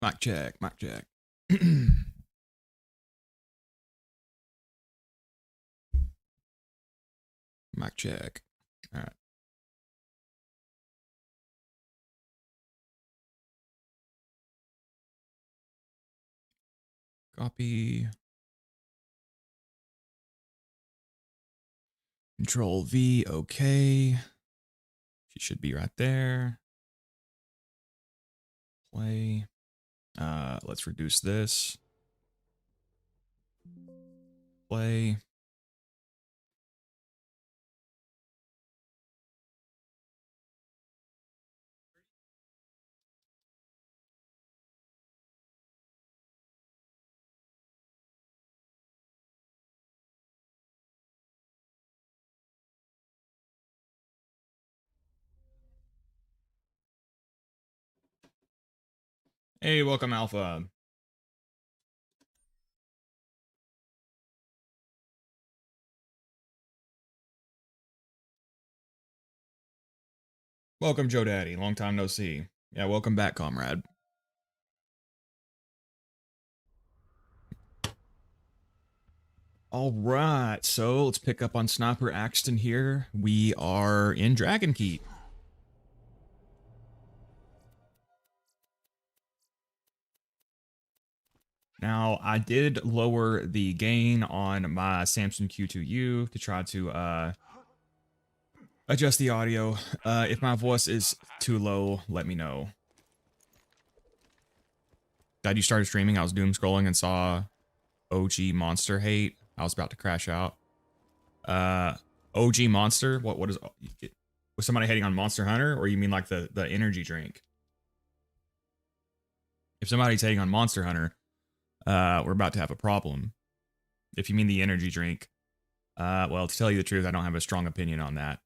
Mic check, mic check. Mic check. All right. Copy. Control V, okay. She should be right there. Play. Let's reduce this. Play. Hey, welcome, Alpha. Welcome, Joe Daddy. Long time no see. Yeah, welcome back, comrade. All right, so let's pick up on Sniper Axton here. We are in Dragon Keep. Now, I did lower the gain on my Samsung Q2U to try to adjust the audio. If my voice is too low, let me know. Dad, you started streaming, I was doom scrolling and saw OG Monster hate. I was about to crash out. OG Monster? What is... Was somebody hating on Monster Hunter? Or you mean like the energy drink? If somebody's hating on Monster Hunter, we're about to have a problem. If you mean the energy drink, well, to tell you the truth, I don't have a strong opinion on that.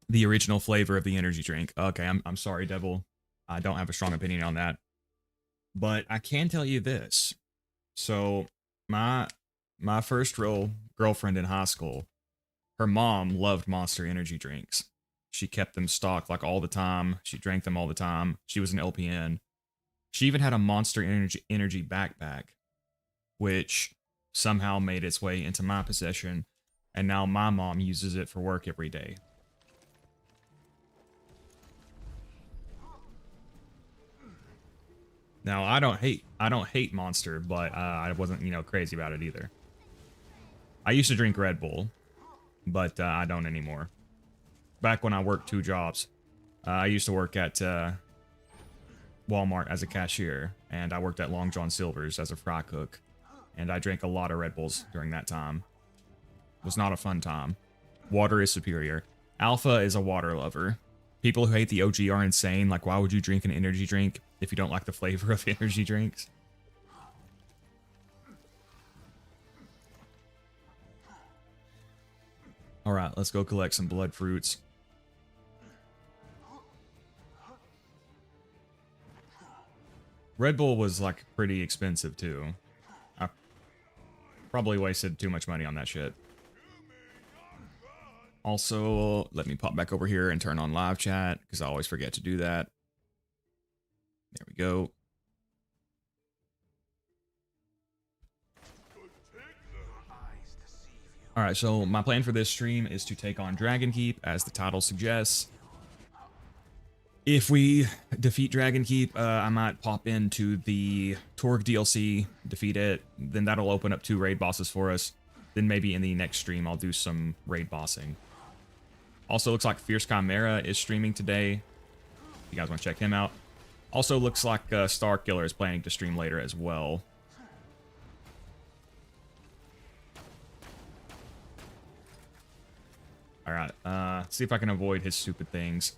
The original flavor of the energy drink. Okay, I'm sorry, Devil. I don't have a strong opinion on that. But I can tell you this. So, my first real girlfriend in high school, her mom loved Monster energy drinks. She kept them stocked like all the time. She drank them all the time. She was an LPN. She even had a Monster energy backpack, which somehow made its way into my possession, and now my mom uses it for work every day. Now, I don't hate Monster, but I wasn't, crazy about it either. I used to drink Red Bull, but I don't anymore. Back when I worked 2 jobs, I used to work at Walmart as a cashier, and I worked at Long John Silver's as a fry cook, and I drank a lot of Red Bulls during that time. It was not a fun time. Water is superior. Alpha is a water lover. People who hate the OG are insane. Like, why would you drink an energy drink if you don't like the flavor of energy drinks? All right, let's go collect some blood fruits. Red Bull was, like, pretty expensive, too. I probably wasted too much money on that shit. Also, let me pop back over here and turn on live chat, because I always forget to do that. There we go. Alright, so my plan for this stream is to take on Dragon Keep, as the title suggests. If we defeat Dragon Keep, I might pop into the Torg DLC, defeat it, then that'll open up 2 raid bosses for us. Then maybe in the next stream, I'll do some raid bossing. Also, looks like Fierce Chimera is streaming today. If you guys want to check him out. Also, looks like Starkiller is planning to stream later as well. Alright, see if I can avoid his stupid things.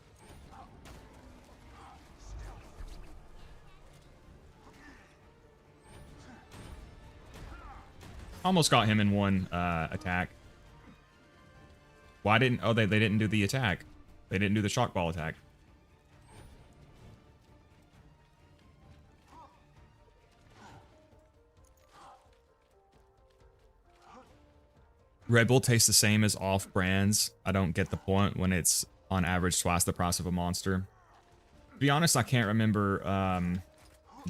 Almost got him in one attack. Why didn't... Oh, they didn't do the attack. They didn't do the shock ball attack. Red Bull tastes the same as off brands. I don't get the point when it's on average twice the price of a Monster. To be honest, I can't remember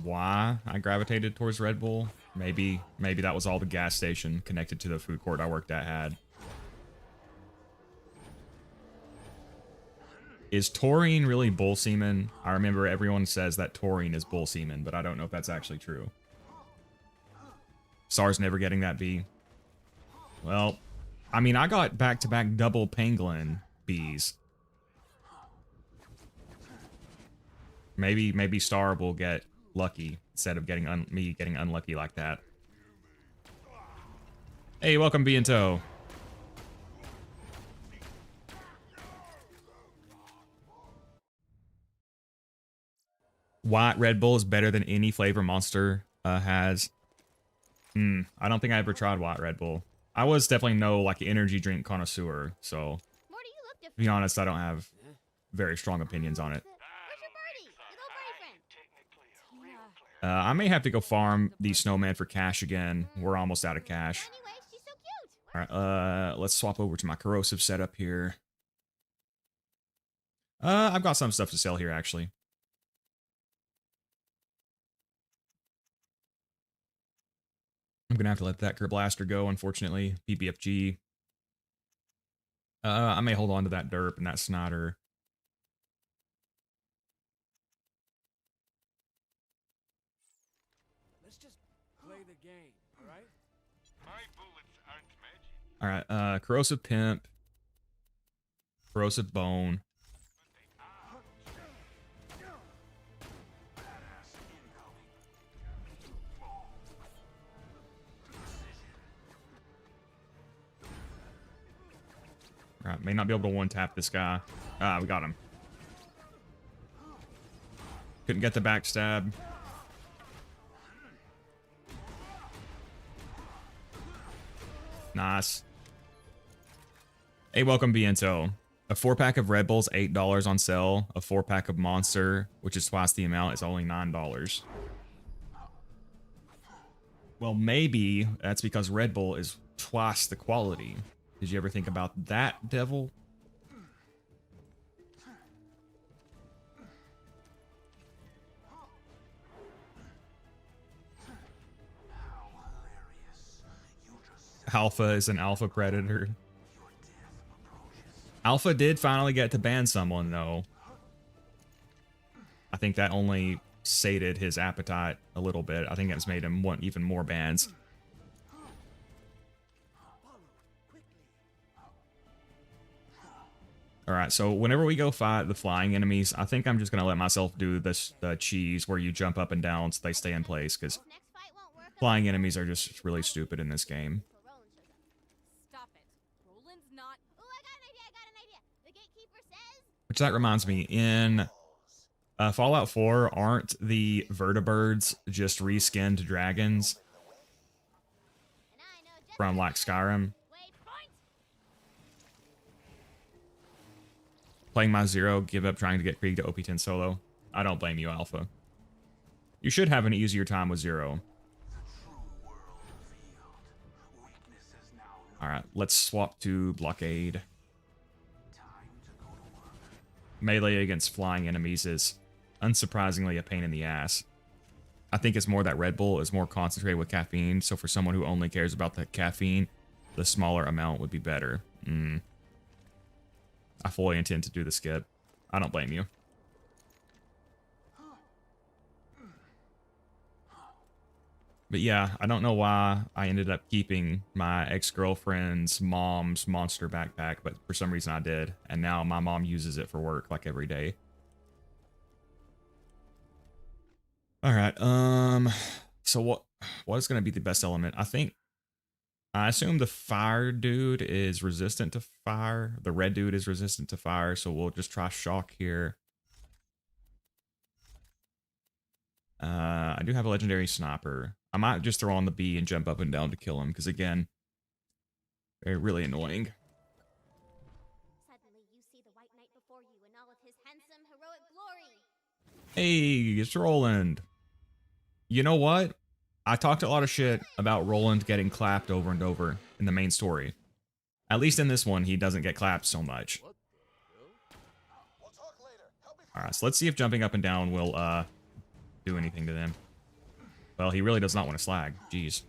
why I gravitated towards Red Bull. Maybe that was all the gas station connected to the food court I worked at had. Is taurine really bull semen? I remember everyone says that taurine is bull semen, but I don't know if that's actually true. SARS never getting that B. Well, I mean, I got back-to-back double pangolin Bs. Maybe Star will get lucky instead of getting me getting unlucky like that. Hey, welcome B and Toe. White Red Bull is better than any flavor Monster has. I don't think I ever tried White Red Bull. I was definitely no like energy drink connoisseur, so to be honest, I don't have very strong opinions on it. I may have to go farm the snowman for cash again. We're almost out of cash. Alright, let's swap over to my corrosive setup here. I've got some stuff to sell here, actually. I'm gonna have to let that Blaster go, unfortunately. PPFG. I may hold on to that derp and that Snider. Let's just play the game, alright? My bullets aren't magic. Alright, Corrosive Pimp. Corrosive Bone. Alright, may not be able to one-tap this guy. Ah, we got him. Couldn't get the backstab. Nice. Hey, welcome, Biento. A 4-pack of Red Bull's $8 on sale. A 4-pack of Monster, which is twice the amount, is only $9. Well, maybe that's because Red Bull is twice the quality. Did you ever think about that, Devil? Alpha is an alpha predator. Alpha did finally get to ban someone, though. I think that only sated his appetite a little bit. I think it's made him want even more bans. Alright, so whenever we go fight the flying enemies, I think I'm just going to let myself do this cheese where you jump up and down so they stay in place, because flying enemies are just really stupid in this game. Which that reminds me, in Fallout 4, aren't the vertibirds just reskinned dragons from like Skyrim? Playing my Zer0, give up trying to get Krieg to OP10 solo. I don't blame you, Alpha. You should have an easier time with Zer0. Alright, let's swap to Blockade. Melee against flying enemies is unsurprisingly a pain in the ass. I think it's more that Red Bull is more concentrated with caffeine, so for someone who only cares about the caffeine, the smaller amount would be better. I fully intend to do the skip. I don't blame you. But yeah, I don't know why I ended up keeping my ex-girlfriend's mom's monster backpack, but for some reason I did. And now my mom uses it for work like every day. Alright, so what is going to be the best element? I assume the fire dude is resistant to fire. The red dude is resistant to fire, so we'll just try shock here. I do have a legendary sniper. I might just throw on the B and jump up and down to kill him, because again, they're really annoying. Suddenly you see the White Knight before you in all of his handsome, heroic glory. Hey, it's Roland. You know what? I talked a lot of shit about Roland getting clapped over and over in the main story. At least in this one, he doesn't get clapped so much. Alright, so let's see if jumping up and down will do anything to them. Well, he really does not want to slag. Jeez.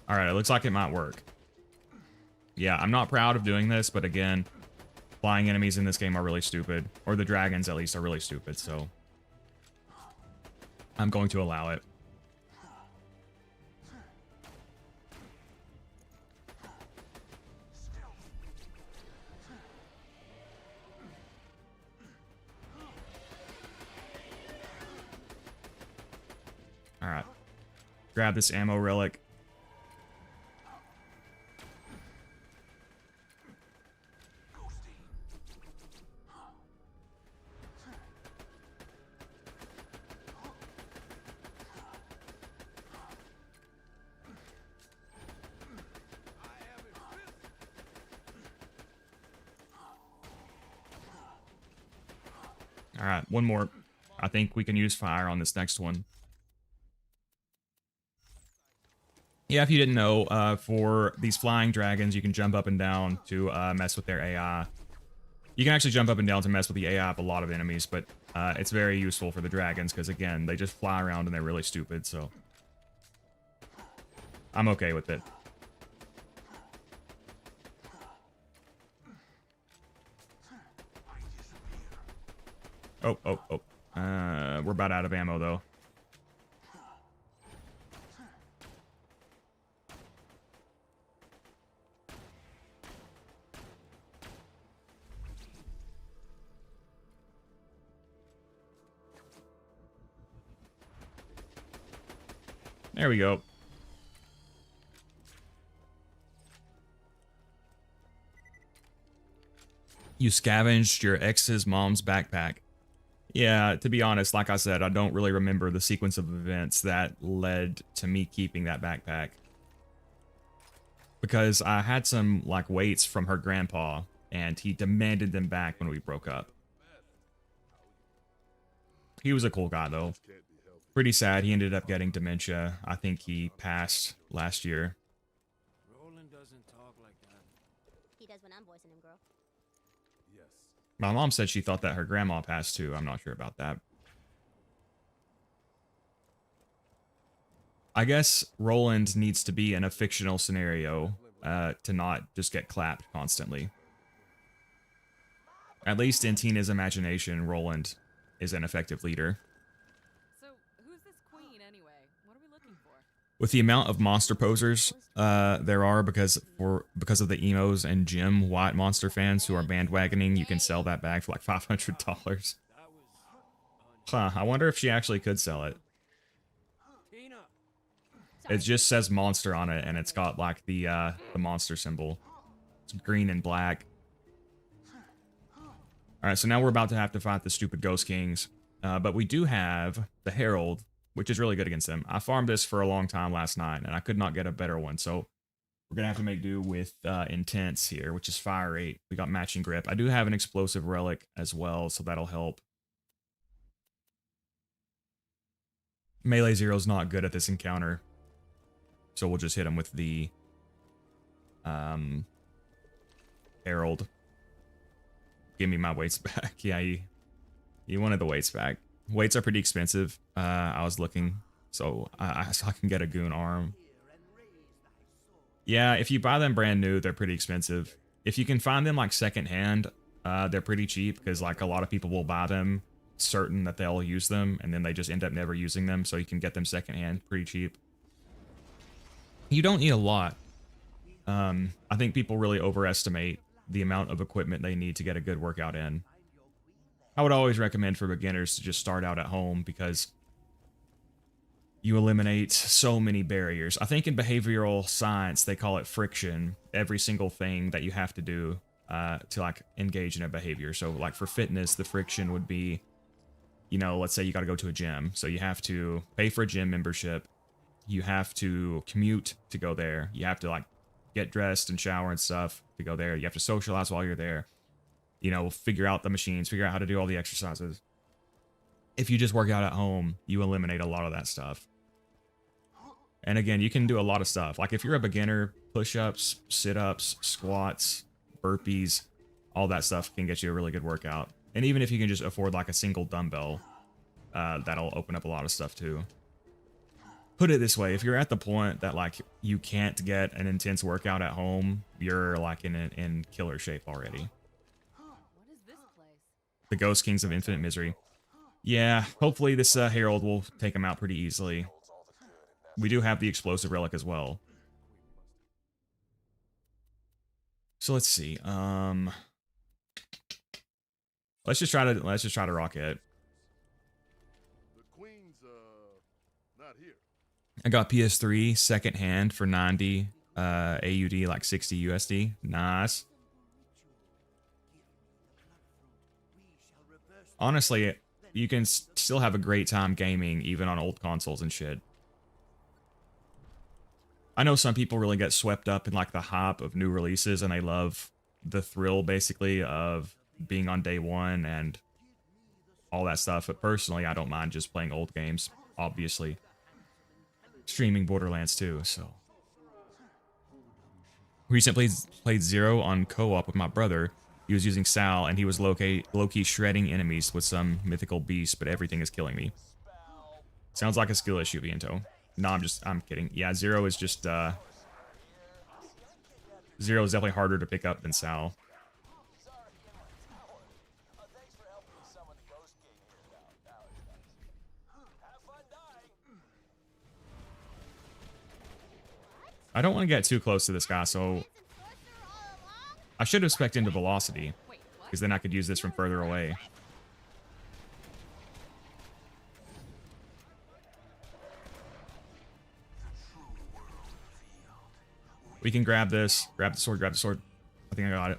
Alright, it looks like it might work. Yeah, I'm not proud of doing this, but again, flying enemies in this game are really stupid. Or the dragons, at least, are really stupid, so I'm going to allow it. Alright. Grab this ammo relic. Alright, one more. I think we can use fire on this next one. Yeah, if you didn't know, for these flying dragons, you can jump up and down to mess with their AI. You can actually jump up and down to mess with the AI of a lot of enemies, but it's very useful for the dragons because, again, they just fly around and they're really stupid, so I'm okay with it. Oh. We're about out of ammo, though. There we go. You scavenged your ex's mom's backpack. Yeah, to be honest, like I said, I don't really remember the sequence of events that led to me keeping that backpack. Because I had some, like, weights from her grandpa, and he demanded them back when we broke up. He was a cool guy, though. Pretty sad, he ended up getting dementia. I think he passed last year. Roland doesn't talk like that. He does when I'm voicing him, girl. Yes. My mom said she thought that her grandma passed too. I'm not sure about that. I guess Roland needs to be in a fictional scenario to not just get clapped constantly. At least in Tina's imagination, Roland is an effective leader. So, who's this queen anyway? What are we looking for? With the amount of monster posers there are because of the emos and Jim White monster fans who are bandwagoning, you can sell that bag for like $500. Huh, I wonder if she actually could sell it. Tina. It just says monster on it, and it's got like the monster symbol. It's green and black. Alright, so now we're about to have to fight the stupid Ghost Kings. But we do have the Herald, which is really good against them. I farmed this for a long time last night, and I could not get a better one, so we're going to have to make do with Intense here, which is Fire rate. We got Matching Grip. I do have an Explosive Relic as well, so that'll help. Melee Zero's not good at this encounter, so we'll just hit him with the Herald. Give me my weights back. Yeah, you wanted the weights back. Weights are pretty expensive. I was looking, so I can get a goon arm. Yeah, if you buy them brand new, they're pretty expensive. If you can find them like secondhand, they're pretty cheap because like a lot of people will buy them certain that they'll use them, and then they just end up never using them, so you can get them secondhand pretty cheap. You don't need a lot. I think people really overestimate the amount of equipment they need to get a good workout in. I would always recommend for beginners to just start out at home because you eliminate so many barriers. I think in behavioral science, they call it friction. Every single thing that you have to do to like engage in a behavior. So like for fitness, the friction would be, you know, let's say you got to go to a gym. So you have to pay for a gym membership. You have to commute to go there. You have to like get dressed and shower and stuff to go there. You have to socialize while you're there. You know, figure out the machines, figure out how to do all the exercises. If you just work out at home, you eliminate a lot of that stuff. And again, you can do a lot of stuff. Like if you're a beginner, push-ups, sit-ups, squats, burpees, all that stuff can get you a really good workout. And even if you can just afford like a single dumbbell, that'll open up a lot of stuff too. Put it this way, if you're at the point that like you can't get an intense workout at home, you're like in killer shape already. What is this place? The Ghost Kings of Infinite Misery. Yeah, hopefully this Herald will take him out pretty easily. We do have the explosive relic as well. So let's see. Let's just try to rock it. The queen's not here. I got PS3 second hand for 90 AUD, like 60 USD. Nice. Honestly, you can still have a great time gaming even on old consoles and shit. I know some people really get swept up in like the hype of new releases and they love the thrill basically of being on day one and all that stuff. But personally, I don't mind just playing old games, obviously. Streaming Borderlands 2, so. Recently played Zer0 on co-op with my brother. He was using Sal and he was low-key shredding enemies with some mythical beast, but everything is killing me. Sounds like a skill issue, Viento. No, I'm kidding. Yeah, Zer0 is just, Zer0 is definitely harder to pick up than Sal. I don't want to get too close to this guy, so I should have spec'd into velocity, because then I could use this from further away. We can grab this. Grab the sword, grab the sword. I think I got it.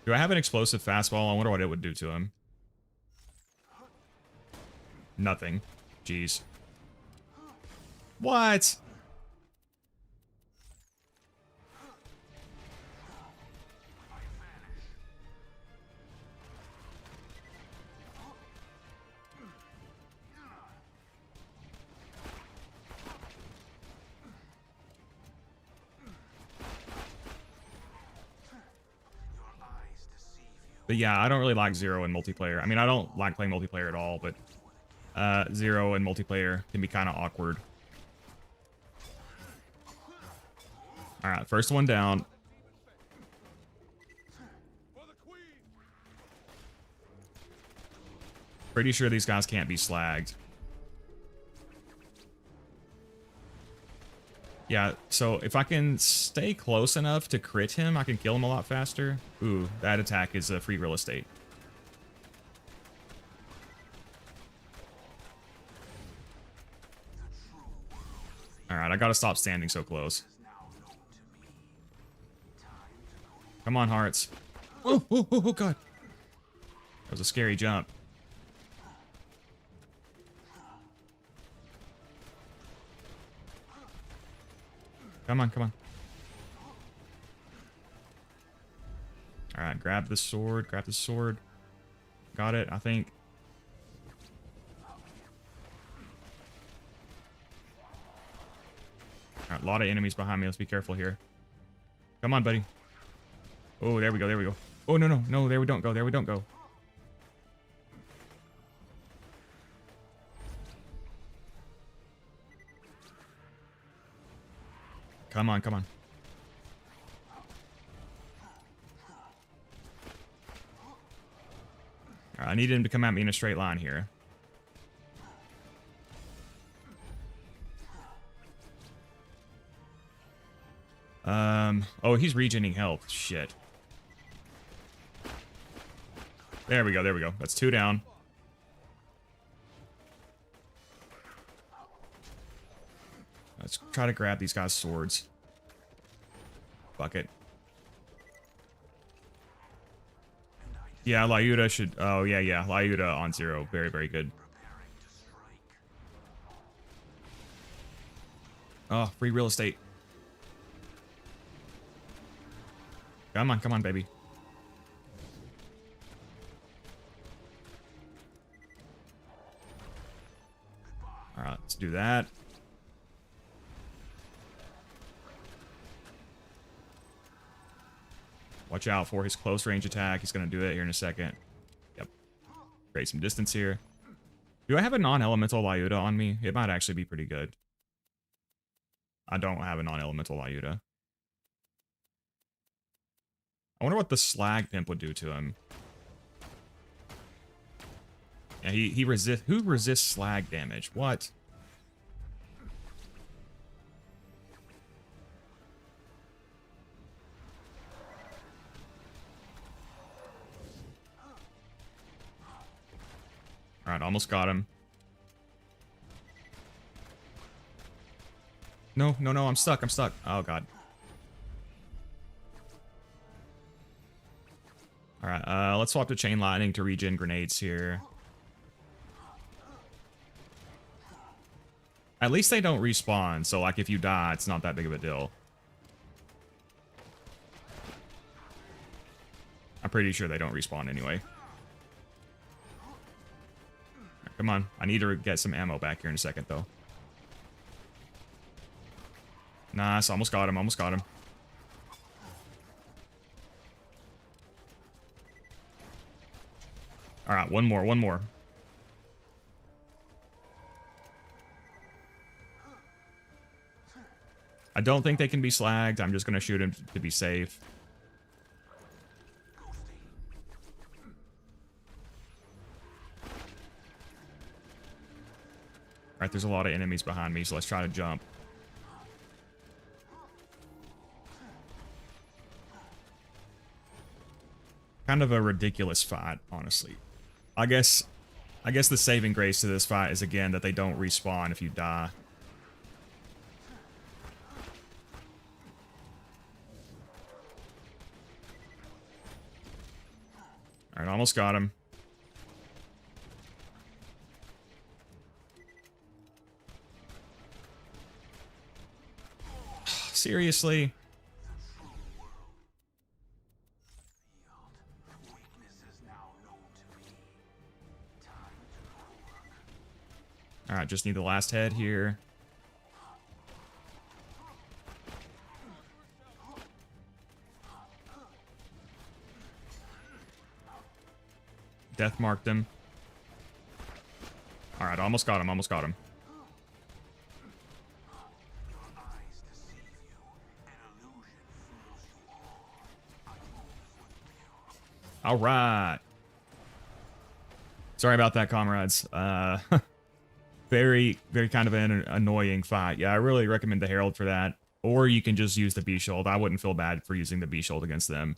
Do I have an explosive fastball? I wonder what it would do to him. Nothing. Jeez. What? But yeah, I don't really like Zer0 in multiplayer. I mean, I don't like playing multiplayer at all, but Zer0 in multiplayer can be kind of awkward. Alright, first one down. Pretty sure these guys can't be slagged. Yeah, so if I can stay close enough to crit him, I can kill him a lot faster. Ooh, that attack is free real estate. Alright, I gotta stop standing so close. Come on, hearts. Oh, God. That was a scary jump. Come on, come on. Alright, grab the sword, grab the sword. Got it, I think. Alright, a lot of enemies behind me. Let's be careful here. Come on, buddy. Oh, there we go, there we go. Oh, no, there we don't go, there we don't go. Come on, come on. All right, I need him to come at me in a straight line here. Oh, he's regening health. Shit. There we go, there we go. That's 2 down. Let's try to grab these guys' swords. Fuck it. Yeah, Lyuda should... Oh, yeah, Lyuda on Zer0. Very, very good. Oh, free real estate. Come on, baby. Alright, let's do that. Watch out for his close range attack. He's going to do it here in a second. Yep. Create some distance here. Do I have a non-elemental Lyuda on me? It might actually be pretty good. I don't have a non-elemental Lyuda. I wonder what the Slag Pimp would do to him. Yeah, he resists. Who resists slag damage? What? All right, almost got him. No, no, no! I'm stuck. I'm stuck. Oh god. All right, let's swap to Chain Lightning to regen grenades here. At least they don't respawn, so like if you die, it's not that big of a deal. I'm pretty sure they don't respawn anyway. Right, come on, I need to get some ammo back here in a second though. Nice, almost got him, almost got him. Alright, one more, one more. I don't think they can be slagged. I'm just going to shoot him to be safe. Alright, there's a lot of enemies behind me, so let's try to jump. Kind of a ridiculous fight, honestly. I guess the saving grace to this fight is, again, that they don't respawn if you die. Alright, almost got him. Seriously? Alright, just need the last head here. Death marked him. Alright, almost got him, almost got him. Alright. Sorry about that, comrades. Very kind of an annoying fight. Yeah, I really recommend the Herald for that. Or you can just use the B-Shield. I wouldn't feel bad for using the B-Shield against them.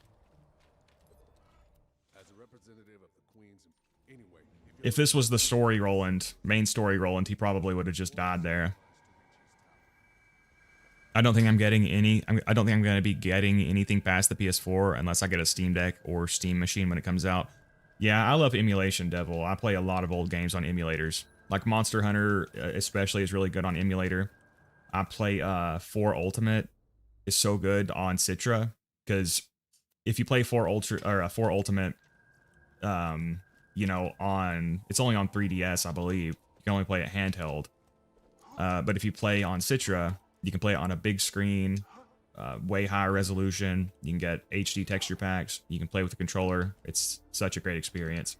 If this was the story Roland, main story Roland, he probably would have just died there. I don't think I'm getting any. I don't think I'm going to be getting anything past the PS4 unless I get a Steam Deck or Steam machine when it comes out. Yeah, I love emulation, Devil. I play a lot of old games on emulators. Like Monster Hunter, especially, is really good on emulator. I play 4 Ultimate is so good on Citra because if you play 4 Ultimate, you know, it's only on 3DS, I believe. You can only play it handheld. But if you play on Citra, you can play it on a big screen, way higher resolution. You can get HD texture packs. You can play with the controller. It's such a great experience.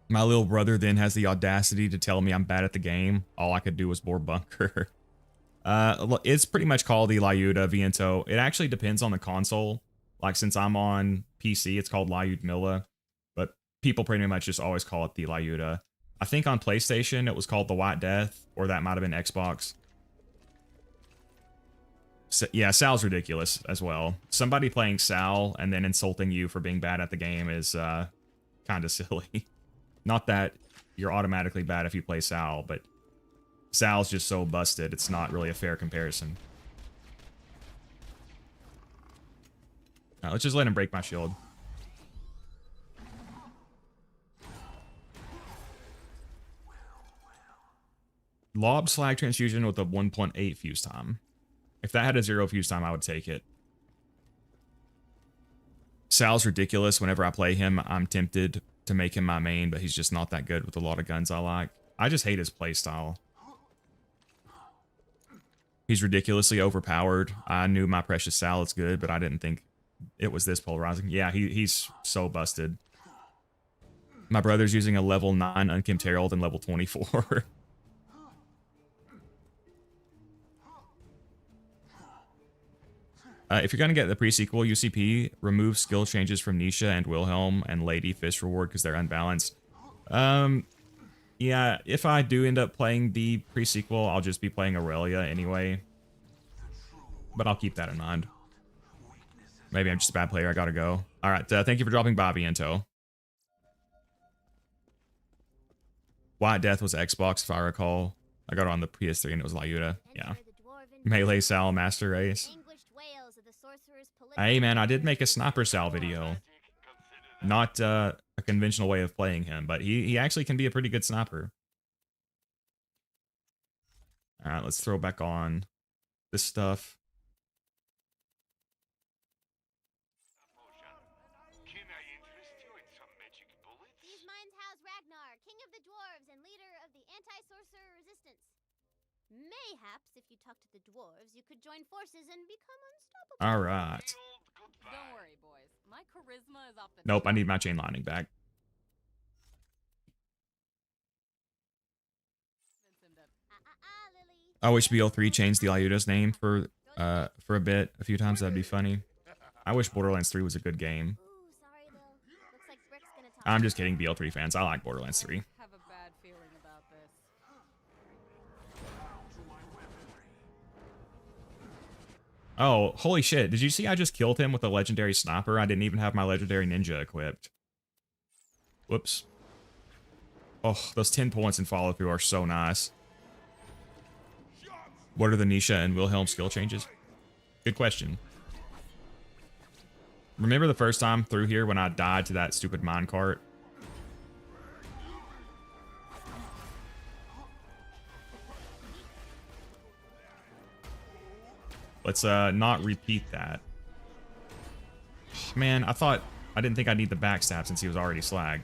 My little brother then has the audacity to tell me I'm bad at the game. All I could do was bore bunker. It's pretty much called the Lyuda Viento. It actually depends on the console. Like, since I'm on PC, it's called Lyudmila. But people pretty much just always call it the Lyuda. I think on PlayStation, it was called the White Death. Or that might have been Xbox. So, yeah, Sal's ridiculous as well. Somebody playing Sal and then insulting you for being bad at the game is kind of silly. Not that you're automatically bad if you play Sal, but Sal's just so busted, it's not really a fair comparison. Let's just let him break my shield. Lob Slag Transfusion with a 1.8 fuse time. If that had a 0 fuse time, I would take it. Sal's ridiculous. Whenever I play him, I'm tempted to make him my main, but he's just not that good with a lot of guns I like. I just hate his playstyle. He's ridiculously overpowered. I knew my precious Sal's good, but I didn't think it was this polarizing. Yeah, he's so busted. My brother's using a level 9 Unkempt Herald and level 24. If you're going to get the pre-sequel UCP, remove skill changes from Nisha and Wilhelm and Lady Fist reward because they're unbalanced. Yeah, if I do end up playing the pre-sequel, I'll just be playing Aurelia anyway. But I'll keep that in mind. Maybe I'm just a bad player. I gotta go. Alright, thank you for dropping Bobby into. Wyatt Death was Xbox, if I recall. I got it on the PS3 and it was Lyuda. Yeah. Melee Sal Master Race. Hey man, I did make a Sniper Sal video. Not a conventional way of playing him, but he actually can be a pretty good sniper. Alright, let's throw back on this stuff. These mines house Ragnar, king of the dwarves and leader of the anti-sorcerer resistance. Mayhaps if you talk to the dwarves, you could join forces and become unstoppable. Alright. Don't worry, boys. My charisma is off the Nope, I need my chain lightning back. I wish BL3 changed the Lyuda's name for a bit, a few times. That'd be funny. I wish Borderlands 3 was a good game. I'm just kidding, BL3 fans. I like Borderlands 3. have a bad feeling about this. Oh, holy shit. Did you see I just killed him with a legendary sniper? I didn't even have my legendary ninja equipped. Whoops. Oh, those 10 points in follow-through are so nice. What are the Nisha and Wilhelm skill changes? Good question. Remember the first time through here when I died to that stupid minecart? Let's not repeat that. Man, I didn't think I'd need the backstab since he was already slagged.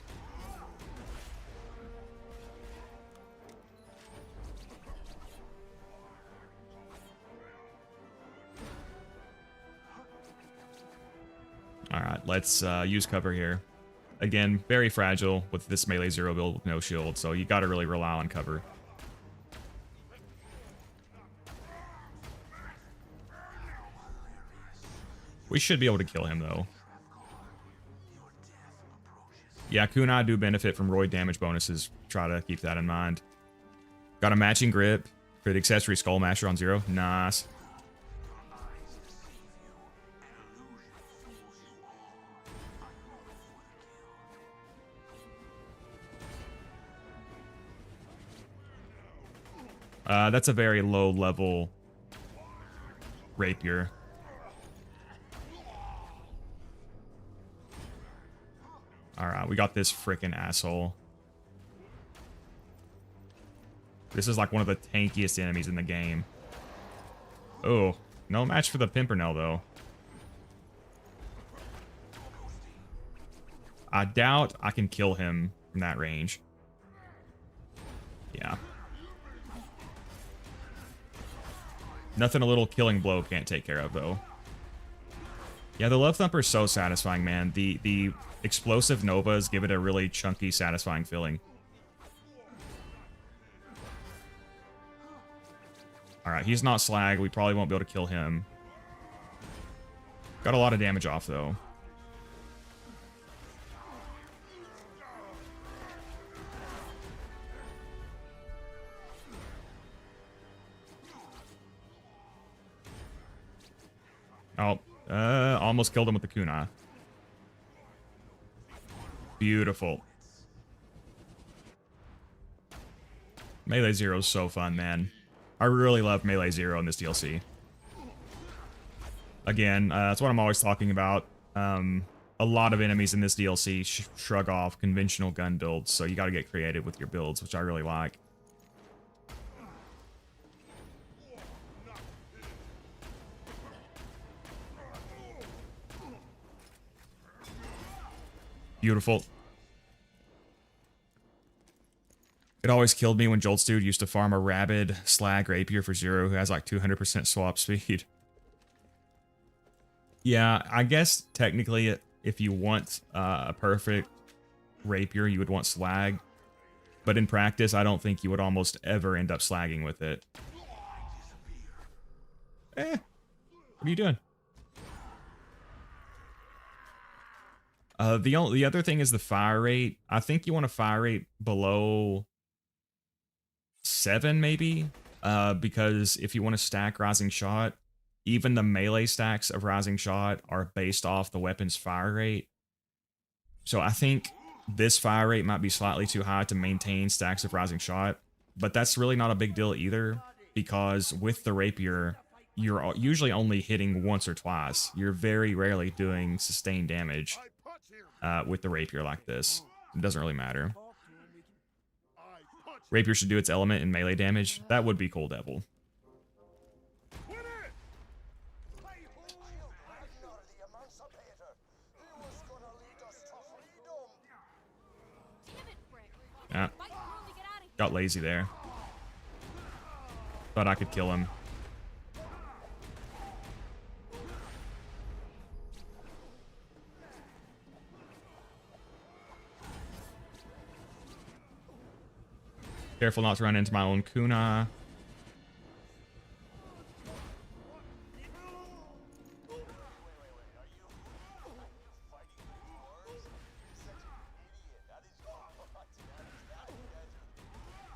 Alright, let's use cover here. Again, very fragile with this melee Zer0 build with no shield, so you gotta really rely on cover. We should be able to kill him, though. Yeah, Kunai do benefit from roid damage bonuses. Try to keep that in mind. Got a matching grip for the accessory Skull Masher on Zer0. Nice. That's a very low level rapier. Alright, we got this frickin' asshole. This is like one of the tankiest enemies in the game. Oh, no match for the Pimpernel, though. I doubt I can kill him from that range. Yeah. Nothing a little killing blow can't take care of, though. Yeah, the Love Thumper is so satisfying, man. The explosive Novas give it a really chunky, satisfying feeling. Alright, he's not slag. We probably won't be able to kill him. Got a lot of damage off, though. Oh, almost killed him with the kunai. Beautiful. Melee Zer0 is so fun, man. I really love Melee Zer0 in this DLC. Again, that's what I'm always talking about. A lot of enemies in this DLC shrug off conventional gun builds, so you gotta get creative with your builds, which I really like. Beautiful. It always killed me when Jolt's dude used to farm a rabid slag rapier for Zer0 who has like 200% swap speed. Yeah, I guess technically if you want a perfect rapier, you would want slag. But in practice, I don't think you would almost ever end up slagging with it. What are you doing? The other thing is the fire rate. I think you want a fire rate below 7 maybe, because if you want to stack Rising Shot, even the melee stacks of Rising Shot are based off the weapon's fire rate. So I think this fire rate might be slightly too high to maintain stacks of Rising Shot, but that's really not a big deal either, because with the rapier, you're usually only hitting once or twice. You're very rarely doing sustained damage with the rapier like this. It doesn't really matter. Rapier should do its element in melee damage. That would be cool, Devil. Yeah. Got lazy there. Thought I could kill him. Careful not to run into my own Kuna.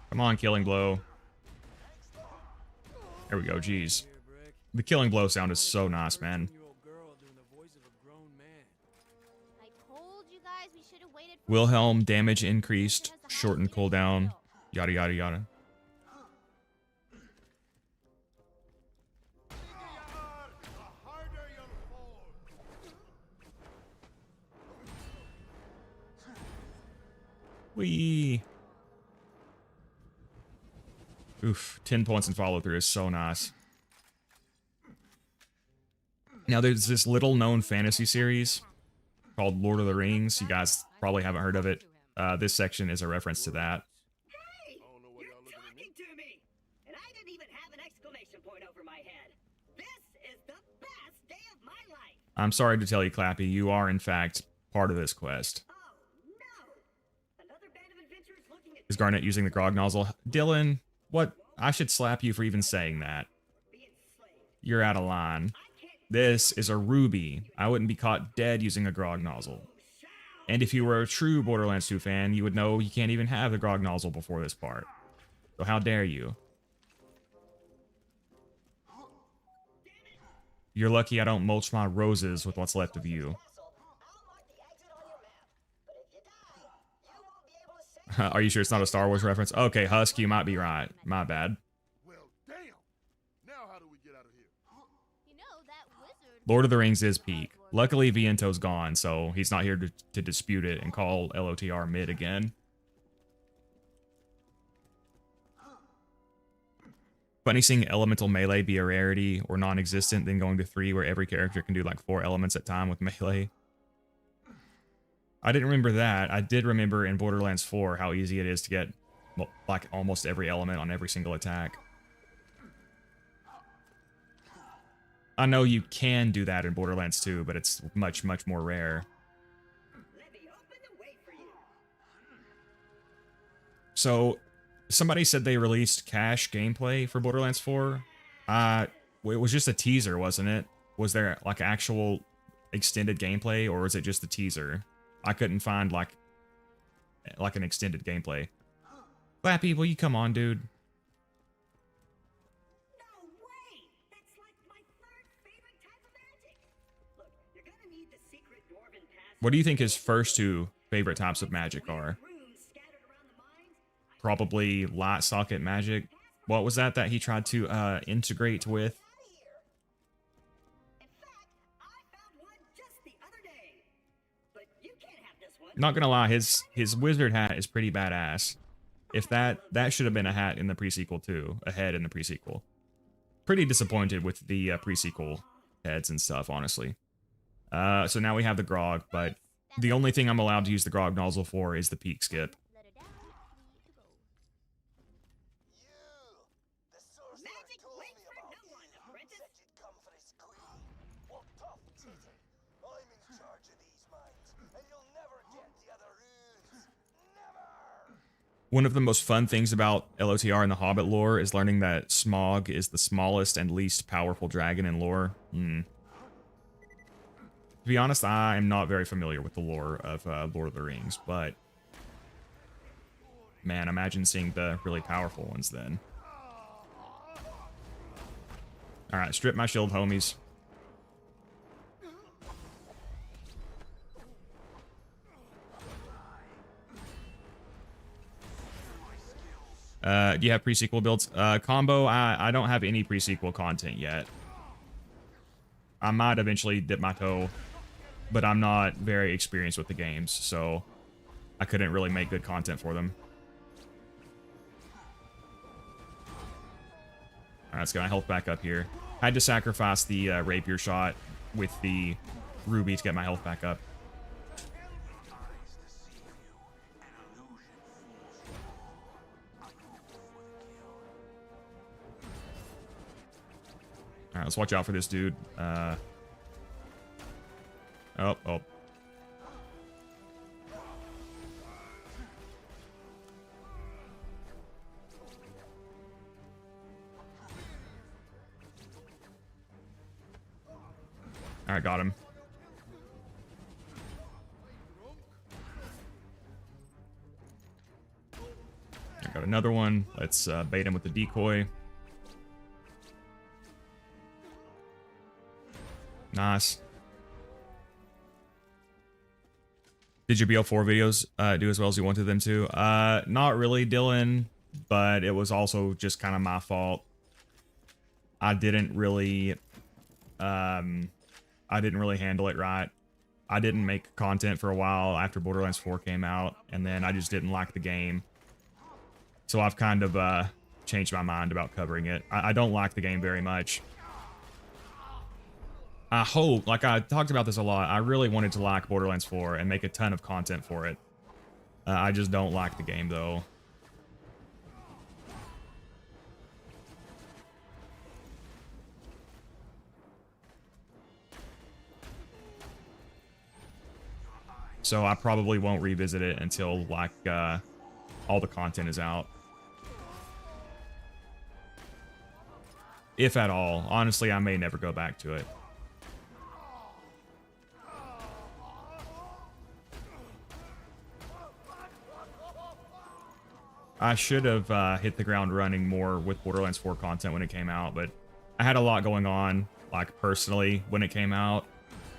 Come on, Killing Blow. There we go, jeez. The Killing Blow sound is so nice, man. Wilhelm, damage increased, shortened cooldown, yada yada yada. Whee! Oof, 10 points in follow-through is so nice. Now, there's this little-known fantasy series called Lord of the Rings. You guys probably haven't heard of it. This section is a reference to that. Hey! You're talking to me! And I didn't even have an exclamation point over my head. This is the best day of my life! I'm sorry to tell you, Clappy, you are, in fact, part of this quest. Oh, no! Another band of adventurers looking at Is Garnet using the grog nozzle? Dylan, what? I should slap you for even saying that. being slain. You're out of line. This is a ruby. I wouldn't be caught dead using a grog nozzle. And if you were a true Borderlands 2 fan, you would know you can't even have the grog nozzle before this part. So how dare you? You're lucky I don't mulch my roses with what's left of you. Are you sure it's not a Star Wars reference? Okay, Husk, you might be right. My bad. Well, damn. Now how do we get out of here? You know, that wizard... Lord of the Rings is peak. Luckily, Viento's gone, so he's not here to dispute it and call LOTR mid again. Funny seeing elemental melee be a rarity or non-existent, then going to 3 where every character can do like 4 elements at a time with melee. I didn't remember that. I did remember in Borderlands 4 how easy it is to get like almost every element on every single attack. I know you can do that in Borderlands 2, but it's much, much more rare. Let me open the way for you. So, somebody said they released cache gameplay for Borderlands 4. It was just a teaser, wasn't it? Was there like actual extended gameplay, or was it just a teaser? I couldn't find like an extended gameplay. Flappy, will you come on, dude? No way! That's like my third favorite type of magic. Look, you're gonna need the secret dwarven pass. What do you think his first 2 favorite types of magic are? Runes scattered around the mines. Probably light socket magic. What was that he tried to integrate with? In fact, I found one just the other day. But you can't have this one. Not gonna lie, his wizard hat is pretty badass. If that should have been a hat in the pre-sequel too, a head in the pre-sequel. Pretty disappointed with the pre-sequel heads and stuff, honestly. So now we have the grog, but the only thing I'm allowed to use the grog nozzle for is the peak skip. Let her down. 3 to go. I'm in charge of these mines, and you'll never get the other runes. Never! One of the most fun things about LOTR and the Hobbit lore is learning that Smaug is the smallest and least powerful dragon in lore. To be honest, I am not very familiar with the lore of Lord of the Rings, but man, imagine seeing the really powerful ones then. Alright, strip my shield, homies. Do you have pre-sequel builds? Combo, I don't have any pre-sequel content yet. I might eventually dip my toe, but I'm not very experienced with the games, so I couldn't really make good content for them. Alright, let's get my health back up here. I had to sacrifice the rapier shot with the ruby to get my health back up. Alright, let's watch out for this dude. Oh. Alright, got him. I got another one. Let's bait him with the decoy. Nice. Did your BL4 videos do as well as you wanted them to? Not really, Dylan, but it was also just kind of my fault. I didn't really handle it right. I didn't make content for a while after Borderlands 4 came out, and then I just didn't like the game. So I've kind of changed my mind about covering it. I don't like the game very much. I hope, like I talked about this a lot, I really wanted to like Borderlands 4 and make a ton of content for it. I just don't like the game, though. So I probably won't revisit it until, like, all the content is out. If at all. Honestly, I may never go back to it. I should have hit the ground running more with Borderlands 4 content when it came out, but I had a lot going on, like, personally, when it came out,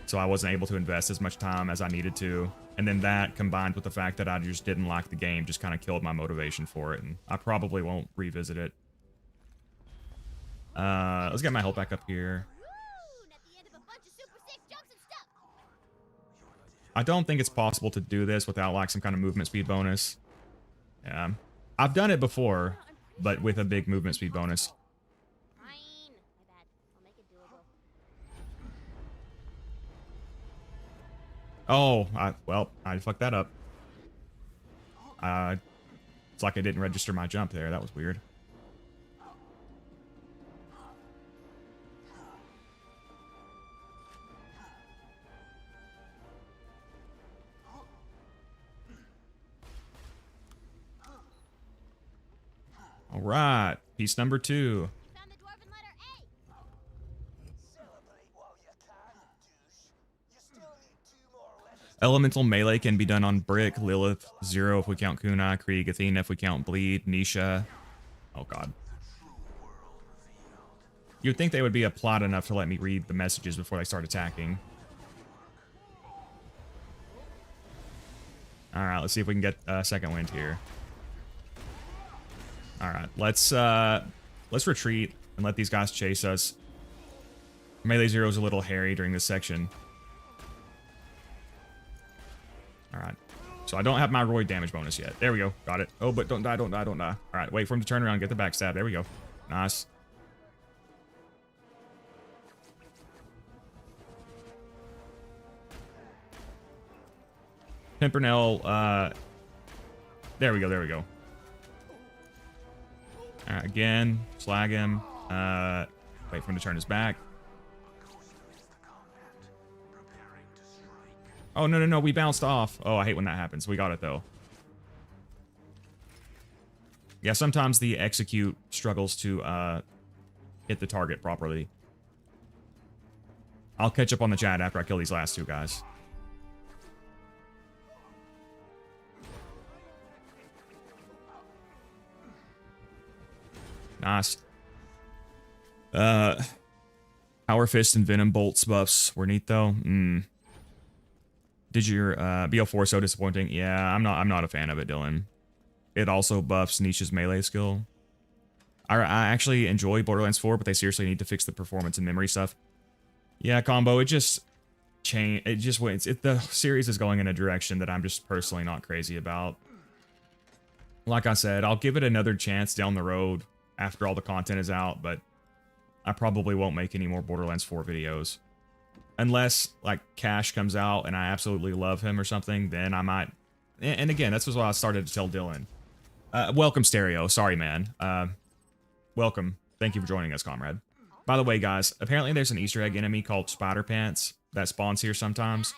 so I wasn't able to invest as much time as I needed to. And then that, combined with the fact that I just didn't like the game, just kind of killed my motivation for it, and I probably won't revisit it. Let's get my health back up here. I don't think it's possible to do this without, like, some kind of movement speed bonus. Yeah. I've done it before, but with a big movement speed bonus. Fine. My bad. I'll make it doable. Oh, well, I fucked that up. It's like I didn't register my jump there. That was weird. All right, piece number 2. Found the dwarven letter A. Celebrate while you can, douche. You still need 2 more letters. Elemental melee can be done on Brick, Lilith, Zer0 if we count Kunai, Krieg, Athena if we count Bleed, Nisha. Oh god. You'd think they would be a plot enough to let me read the messages before they start attacking. Alright, let's see if we can get a second wind here. Alright, let's retreat and let these guys chase us. Melee Zer0 is a little hairy during this section. Alright. So I don't have my Roid damage bonus yet. There we go. Got it. Oh, but don't die, don't die, don't die. Alright, wait for him to turn around, get the backstab. There we go. Nice. Pimpernel, there we go, there we go. Alright, again, slag him. Wait for him to turn his back. Oh, no, no, no, we bounced off. Oh, I hate when that happens. We got it, though. Yeah, sometimes the execute struggles to hit the target properly. I'll catch up on the chat after I kill these last two guys. Nice. Power Fist and Venom Bolts buffs were neat though. Did your BO4 so disappointing? Yeah, I'm not a fan of it, Dylan. It also buffs Nisha's melee skill. I actually enjoy Borderlands 4, but they seriously need to fix the performance and memory stuff. Yeah, Combo, it just changed. It just went. The series is going in a direction that I'm just personally not crazy about. Like I said, I'll give it another chance down the road after all the content is out, but I probably won't make any more Borderlands 4 videos. Unless, like, Cash comes out and I absolutely love him or something, then I might... And again, that's what I started to tell Dylan. Welcome, Stereo. Sorry, man. Welcome. Thank you for joining us, comrade. By the way, guys, apparently there's an Easter egg enemy called Spider Pants that spawns here sometimes,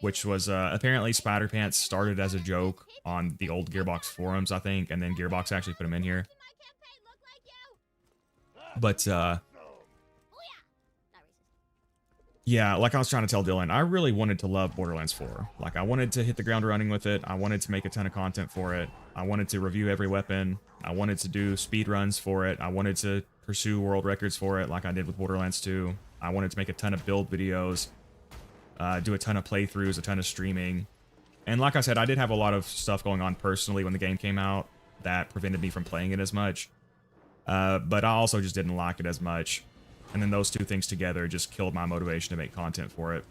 which was, apparently Spider Pants started as a joke on the old Gearbox forums, I think, and then Gearbox actually put him in here. But, yeah, like I was trying to tell Dylan, I really wanted to love Borderlands 4. Like, I wanted to hit the ground running with it. I wanted to make a ton of content for it. I wanted to review every weapon. I wanted to do speed runs for it. I wanted to pursue world records for it like I did with Borderlands 2. I wanted to make a ton of build videos, do a ton of playthroughs, a ton of streaming. And like I said, I did have a lot of stuff going on personally when the game came out that prevented me from playing it as much. But I also just didn't like it as much. And then those two things together just killed my motivation to make content for it.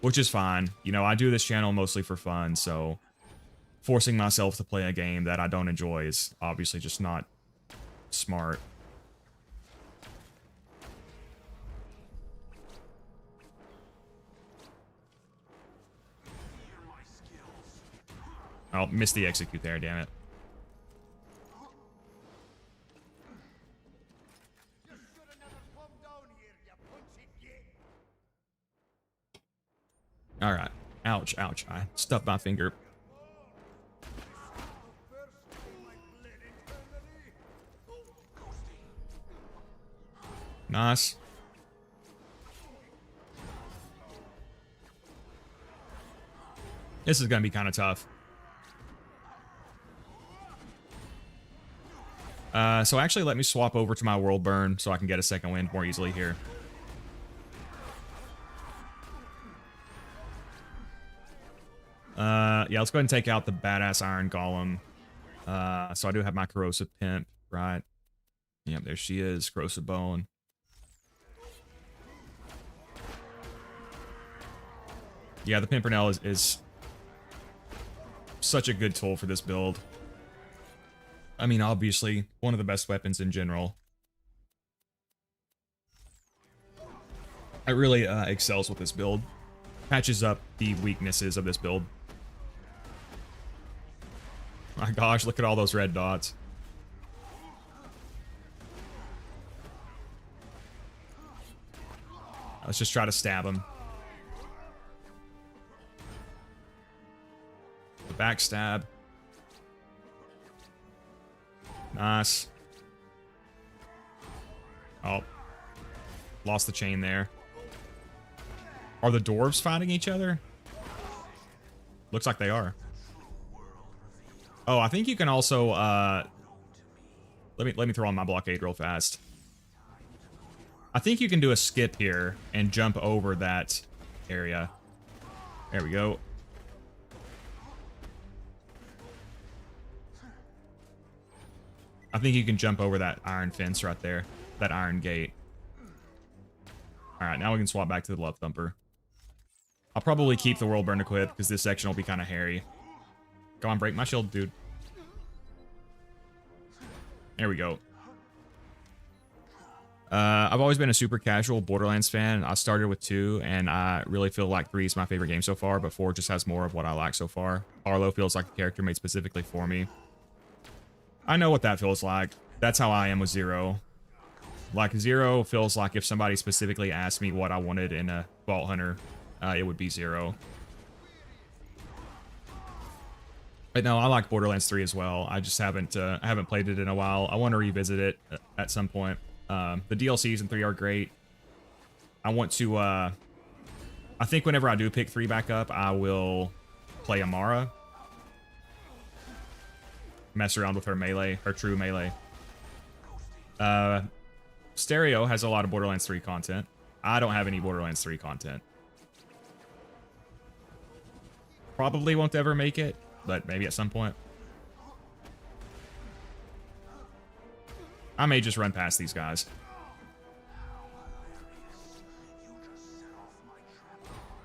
Which is fine. You know, I do this channel mostly for fun, so forcing myself to play a game that I don't enjoy is obviously just not smart. Oh, missed the execute there, damn it. Alright. Ouch, ouch. I stubbed my finger. Nice. This is gonna be kind of tough. So actually let me swap over to my world burn so I can get a second wind more easily here. Yeah, let's go ahead and take out the badass iron golem. So I do have my corrosive pimp, right? Yep, there she is, corrosive bone. Yeah, the pimpernel is such a good tool for this build. I mean, obviously, one of the best weapons in general. It really excels with this build. Patches up the weaknesses of this build. My gosh, look at all those red dots. Let's just try to stab him. The backstab. Nice. Oh. Lost the chain there. Are the dwarves fighting each other? Looks like they are. Oh, I think you can also, let me throw on my blockade real fast. I think you can do a skip here and jump over that area. There we go. I think you can jump over that iron fence right there. That iron gate. Alright, now we can swap back to the love thumper. I'll probably keep the world burn equipped because this section will be kind of hairy. Go on, break my shield, dude. There we go. I've always been a super casual Borderlands fan. I started with 2, and I really feel like 3 is my favorite game so far, but 4 just has more of what I like so far. Arlo feels like a character made specifically for me. I know what that feels like. That's how I am with Zer0. Like, Zer0 feels like if somebody specifically asked me what I wanted in a Vault Hunter, it would be 0. But no, I like Borderlands 3 as well. I just haven't played it in a while. I want to revisit it at some point. The DLCs in 3 are great. I want to, I think whenever I do pick 3 back up, I will play Amara. Mess around with her melee, her true melee. Stereo has a lot of Borderlands 3 content. I don't have any Borderlands 3 content. Probably won't ever make it, but maybe at some point. I may just run past these guys.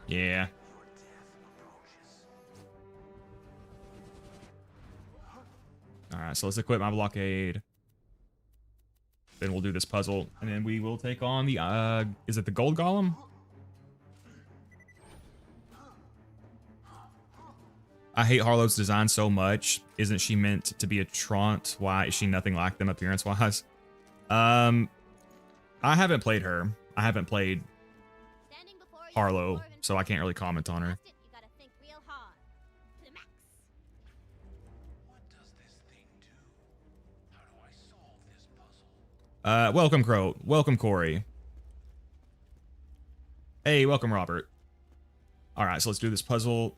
Yeah. Alright, so let's equip my blockade. Then we'll do this puzzle, and then we will take on the, is it the gold golem? I hate Harlow's design so much. Isn't she meant to be a Trant? Why is she nothing like them appearance-wise? I haven't played her. I haven't played Harlow, so I can't really comment on her. Welcome, Crow. Welcome, Corey. Hey, welcome, Robert. Alright, so let's do this puzzle.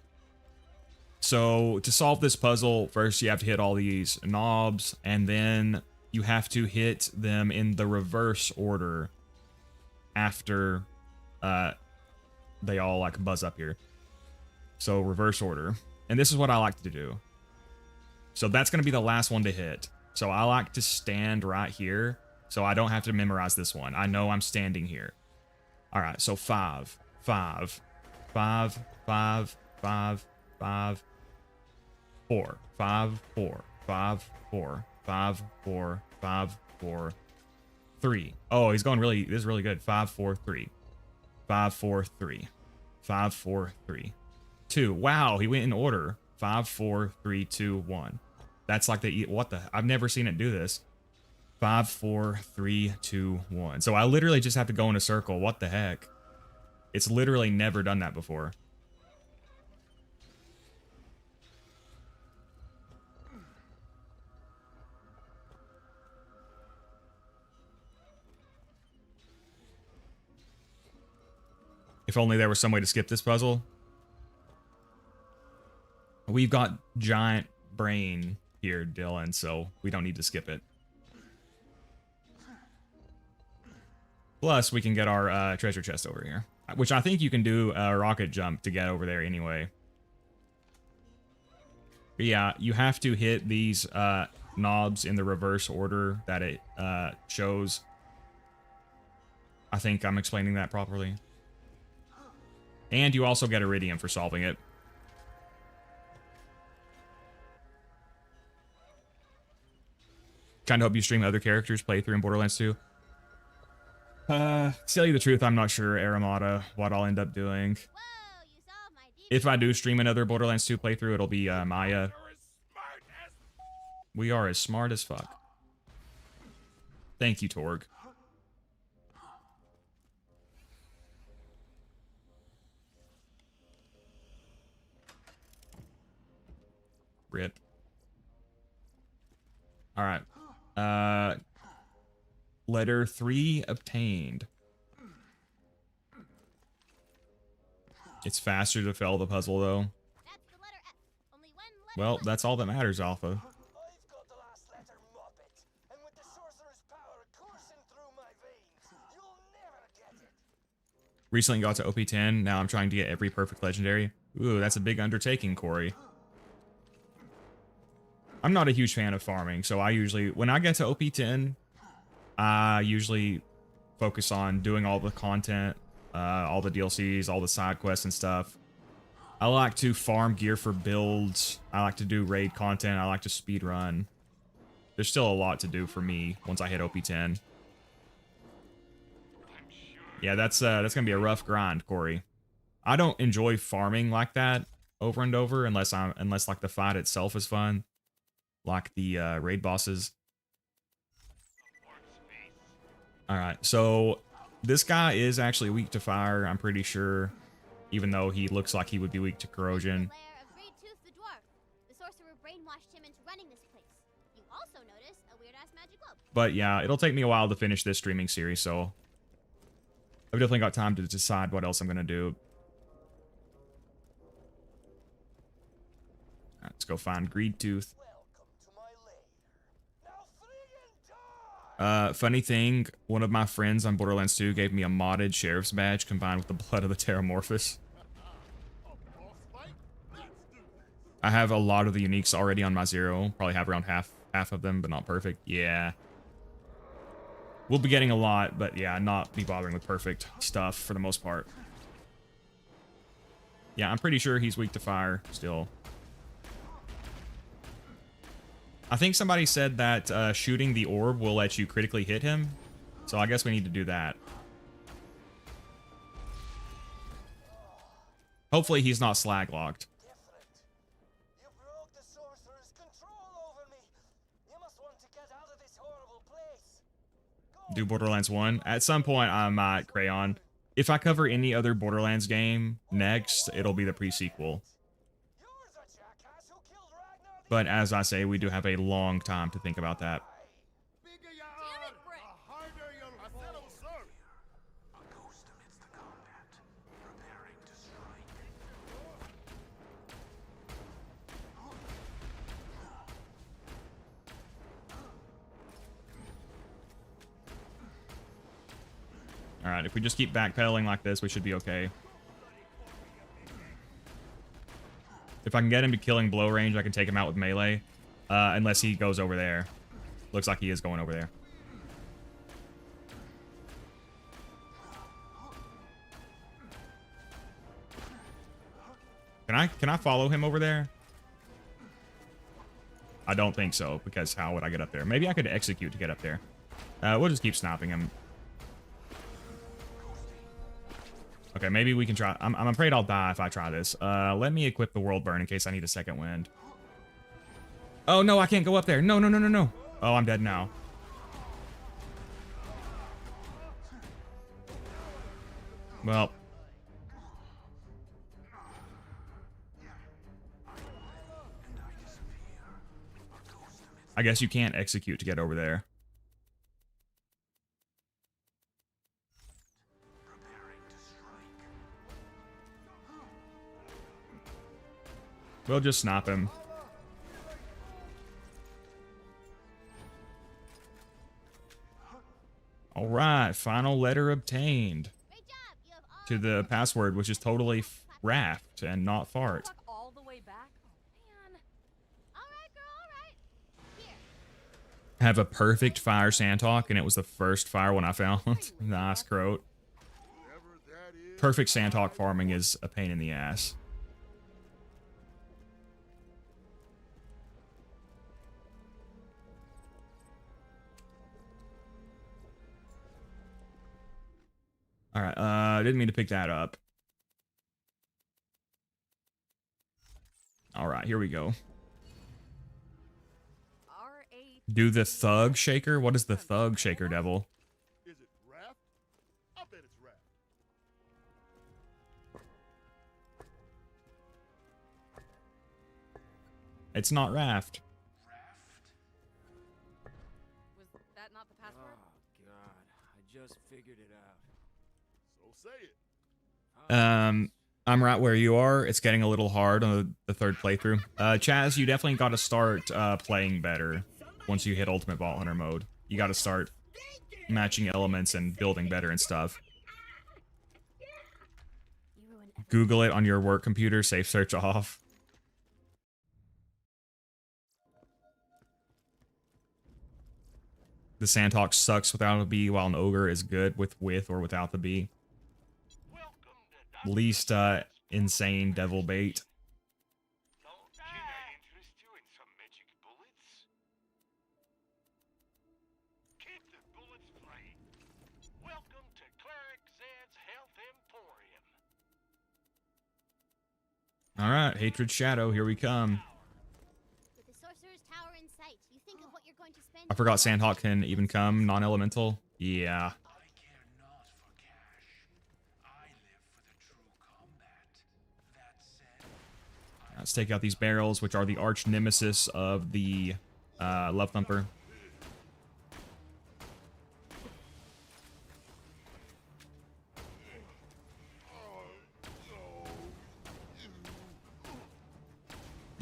So, to solve this puzzle, first you have to hit all these knobs, and then you have to hit them in the reverse order after they all, like, buzz up here. So, reverse order. And this is what I like to do. So, that's going to be the last one to hit. So, I like to stand right here, so I don't have to memorize this one. I know I'm standing here. Alright, so 5, 5, 5, 5, 5, 5, 4, 5, 4, 5, 4, 5, 4, 5, 4, 3. Oh, he's going really, this is really good. 5, 4, 3. 5, 4, 3. 5, 4, 3. 2. Wow, he went in order. 5, 4, 3, 2, 1. That's like the, what the, I've never seen it do this. 5, 4, 3, 2, 1. So I literally just have to go in a circle. What the heck? It's literally never done that before. If only there was some way to skip this puzzle. We've got giant brain here, Dylan, so we don't need to skip it. Plus, we can get our treasure chest over here. Which I think you can do a rocket jump to get over there anyway. But yeah, you have to hit these knobs in the reverse order that it shows. I think I'm explaining that properly. And you also get Iridium for solving it. Kind of hope you stream other characters play through in Borderlands 2. To tell you the truth, I'm not sure, Aramata, what I'll end up doing. If I do stream another Borderlands 2 playthrough, it'll be Maya. We are as smart as fuck. Thank you, Torg. Rip. Alright. Letter 3 obtained. It's faster to fail the puzzle, though. Well, that's all that matters, Alpha. Recently got to OP10, now I'm trying to get every perfect legendary. Ooh, that's a big undertaking, Corey. I'm not a huge fan of farming, so I usually, when I get to OP10, I usually focus on doing all the content, all the DLCs, all the side quests and stuff. I like to farm gear for builds. I like to do raid content. I like to speed run. There's still a lot to do for me once I hit OP10. Yeah, that's gonna be a rough grind, Corey. I don't enjoy farming like that over and over unless like the fight itself is fun, like the raid bosses. All right, so this guy is actually weak to fire. I'm pretty sure. even though he looks like he would be weak to corrosion. Lair of Greed Tooth the dwarf. The sorcerer brainwashed him into running this place. You also notice a weird-ass magic globe. But yeah, it'll take me a while to finish this streaming series, so I've definitely got time to decide what else I'm going to do. Alright, let's go find Greed Tooth. Funny thing, one of my friends on Borderlands 2 gave me a modded sheriff's badge combined with the blood of the Terramorphous. I have a lot of the uniques already on my Zer0. Probably have around half of them, but not perfect. Yeah. We'll be getting a lot, but yeah, not be bothering with perfect stuff for the most part. Yeah, I'm pretty sure he's weak to fire still. I think somebody said that shooting the orb will let you critically hit him. So I guess we need to do that. Hopefully he's not slag locked. Do Borderlands 1. At some point, I might, Crayon. If I cover any other Borderlands game next, it'll be the pre-sequel. But as I say, we do have a long time to think about that. Alright, if we just keep backpedaling like this, we should be okay. If I can get him to killing blow range, I can take him out with melee. Unless he goes over there. Looks like he is going over there. Can I follow him over there? I don't think so, because how would I get up there? Maybe I could execute to get up there. We'll just keep snapping him. Okay, maybe we can try. I'm afraid I'll die if I try this. Let me equip the world burn in case I need a second wind. Oh, no, I can't go up there. No, no, no, no, no. Oh, I'm dead now. Well. I guess you can't execute to get over there. We'll just snap him. All right, final letter obtained. To the password, which is totally raft and not fart. All the way back? Oh, man. All right, girl, all right. Here. Have a perfect fire sandtalk, and it was the first fire one I found. Nice, Croat. Perfect sandtalk farming is a pain in the ass. All right, didn't mean to pick that up. All right, here we go. Do the thug shaker? What is the thug shaker, devil? Is it raft? I bet it's raft. It's not raft. Was that not the password? Oh God, I just figured it out. So say it. I'm right where you are. It's getting a little hard on the third playthrough. Chaz, you definitely got to start playing better once you hit Ultimate Vault Hunter mode. You got to start matching elements and building better and stuff. Google it on your work computer, safe search off. The Sandhawk sucks without a bee, while an ogre is good with or without the bee. Least insane devil bait. Can I interest you in some magic bullets? Keep the bullets flying. Welcome to Cleric Zed's Health Emporium. Alright, Hatred Shadow, here we come. With the sorcerer's tower in sight, you think of what you're going to spend. I forgot Sandhawk can even come non-elemental. Yeah. I care not for cash. I live for the true combat. Let's take out these barrels, which are the arch nemesis of the Love Thumper.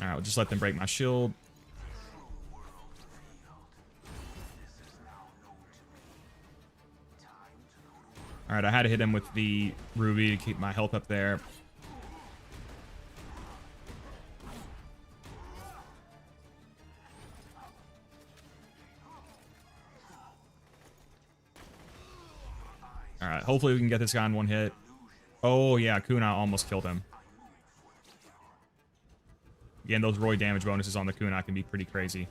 Alright, we'll just let them break my shield. Alright, I had to hit him with the ruby to keep my health up there. Alright, hopefully we can get this guy in one hit. Oh yeah, Kunai almost killed him. Again, those Roy damage bonuses on the Kunai can be pretty crazy.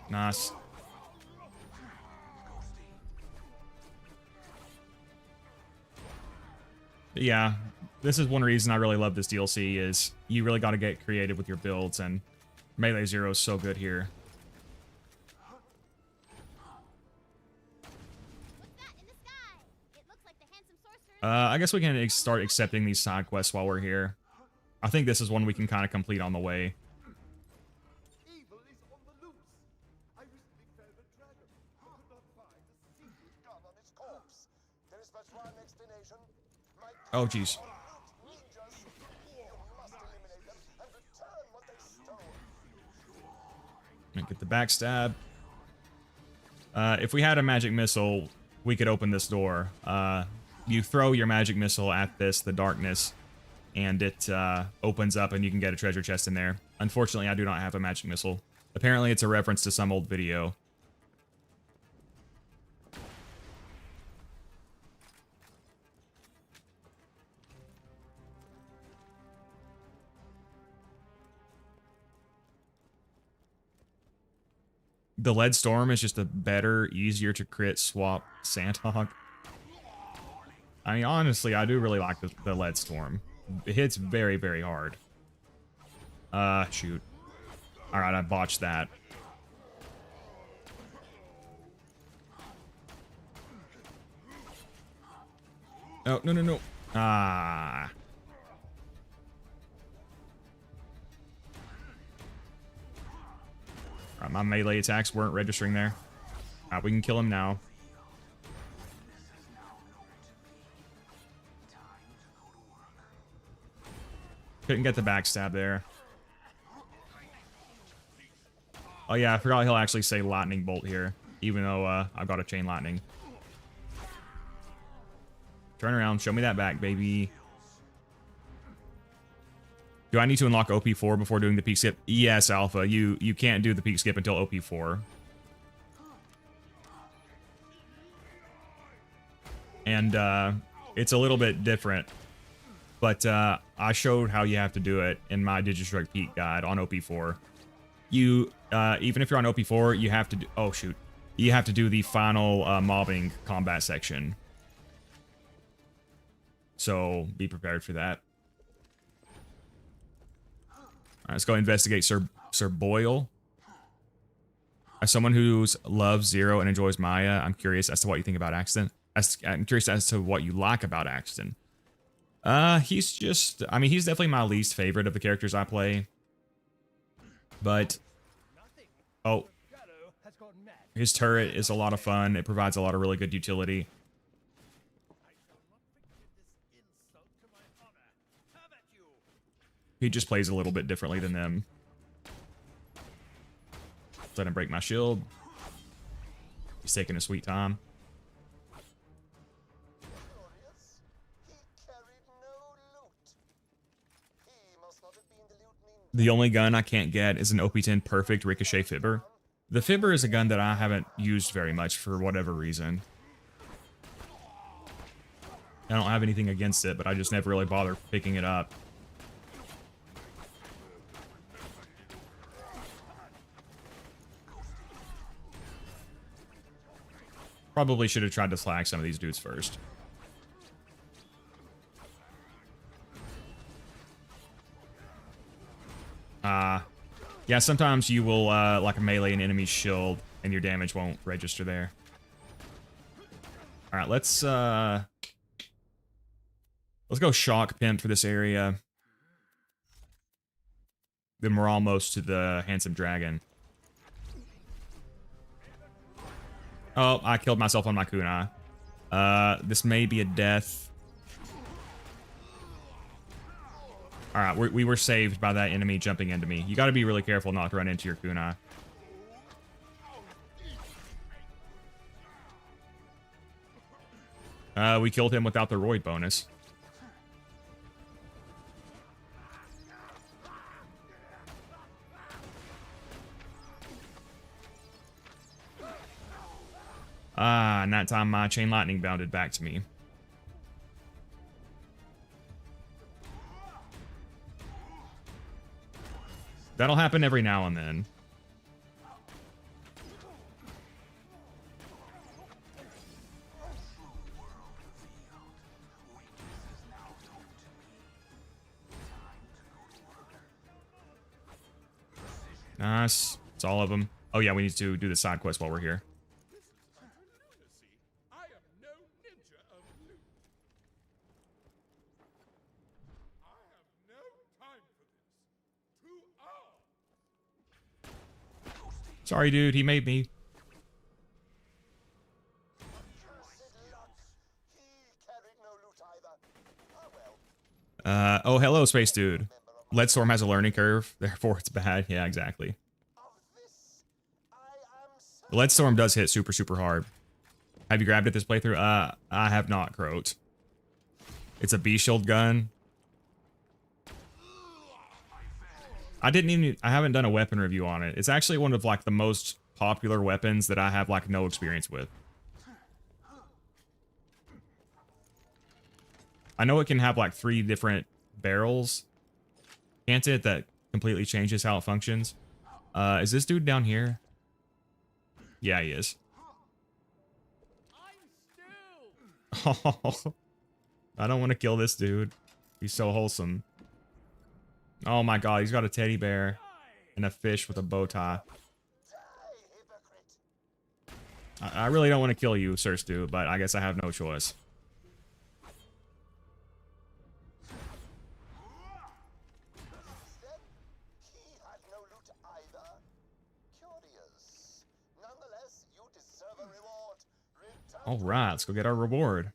Nice. But yeah, this is one reason I really love this DLC is you really got to get creative with your builds, and Melee Zero is so good here. I guess we can start accepting these side quests while we're here. I think this is one we can kind of complete on the way. Evil is on the loose. I recently felled a dragon, but could not find a single gun on its corpse. There is but one explanation. Oh, jeez. Get the backstab. If we had a magic missile, we could open this door. You throw your magic missile at the darkness, and it opens up and you can get a treasure chest in there. Unfortunately, I do not have a magic missile. Apparently, it's a reference to some old video. The Lead Storm is just a better, easier to crit swap Sandhog. I mean, honestly, I do really like the Lead Storm. It hits very, very hard. Shoot. Alright, I botched that. Oh, no, no, no. Ah. Alright, my melee attacks weren't registering there. Alright, we can kill him now. Couldn't get the backstab there. Oh yeah, I forgot he'll actually say lightning bolt here, even though I've got a chain lightning. Turn around, show me that back, baby. Do I need to unlock OP4 before doing the peak skip? Yes, Alpha. You can't do the peak skip until OP4. And it's a little bit different. But I showed how you have to do it in my Digistrike Peak guide on OP4. You, even if you're on OP4, you have to do... Oh, shoot. You have to do the final mobbing combat section. So, be prepared for that. Alright, let's go investigate Sir Boyle. As someone who loves Zer0 and enjoys Maya, I'm curious as to what you think about Axton. I'm curious as to what you like about Axton. He's just... I mean, he's definitely my least favorite of the characters I play. But... Oh. His turret is a lot of fun. It provides a lot of really good utility. He just plays a little bit differently than them. Let him break my shield. He's taking a sweet time. The only gun I can't get is an OP10 Perfect Ricochet Fibber. The Fibber is a gun that I haven't used very much for whatever reason. I don't have anything against it, but I just never really bother picking it up. Probably should have tried to slag some of these dudes first. Yeah, sometimes you will, like, melee an enemy's shield, and your damage won't register there. Alright, let's Let's go shock pimp for this area. Then we're almost to the handsome dragon. Oh, I killed myself on my kunai. This may be a death. Alright, we were saved by that enemy jumping into me. You gotta be really careful not to run into your kunai. We killed him without the roid bonus. And that time my chain lightning bounded back to me. That'll happen every now and then. Nice. It's all of them. Oh yeah, we need to do the side quest while we're here. I am no ninja of loot. I have no time for this. Sorry, dude. He made me. Oh, hello, space dude. Leadstorm has a learning curve, therefore it's bad. Yeah, exactly. Leadstorm does hit super, super hard. Have you grabbed it this playthrough? I have not, Croat. It's a B-shield gun. I haven't done a weapon review on it. It's actually one of, like, the most popular weapons that I have, like, no experience with. I know it can have, like, 3 different barrels. Can't it? That completely changes how it functions. Is this dude down here? Yeah, he is. Oh, I don't want to kill this dude. He's so wholesome. Oh my god, he's got a teddy bear and a fish with a bow tie. I really don't want to kill you, Sir Stu, but I guess I have no choice. All right, let's go get our reward.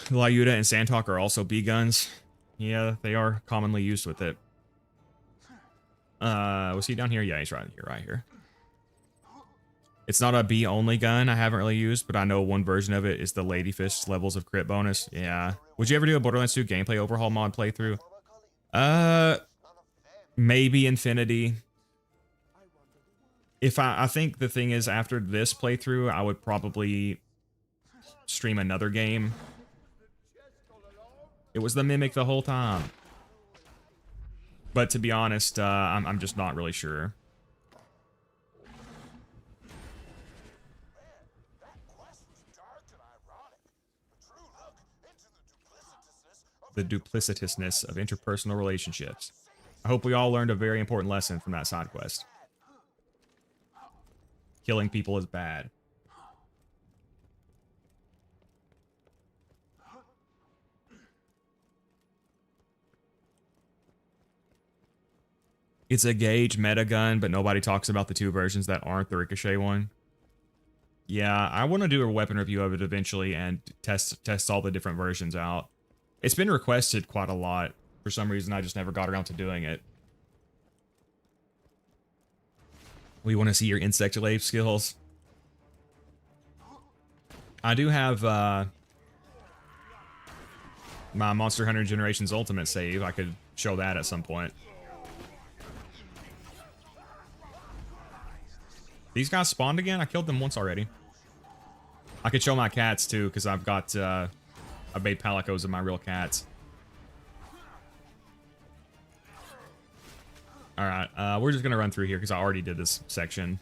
Lyuda and Sandtalk are also B guns. Yeah, they are commonly used with it. Was he down here? Yeah, he's right here. It's not a B only gun I haven't really used, but I know one version of it is the Ladyfish levels of crit bonus. Yeah. Would you ever do a Borderlands 2 gameplay overhaul mod playthrough? Maybe Infinity. If I think the thing is, after this playthrough, I would probably stream another game. It was the Mimic the whole time. But to be honest, I'm just not really sure. The duplicitousness of interpersonal relationships. I hope we all learned a very important lesson from that side quest. Killing people is bad. It's a gauge meta gun, but nobody talks about the 2 versions that aren't the Ricochet one. Yeah, I want to do a weapon review of it eventually and test all the different versions out. It's been requested quite a lot. For some reason, I just never got around to doing it. We want to see your insect lave skills. I do have my Monster Hunter Generations Ultimate save. I could show that at some point. These guys spawned again? I killed them once already. I could show my cats too, because I've got I made palicos of my real cats. Alright, we're just gonna run through here because I already did this section.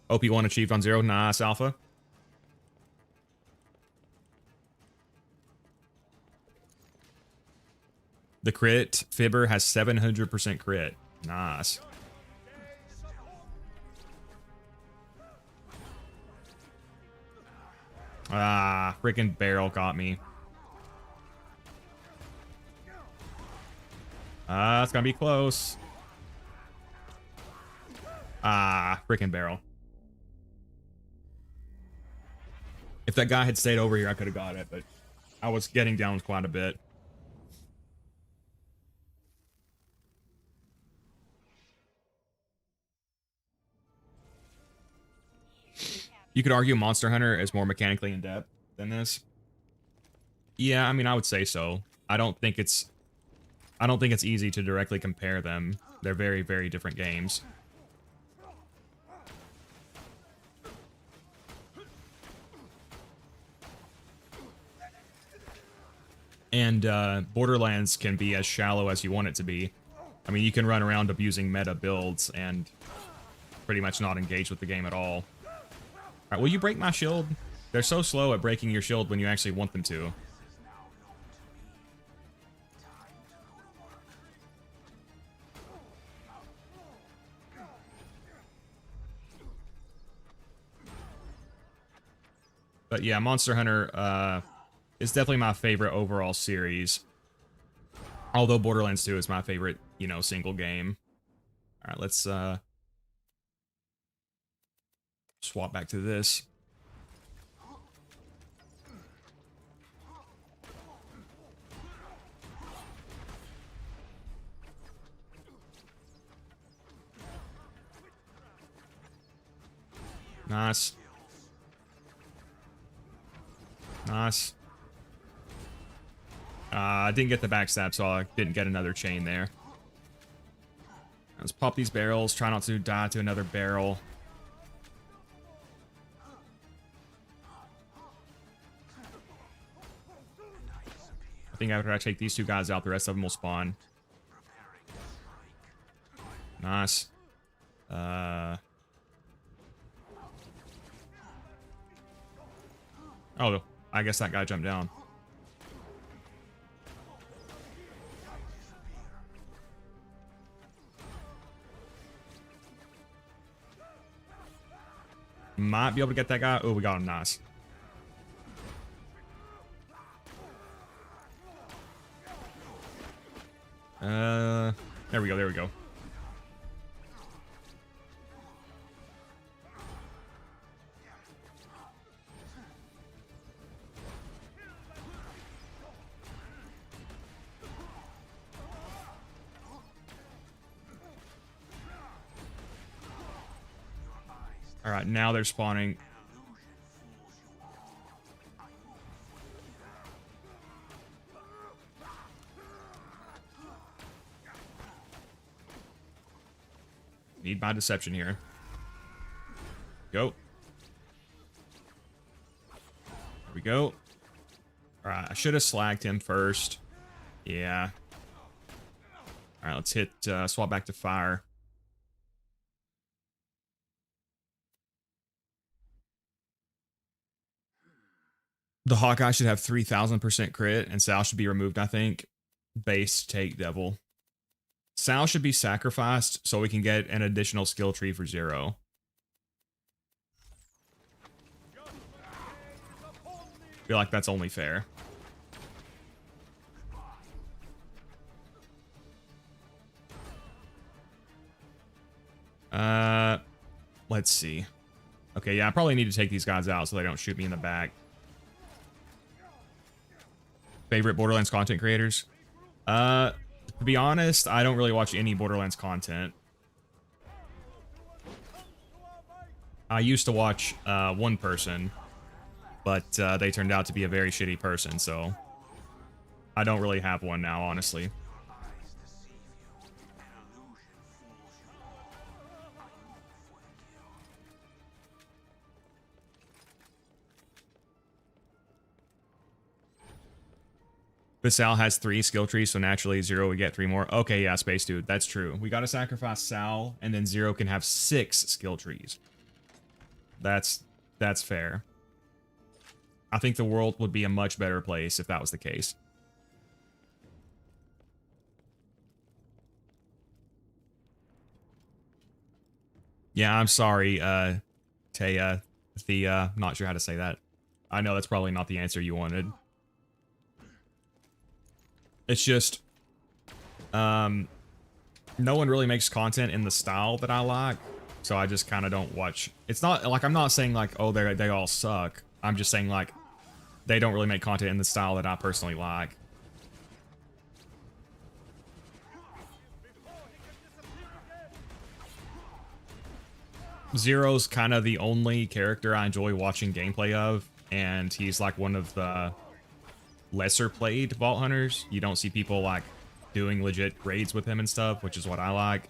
OP10 achieved on 0. Nice, Alpha. The crit Fibber has 700% crit. Nice. Ah, freaking barrel caught me. Ah, it's gonna be close. Ah, freaking barrel. If that guy had stayed over here, I could have got it, but I was getting down quite a bit. You could argue Monster Hunter is more mechanically in depth than this. Yeah, I mean, I would say so. I don't think it's easy to directly compare them. They're very, very different games. And Borderlands can be as shallow as you want it to be. I mean, you can run around abusing meta builds and pretty much not engage with the game at all. All right, will you break my shield? They're so slow at breaking your shield when you actually want them to. But yeah, Monster Hunter is definitely my favorite overall series. Although Borderlands 2 is my favorite, you know, single game. All right, let's swap back to this. Nice. Nice. I didn't get the backstab, so I didn't get another chain there. Let's pop these barrels. Try not to die to another barrel. I think after I take these two guys out, the rest of them will spawn. Nice. Oh, I guess that guy jumped down. Might be able to get that guy. Oh, we got him. Nice. There we go. There we go. All right, now they're spawning. Need my deception here. Go. There we go. All right, I should have slacked him first. Yeah. All right, let's hit swap back to fire. The Hawkeye should have 3,000% crit, and Sal should be removed, I think. Base take Devil. Sal should be sacrificed so we can get an additional skill tree for Zer0. Feel like that's only fair. Let's see. Okay, yeah, I probably need to take these guys out so they don't shoot me in the back. Favorite Borderlands content creators? To be honest, I don't really watch any Borderlands content. I used to watch one person, but they turned out to be a very shitty person, so I don't really have one now, honestly. But Sal has 3 skill trees, so naturally Zer0 would get 3 more. Okay, yeah, Space Dude, that's true. We gotta sacrifice Sal, and then Zer0 can have 6 skill trees. That's fair. I think the world would be a much better place if that was the case. Yeah, I'm sorry, Taya. Not sure how to say that. I know that's probably not the answer you wanted. It's just, no one really makes content in the style that I like, so I just kind of don't watch. It's not like I'm not saying like, oh, they all suck. I'm just saying like they don't really make content in the style that I personally like. Zero's kind of the only character I enjoy watching gameplay of, and he's like one of the lesser played Vault Hunters. You don't see people like doing legit raids with him and stuff, which is what I like.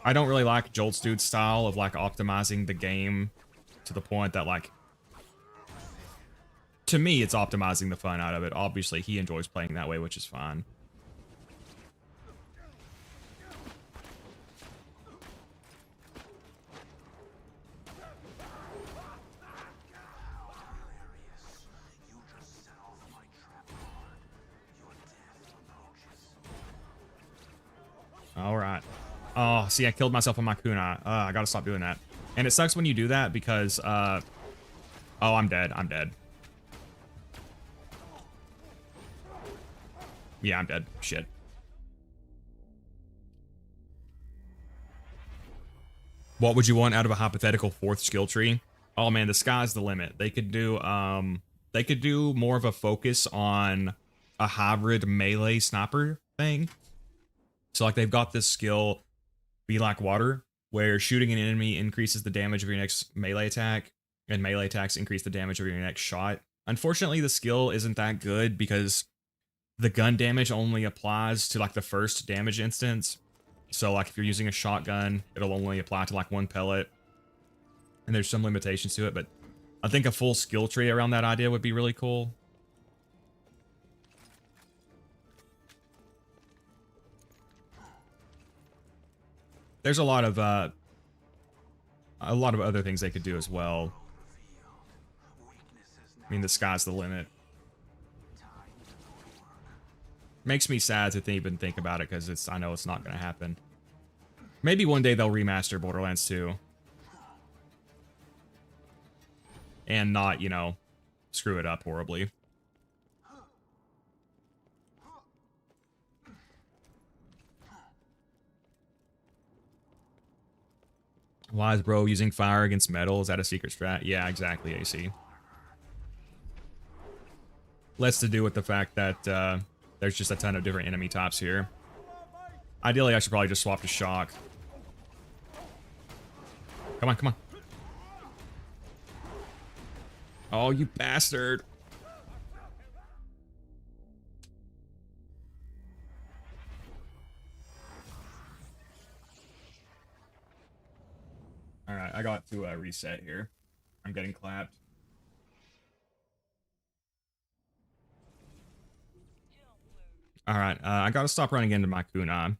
I don't really like Jolt's dude's style of like optimizing the game to the point that like, to me, it's optimizing the fun out of it. Obviously, he enjoys playing that way, which is fine. All right. Oh, see, I killed myself on my kunai. I gotta stop doing that. And it sucks when you do that because, oh, I'm dead. I'm dead. Yeah, I'm dead. Shit. What would you want out of a hypothetical fourth skill tree? Oh man, the sky's the limit. They could do more of a focus on a hybrid melee sniper thing. So like they've got this skill, Be Like Water, where shooting an enemy increases the damage of your next melee attack, and melee attacks increase the damage of your next shot. Unfortunately, the skill isn't that good because the gun damage only applies to like the first damage instance. So like if you're using a shotgun, it'll only apply to like one pellet. And there's some limitations to it, but I think a full skill tree around that idea would be really cool. There's a lot of other things they could do as well. I mean, the sky's the limit. Makes me sad to even think about it because I know it's not going to happen. Maybe one day they'll remaster Borderlands 2. And not, you know, screw it up horribly. Why is bro using fire against metal? Is that a secret strat? Yeah, exactly, AC. Less to do with the fact that there's just a ton of different enemy types here. Ideally, I should probably just swap to shock. Come on, come on. Oh, you bastard. All right, I got to reset here. I'm getting clapped. All right, I got to stop running into my kunai.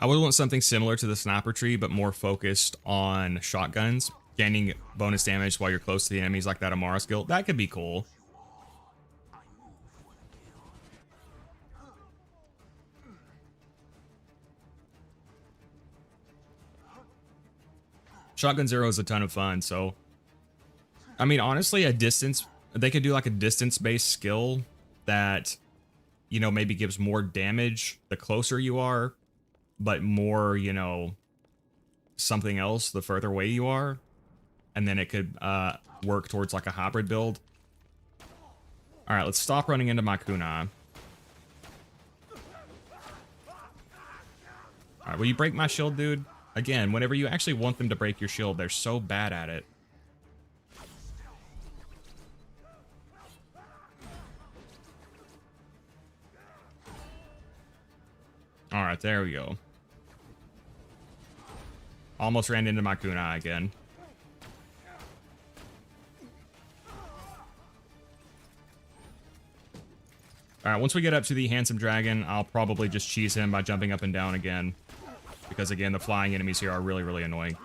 I would want something similar to the sniper tree, but more focused on shotguns. Gaining bonus damage while you're close to the enemies like that Amara skill. That could be cool. Shotgun Zero is a ton of fun, so... I mean, honestly, they could do like a distance-based skill that, you know, maybe gives more damage the closer you are, but more, you know, something else the further away you are. And then it could work towards like a hybrid build. All right, let's stop running into my kunai. All right, will you break my shield, dude? Again, whenever you actually want them to break your shield, they're so bad at it. All right, there we go. Almost ran into my kunai again. Alright, once we get up to the handsome dragon, I'll probably just cheese him by jumping up and down again. Because again, the flying enemies here are really, really annoying.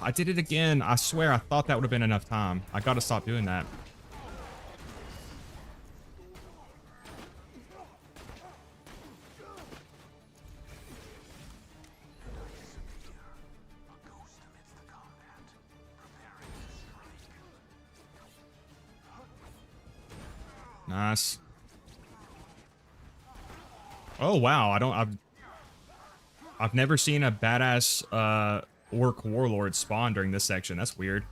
I did it again. I swear, I thought that would have been enough time. I gotta stop doing that. Nice. Oh wow, I've never seen a badass orc warlord spawn during this section. That's weird.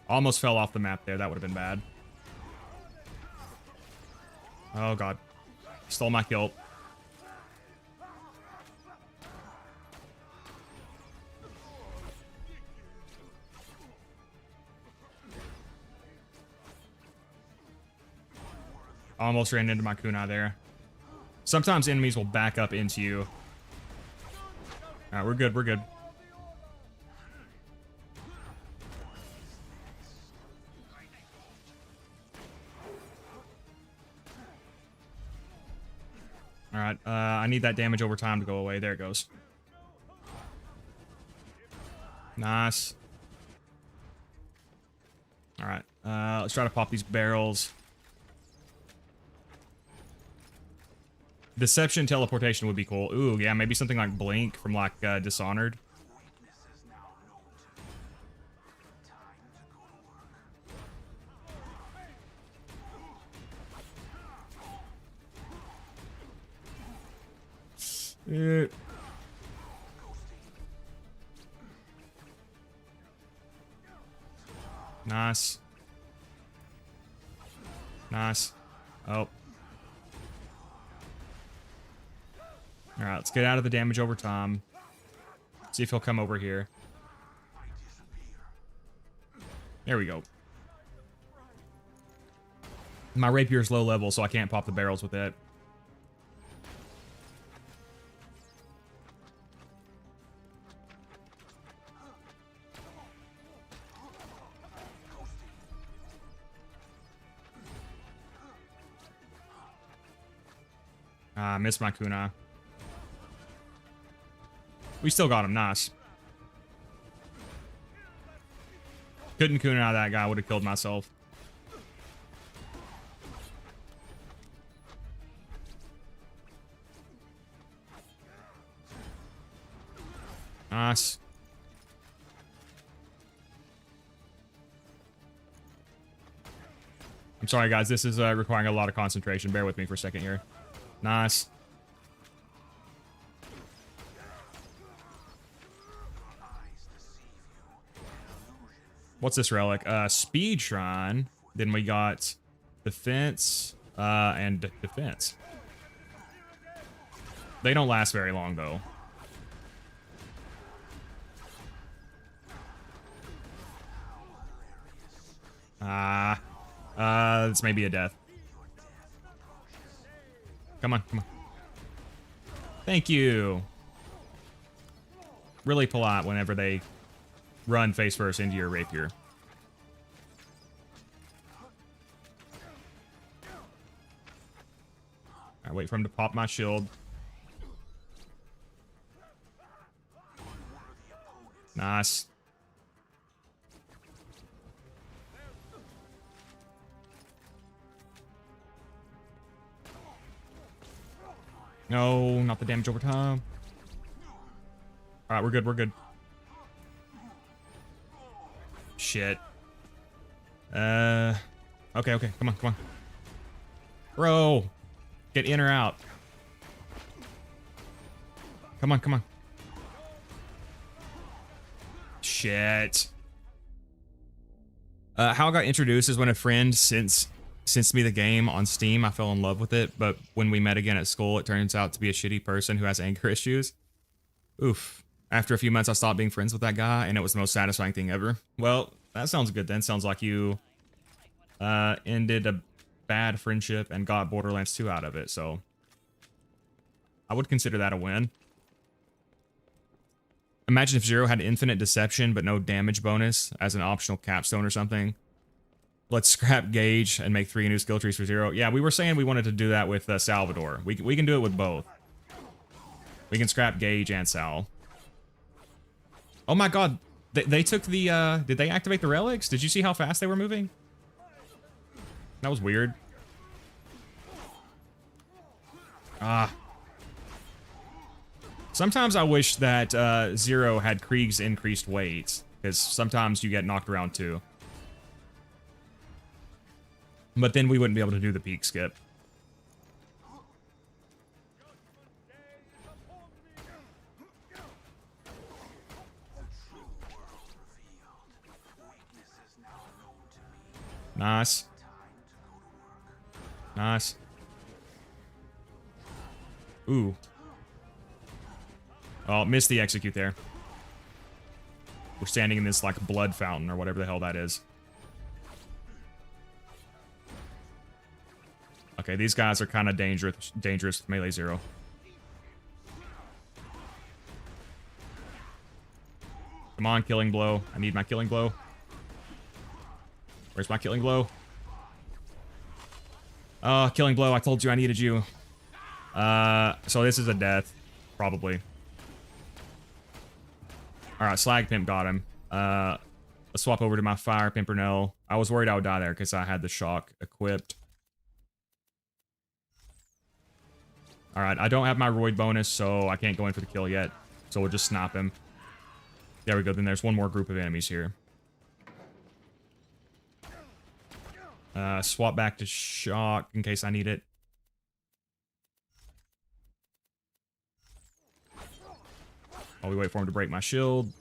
Almost fell off the map there. That would have been bad. Oh god. Stole my kill. Almost ran into my kunai there. Sometimes enemies will back up into you. Alright, we're good, we're good. Alright, I need that damage over time to go away. There it goes. Nice. Alright, let's try to pop these barrels. Deception teleportation would be cool. Ooh, yeah, maybe something like Blink from, like, Dishonored. Nice. Nice. Oh. Alright, let's get out of the damage over time. See if he'll come over here. There we go. My rapier's low level, so I can't pop the barrels with it. I missed my kunai. We still got him. Nice. Couldn't kunai that guy. Would have killed myself. Nice. I'm sorry, guys. This is requiring a lot of concentration. Bear with me for a second here. Nice. What's this relic? Speed Shrine. Then we got defense and defense. They don't last very long, though. This may be a death. Come on, come on. Thank you. Really polite whenever they run face first into your rapier. Alright, wait for him to pop my shield. Nice. No, not the damage over time. Alright, we're good, we're good. Shit. Okay, okay, come on, come on. Bro! Get in or out. Come on, come on. Shit. How I got introduced is when a friend sent me the game on Steam. I fell in love with it, but when we met again at school, it turns out to be a shitty person who has anger issues. Oof. After a few months, I stopped being friends with that guy, and it was the most satisfying thing ever. Well, that sounds good then. Sounds like you ended a bad friendship and got Borderlands 2 out of it, so I would consider that a win. Imagine if Zero had infinite deception but no damage bonus as an optional capstone or something. Let's scrap Gage and make 3 new skill trees for Zero. Yeah, we were saying we wanted to do that with Salvador. We can do it with both. We can scrap Gage and Sal. Oh my god, they took the, did they activate the relics? Did you see how fast they were moving? That was weird. Ah. Sometimes I wish that Zero had Krieg's increased weight, because sometimes you get knocked around too. But then we wouldn't be able to do the peak skip. Nice. Nice. Ooh. Oh, missed the execute there. We're standing in this, like, blood fountain or whatever the hell that is. Okay, these guys are kind of dangerous with melee Zero. Come on, killing blow. I need my killing blow. Where's my killing blow? Oh, killing blow. I told you I needed you. So this is a death. Probably. Alright, Slag Pimp got him. Let's swap over to my Fire Pimpernel. I was worried I would die there because I had the shock equipped. Alright, I don't have my Roid bonus, so I can't go in for the kill yet. So we'll just snap him. There we go. Then there's one more group of enemies here. Swap back to shock in case I need it. While we wait for him to break my shield.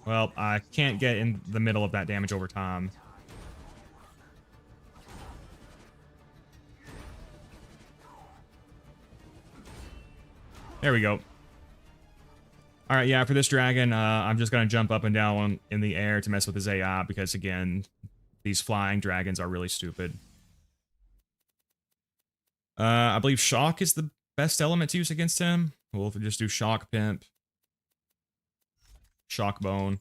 Well, I can't get in the middle of that damage over time. There we go. Alright, yeah, for this dragon, I'm just going to jump up and down in the air to mess with his AI, because, again, these flying dragons are really stupid. I believe Shock is the best element to use against him. We'll just do Shock Pimp. Shock Bone.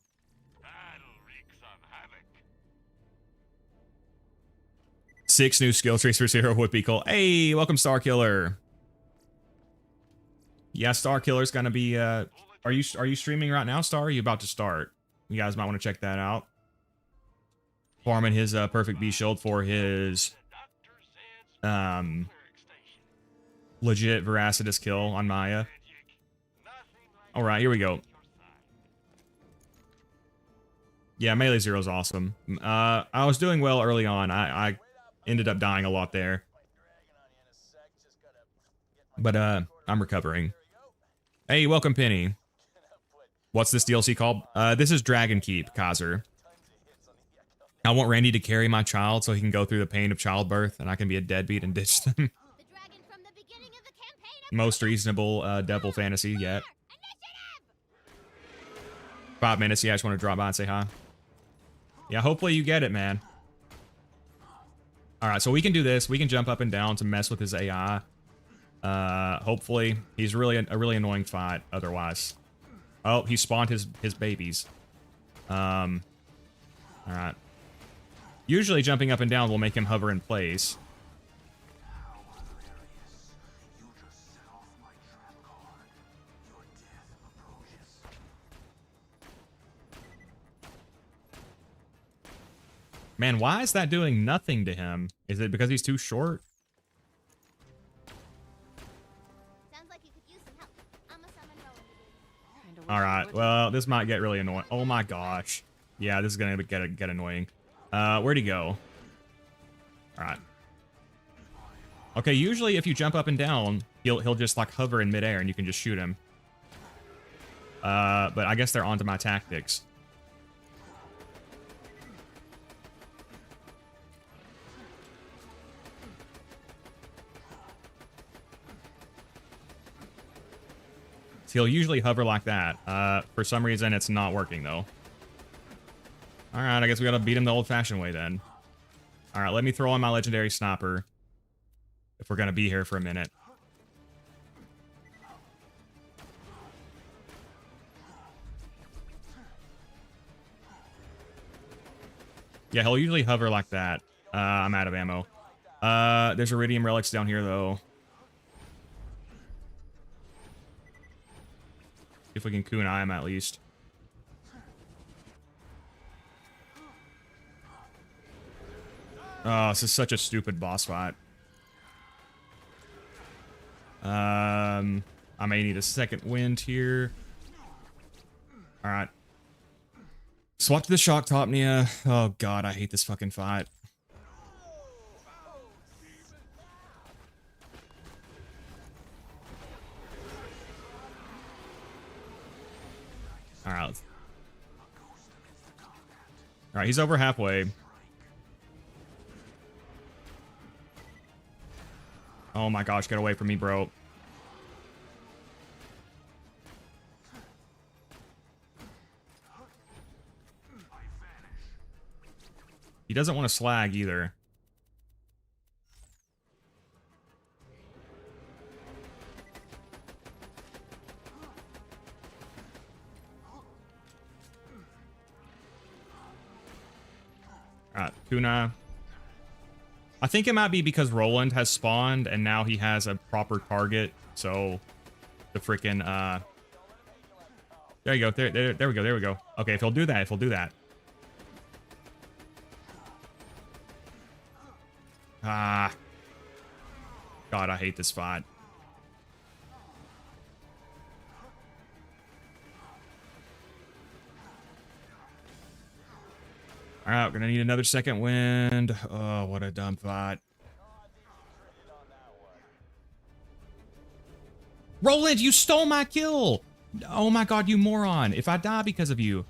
6 new skill trees for Zero would be cool. Hey, welcome Star Killer. Yeah, Star Killer's gonna be, are you streaming right now, Star? Or are you about to start? You guys might want to check that out. Farming his, perfect B shield for his, legit Veracitus kill on Maya. Alright, here we go. Yeah, melee Zero's awesome. I was doing well early on. I ended up dying a lot there. But, I'm recovering. Hey, welcome, Penny. What's this DLC called? This is Dragon Keep, Kaiser. I want Randy to carry my child so he can go through the pain of childbirth and I can be a deadbeat and ditch them. Most reasonable, devil fantasy yet. 5 minutes, yeah, I just want to drop by and say hi. Yeah, hopefully you get it, man. Alright, so we can do this. We can jump up and down to mess with his AI. Hopefully. He's really a really annoying fight otherwise. Oh, he spawned his babies. Alright. Usually jumping up and down will make him hover in place. Man, why is that doing nothing to him? Is it because he's too short? Sounds like you could use some help. I'm a summon Rowan. Alright, well, this might get really annoying. Oh my gosh. Yeah, this is gonna get annoying. Where'd he go? Alright. Okay, usually if you jump up and down, he'll just like hover in midair and you can just shoot him. But I guess they're onto my tactics. He'll usually hover like that. For some reason, it's not working, though. Alright, I guess we gotta beat him the old-fashioned way, then. Alright, let me throw on my legendary sniper. If we're gonna be here for a minute. Yeah, he'll usually hover like that. I'm out of ammo. There's iridium relics down here, though. If we can kunai him at least. Oh, this is such a stupid boss fight. I may need a second wind here. Alright. Swap to the shock top, Nia. Oh god, I hate this fucking fight. Alright. Alright, he's over halfway. Oh my gosh, get away from me, bro. He doesn't want to slag either. Alright, Kuna. I think it might be because Roland has spawned and now he has a proper target. So the freaking there you go. There we go. There we go. Okay, if he'll do that, Ah. God, I hate this fight. Alright, we're gonna need another second wind. Oh, what a dumb fight. Roland, you stole my kill! Oh my god, you moron. If I die because of you.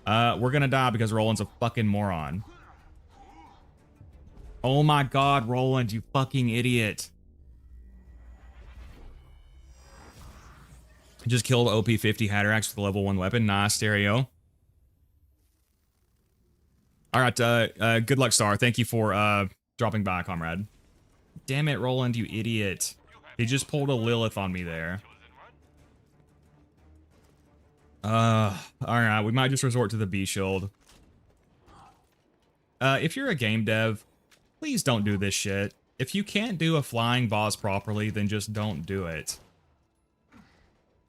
We're gonna die because Roland's a fucking moron. Oh my god, Roland, you fucking idiot. Just killed OP50 Hatterax with a level 1 weapon. Nice, Stereo. Alright, good luck, Star. Thank you for dropping by, comrade. Damn it, Roland, you idiot. He just pulled a Lilith on me there. Alright, we might just resort to the B shield. If you're a game dev, please don't do this shit. If you can't do a flying boss properly, then just don't do it.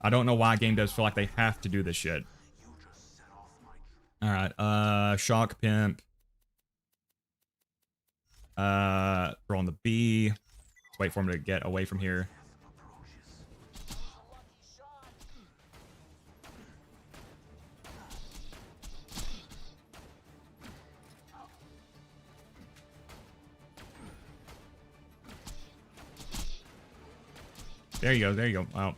I don't know why game devs feel like they have to do this shit. Alright, Shock Pimp. Throw on the B. Let's wait for him to get away from here. There you go, there you go. Wow.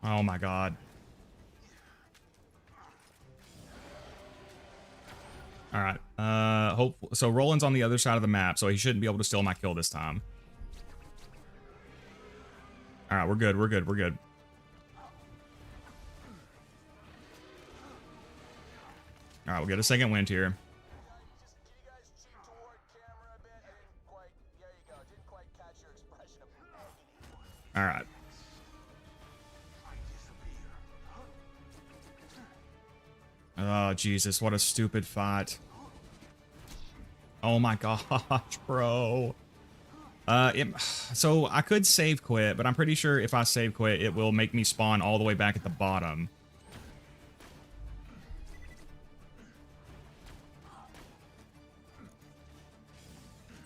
Oh my god. Alright. So Roland's on the other side of the map, so he shouldn't be able to steal my kill this time. Alright, we're good, we're good, we're good. Alright, we'll get a second wind here. Alright. Oh, Jesus, what a stupid fight. Oh my gosh, bro. So I could save quit, but I'm pretty sure if I save quit, it will make me spawn all the way back at the bottom.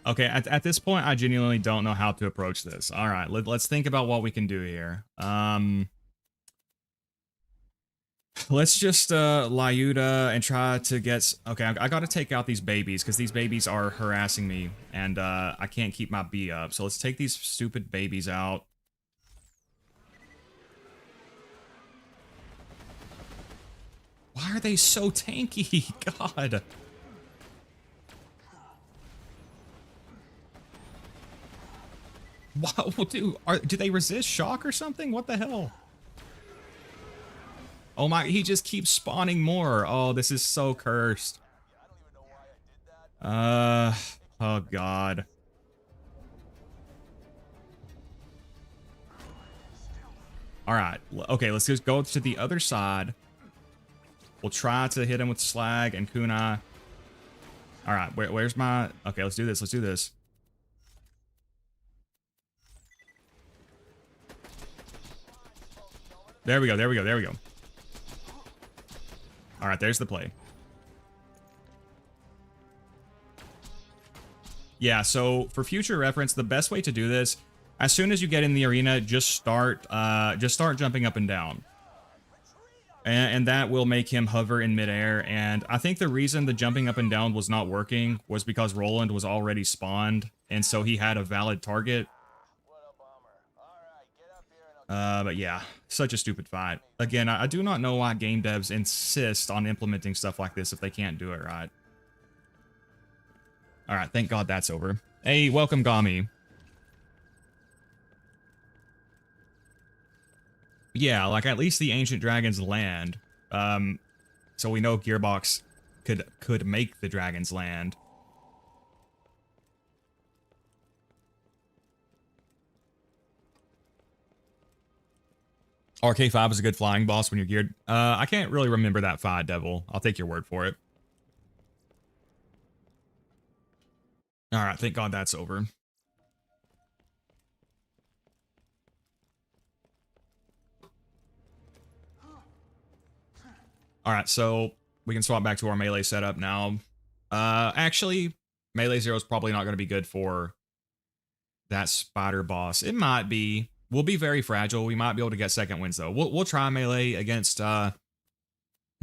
Okay, at this point, I genuinely don't know how to approach this. All right, let's think about what we can do here. Let's just Lyuda and try to get... Okay, I got to take out these babies because these babies are harassing me and I can't keep my B up. So let's take these stupid babies out. Why are they so tanky? God. Wow, dude, do they resist shock or something? What the hell? Oh my, he just keeps spawning more. Oh, this is so cursed. Oh god. All right. Okay, let's just go to the other side. We'll try to hit him with Slag and Kunai. All right, where's my... Okay, let's do this. Let's do this. There we go. There we go. There we go. All right, there's the play. Yeah, so for future reference, the best way to do this, as soon as you get in the arena, just start jumping up and down. And that will make him hover in midair. And I think the reason the jumping up and down was not working was because Roland was already spawned, and so he had a valid target. But yeah, such a stupid fight. Again, I do not know why game devs insist on implementing stuff like this if they can't do it right. Alright, thank God that's over. Hey, welcome, Gami. Yeah, like at least the Ancient Dragons land. So we know Gearbox could make the dragons land. RK5 is a good flying boss when you're geared. I can't really remember that fight, Devil. I'll take your word for it. Alright, thank God that's over. Alright, so we can swap back to our melee setup now. Actually, melee 0 is probably not going to be good for that spider boss. It might be. We'll be very fragile. We might be able to get second wins, though. We'll try melee against the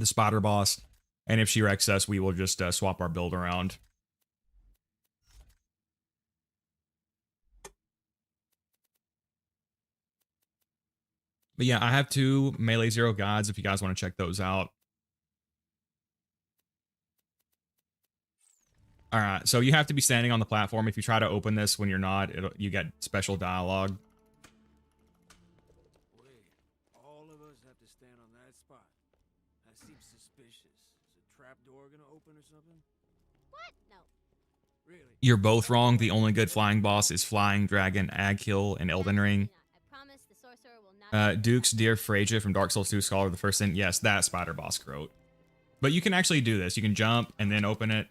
spider boss, and if she wrecks us, we will just swap our build around. But yeah, I have 2 melee 0 guides if you guys want to check those out. All right, so you have to be standing on the platform. If you try to open this when you're not, you get special dialogue. Wait, all of us have to stand on that spot. That seems suspicious. Is a trap door gonna open or something? What? No. Really? You're both wrong. The only good flying boss is Flying Dragon, Agkill, and Elden Ring. I promise the sorcerer will not. Duke's Dear Phrasia from Dark Souls 2 Scholar of the First Sin. Yes, that spider boss Croat. But you can actually do this. You can jump and then open it.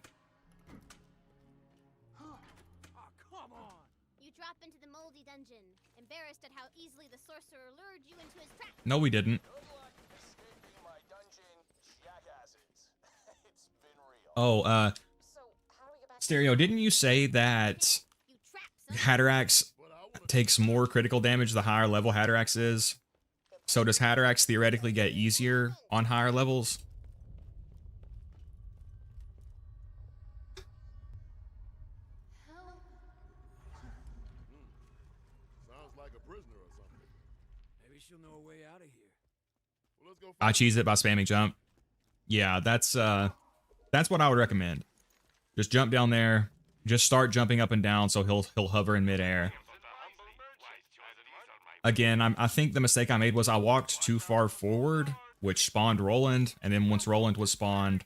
Into the moldy dungeon, embarrassed at how easily the sorcerer lured you into his trap. No, we didn't. Oh, Stereo, didn't you say that Hatterax takes more critical damage the higher level Hatterax is? So does Hatterax theoretically get easier on higher levels? I cheese it by spamming jump. Yeah, that's what I would recommend. Just jump down there. Just start jumping up and down so he'll hover in midair. Again, I think the mistake I made was I walked too far forward, which spawned Roland, and then once Roland was spawned,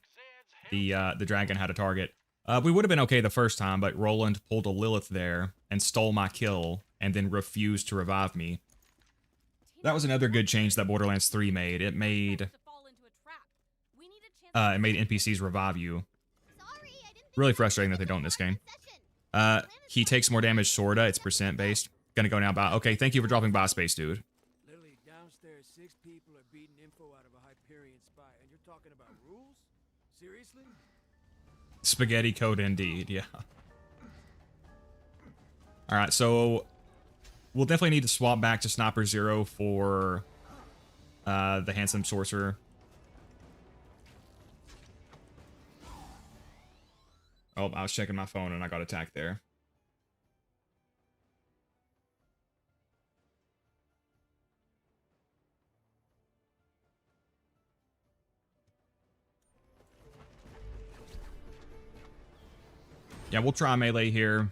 the dragon had a target. We would have been okay the first time, but Roland pulled a Lilith there and stole my kill, and then refused to revive me. That was another good change that Borderlands 3 made. It made NPCs revive you. Really frustrating that they don't in this game. He takes more damage sorta. It's percent based. Gonna go now by. Okay, thank you for dropping by, Space Dude. Literally downstairs, 6 people are beating info out of a Hyperion spy, and you're talking about rules? Seriously? Spaghetti code indeed, yeah. Alright, so we'll definitely need to swap back to Sniper 0 for the Handsome Sorcerer. Oh, I was checking my phone and I got attacked there. Yeah, we'll try melee here.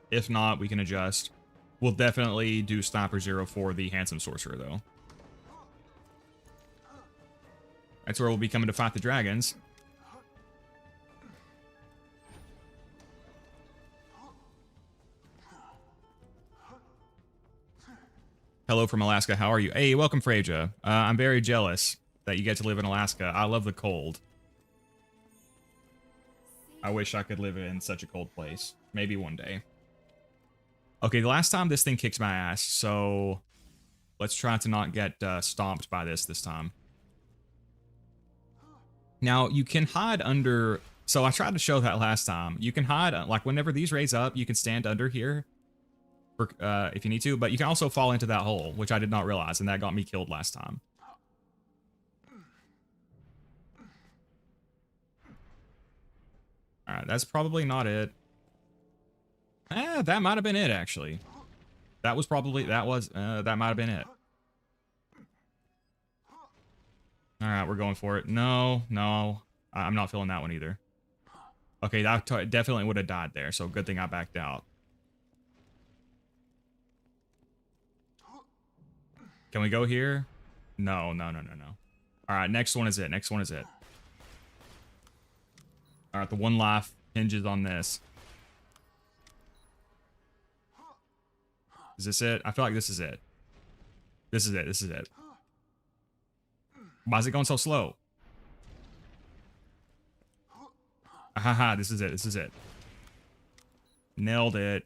If not, we can adjust. We'll definitely do Sniper 0 for the Handsome Sorcerer, though. That's where we'll be coming to fight the dragons. Hello from Alaska. How are you? Hey, welcome, Freja. I'm very jealous that you get to live in Alaska. I love the cold. I wish I could live in such a cold place. Maybe one day. Okay, the last time this thing kicks my ass, so let's try to not get stomped by this time. Now, you can hide under... So I tried to show that last time. You can hide, like, whenever these raise up, you can stand under here for, if you need to, but you can also fall into that hole, which I did not realize, and that got me killed last time. Alright, that's probably not it. That might have been it, actually. That might have been it. Alright, we're going for it. No, I'm not feeling that one either. Okay, that definitely would have died there, so good thing I backed out. Can we go here? No. Alright, next one is it. Alright, the one life hinges on this. Is this it? I feel like this is it. This is it. Why is it going so slow? Haha, this is it. Nailed it.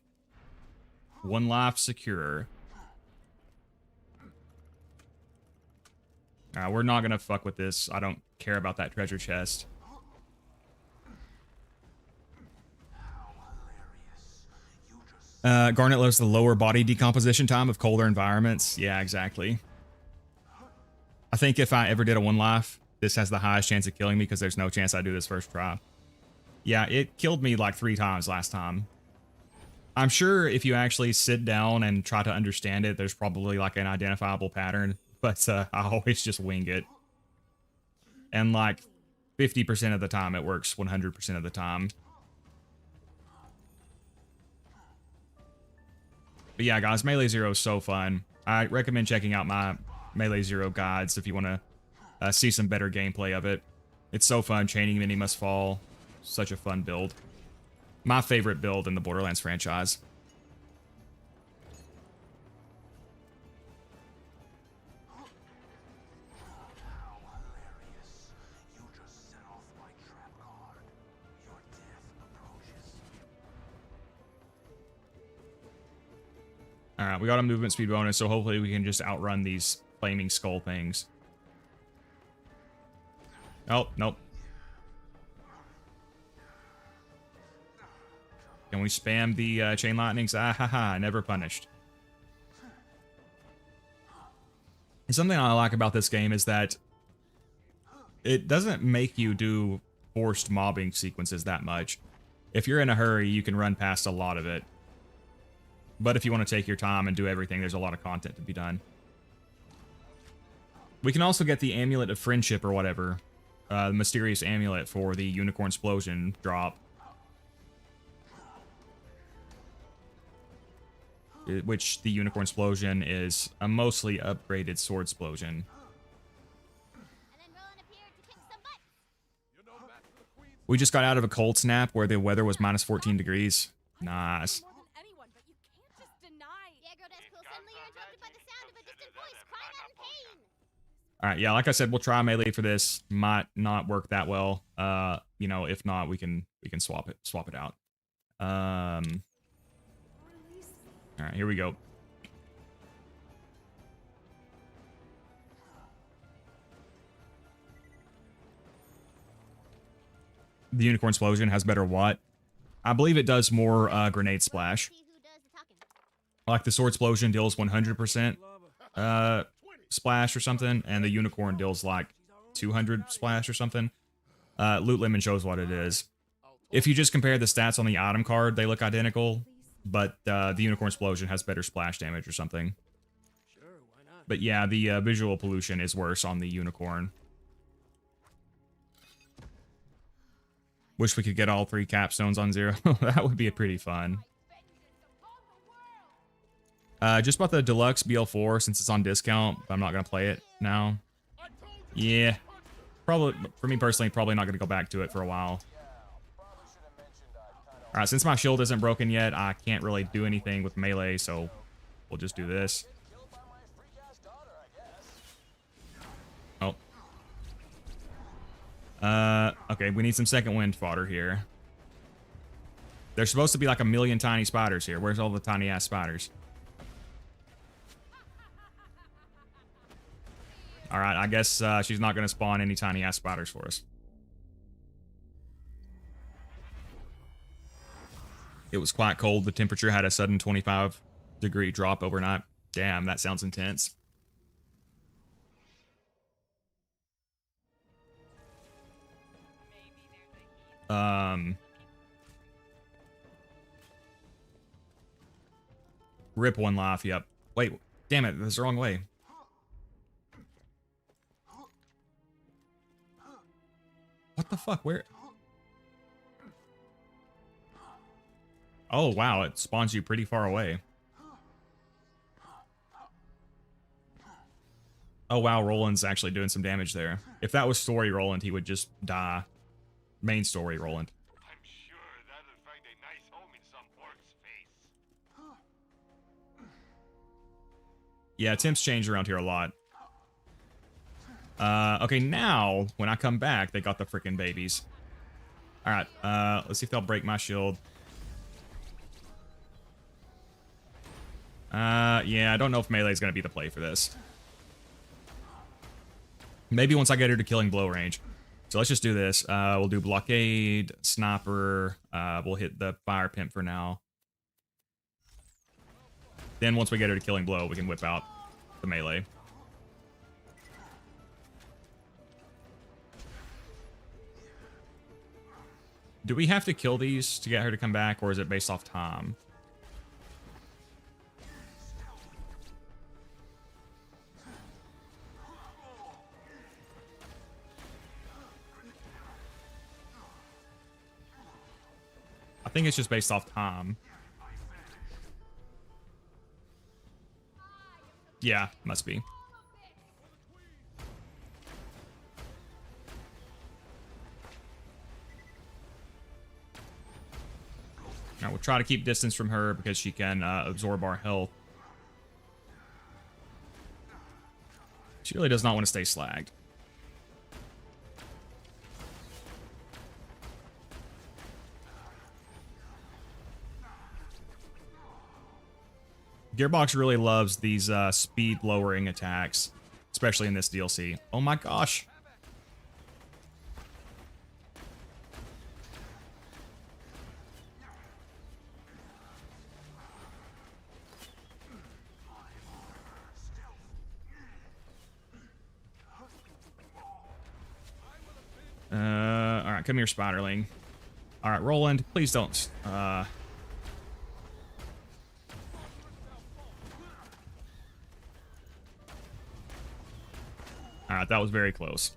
One life secure. We're not gonna fuck with this. I don't care about that treasure chest. Garnet loves the lower body decomposition time of colder environments. Yeah, exactly. I think if I ever did a one life, this has the highest chance of killing me because there's no chance I do this first try. Yeah, it killed me like 3 times last time. I'm sure if you actually sit down and try to understand it, there's probably like an identifiable pattern, but I always just wing it. And like 50% of the time it works 100% of the time. But yeah, guys, Melee Zero is so fun. I recommend checking out my Melee Zero guides if you want to see some better gameplay of it. It's so fun. Chaining Many Must Fall. Such a fun build. My favorite build in the Borderlands franchise. Alright, we got a movement speed bonus, so hopefully we can just outrun these flaming skull things. Oh, nope. Can we spam the chain lightnings? Ah, haha, never punished. And something I like about this game is that it doesn't make you do forced mobbing sequences that much. If you're in a hurry, you can run past a lot of it. But if you want to take your time and do everything, there's a lot of content to be done. We can also get the Amulet of Friendship or whatever. The mysterious amulet for the Unicorn Explosion drop. Which the Unicorn Explosion is a mostly upgraded Sword Explosion. And then Rowan appeared to kick some butt. We just got out of a cold snap where the weather was minus 14 degrees. Nice. More than anyone, but you can't just deny. The aggro desk will suddenly are interrupted by the sound of a distant voice crying out in pain. Alright, yeah, like I said, we'll try melee for this. Might not work that well. You know, if not, we can swap it out. Alright, here we go. The Unicorn Explosion has better what? I believe it does more grenade splash. See who does the talking. Like the Sword Explosion deals 100% splash or something, and the Unicorn deals like 200 splash or something. Loot Lemon shows what it is. If you just compare the stats on the item card, they look identical, but the Unicorn Explosion has better splash damage or something. Sure, why not? But yeah, the visual pollution is worse on the Unicorn. Wish we could get all 3 capstones on Zero. That would be pretty fun. Just bought the Deluxe BL4 since it's on discount, but I'm not going to play it now. Yeah. Probably, for me personally, probably not going to go back to it for a while. Alright, since my shield isn't broken yet, I can't really do anything with melee, so we'll just do this. Okay, we need some second wind fodder here. There's supposed to be like a million tiny spiders here. Where's all the tiny ass spiders? Alright, I guess she's not going to spawn any tiny ass spiders for us. It was quite cold. The temperature had a sudden 25-degree drop overnight. Damn, that sounds intense. Rip one life, yep. Wait, damn it, that's the wrong way. What the fuck, where? Oh, wow, it spawns you pretty far away. Oh, wow, Roland's actually doing some damage there. If that was story Roland, he would just die. Main story Roland. I'm sure that'll find a nice home in some orc's face. Yeah, temps change around here a lot. Okay, now, when I come back, they got the freaking babies. Alright, let's see if they'll break my shield. Yeah, I don't know if melee is going to be the play for this. Maybe once I get her to killing blow range. So let's just do this. We'll do blockade, sniper. We'll hit the fire pimp for now. Then once we get her to killing blow, we can whip out the melee. Do we have to kill these to get her to come back, or is it based off time? I think it's just based off time. Yeah, must be. Now we'll try to keep distance from her because she can absorb our health. She really does not want to stay slagged. Gearbox really loves these speed lowering attacks, especially in this DLC. Oh my gosh. Alright, come here, Spiderling. Alright, Roland, please don't, Alright, that was very close.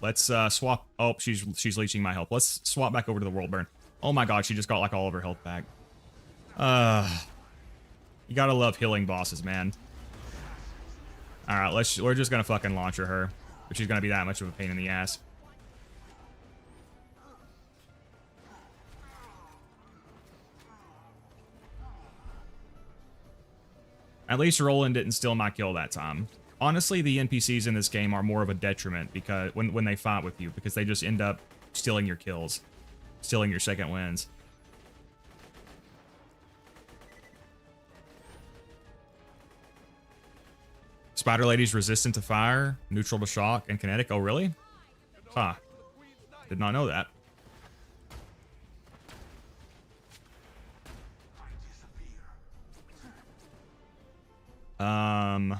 Let's, swap. Oh, she's leeching my health. Let's swap back over to the World Burn. Oh my god, she just got, like, all of her health back. You gotta love healing bosses, man. Alright, we're just gonna fucking launcher her. But she's gonna be that much of a pain in the ass. At least Roland didn't steal my kill that time. Honestly, the NPCs in this game are more of a detriment because when they fight with you, because they just end up stealing your kills, stealing your second wins. Spider Lady's resistant to fire, neutral to shock, and kinetic. Oh, really? Huh. Did not know that.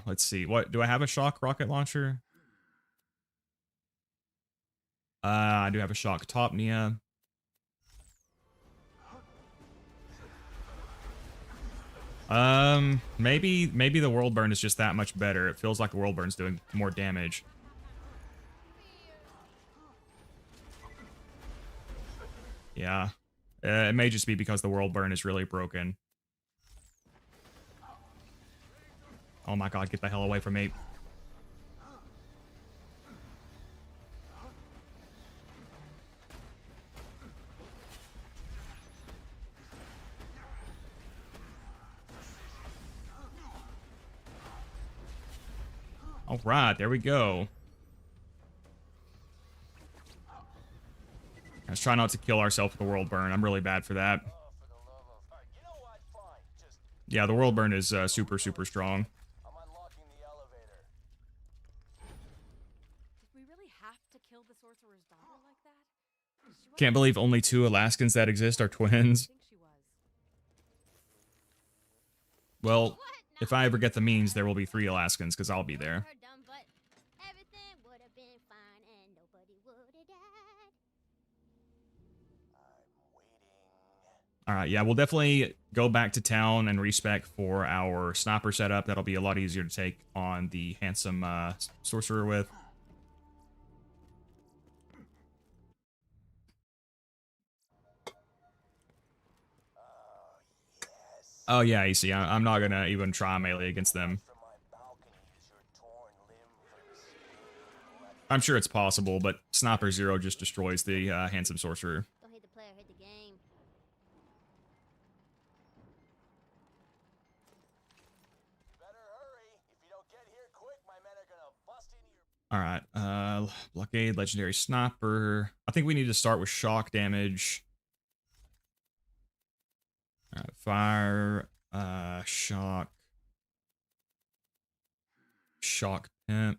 Let's see. What do I have? A shock rocket launcher? I do have a shock Topnia. Maybe the World Burn is just that much better. It feels like the World Burn's doing more damage. Yeah. It may just be because the World Burn is really broken. Oh my god, get the hell away from me. Alright, there we go. try not to kill ourselves with the world burn. I'm really bad for that. Oh, for the love of... Alright, you know what? Fine. Just... Yeah, the world burn is super strong. I'm unlocking the elevator. Did we really have to kill the sorcerer's daughter like that? She wasn't Can't believe only 2 Alaskans that exist are twins. I think she was. Well, What? if I ever get the means, there will be 3 Alaskans because I'll be there. Her dumb butt. Everything would have been fine and nobody would have died. I'm waiting. All right, yeah, we'll definitely go back to town and respec for our sniper setup. That'll be a lot easier to take on the handsome sorcerer with. Oh yeah, AC. I'm not gonna even try melee against them. From my balcony is your torn limb from the spin. I'm sure it's possible, but Sniper 0 just destroys the handsome sorcerer. Don't hate the player, hate the game. Better hurry. If you don't get here quick, my men are gonna bust into your... All right, blockade, legendary sniper. I think we need to start with shock damage. All right, fire, shock, shock pimp.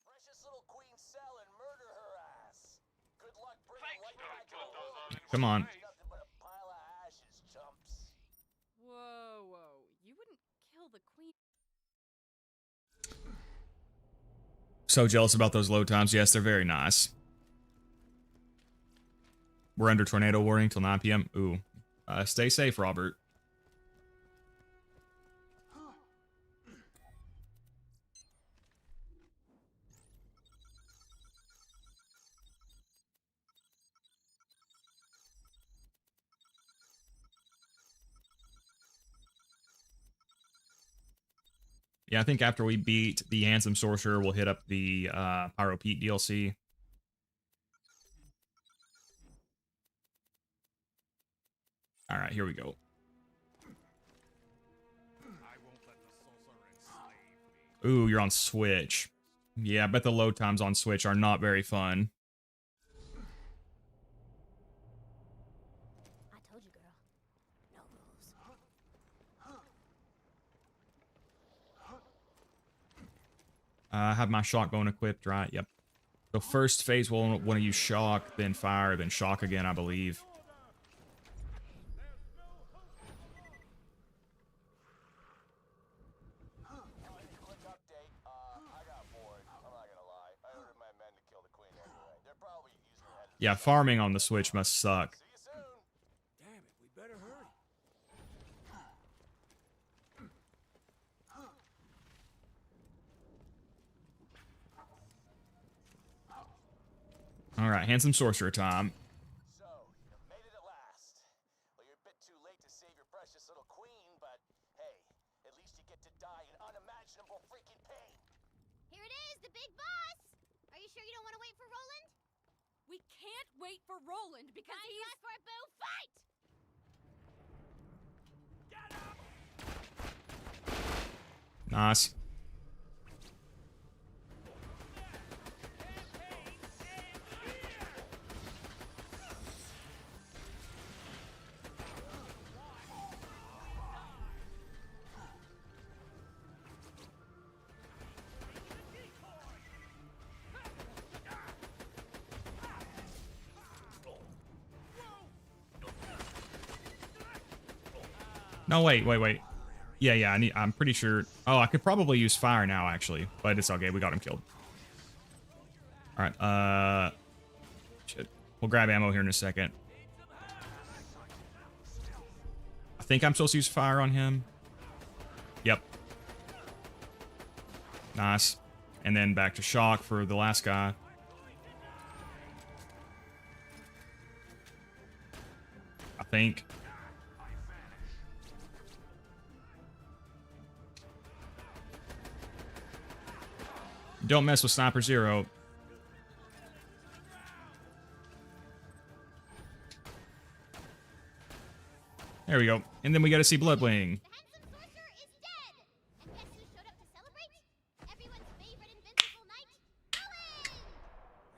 Precious little queen cell and murder her ass. Good luck bringing light back to the world. Come on. Nothing but a pile of ashes, chumps. Whoa, whoa. You wouldn't kill the queen. So jealous about those load times. Yes, they're very nice. We're under tornado warning till 9 p.m. Ooh. Stay safe, Robert. Yeah, I think after we beat the handsome sorcerer, we'll hit up the Pyro Pete DLC. All right, here we go. Ooh, you're on Switch. Yeah, I bet the load times on Switch are not very fun. I told you, girl. No rules. I have my shock bone equipped, right? Yep. So first phase, we'll want to use shock, then fire, then shock again, I believe. Quick update. I got bored. I'm not gonna lie. I ordered my men to kill the queen anyway. They're probably using the head. Yeah, farming on the Switch must suck. See you soon. Damn it, we better hurry. All right, handsome sorcerer time. So, you made it at last. Well, you're a bit too late to save your precious little queen, but hey, at least you get to die in unimaginable freaking pain. Here it is, the big boss! Are you sure you don't want to wait for Roland? We can't wait for Roland because Time he's... back for a boo fight! Nice. No, wait. Yeah, I'm pretty sure. Oh, I could probably use fire now, actually. But it's okay, we got him killed. Alright, shit. We'll grab ammo here in a second. I think I'm supposed to use fire on him. Yep. Nice. And then back to shock for the last guy. I think. Don't mess with Sniper 0. There we go. And then we got to see Bloodwing. The handsome sorcerer is dead! And guess who showed up to celebrate? Everyone's favorite invincible knight, Roland!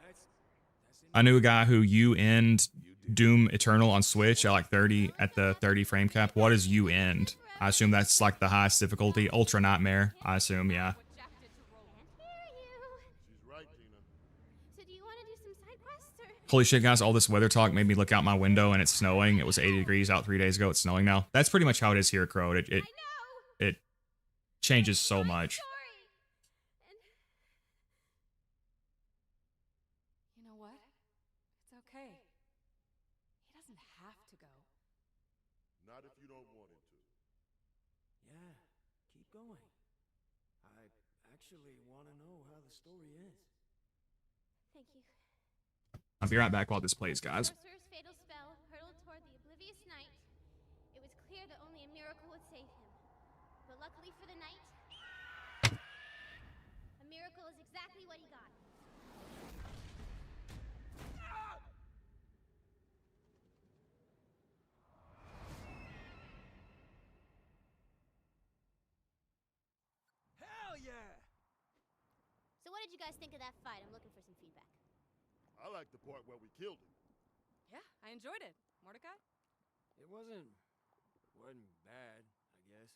That's I knew a guy who end Doom Eternal on Switch at like 30 at the 30 frame cap. What is end? I assume that's like the highest difficulty. Ultra Nightmare, I assume, yeah. Can't hear you. She's right, Tina. So do you want to do some side quests or? Holy shit, guys, all this weather talk made me look out my window and it's snowing. It was 80 degrees out 3 days ago. It's snowing now. That's pretty much how it is here, Crowd. I know. It changes so I'm much. sorry. And You know what? It's okay. He doesn't have to go. Not if you don't want him to. Yeah, keep going. I actually want to know how the story ends. thank you. I'll be right back while this plays, guys. Sorcerer's fatal spell hurtled toward the oblivious knight. It was clear that only a miracle would save him. But luckily for the knight, a miracle is exactly what he got. Hell yeah! So what did you guys think of that fight? I'm looking for some feedback. I like the part where we killed him. Yeah, I enjoyed it. Mordecai? It wasn't bad, I guess.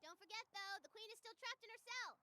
Don't forget, though, the queen is still trapped in her cell.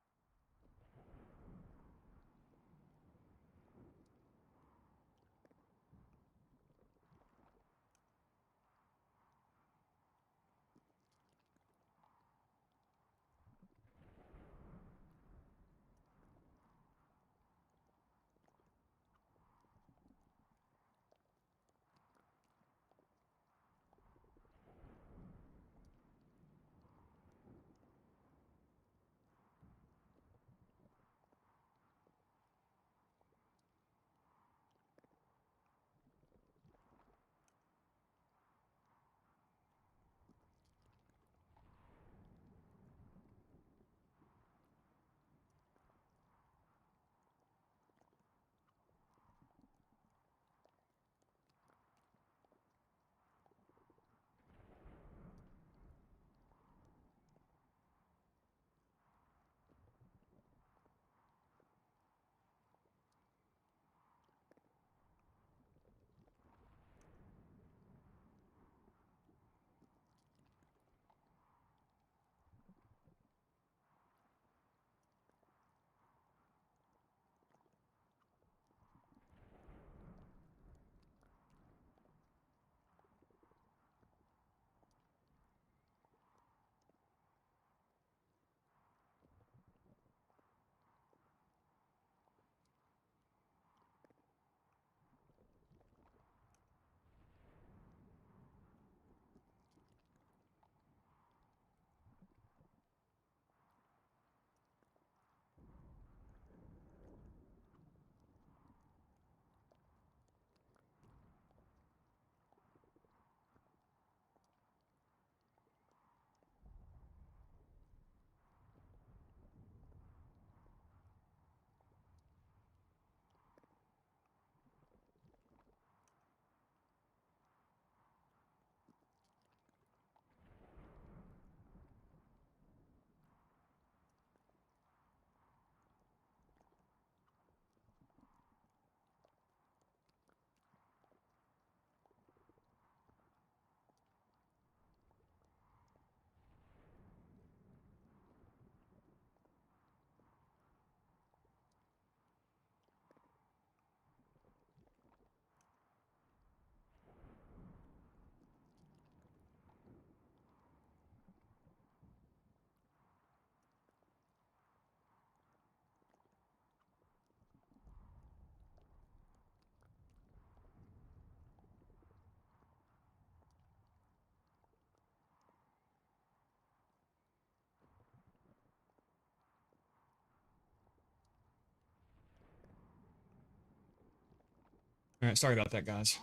All right, sorry about that, guys.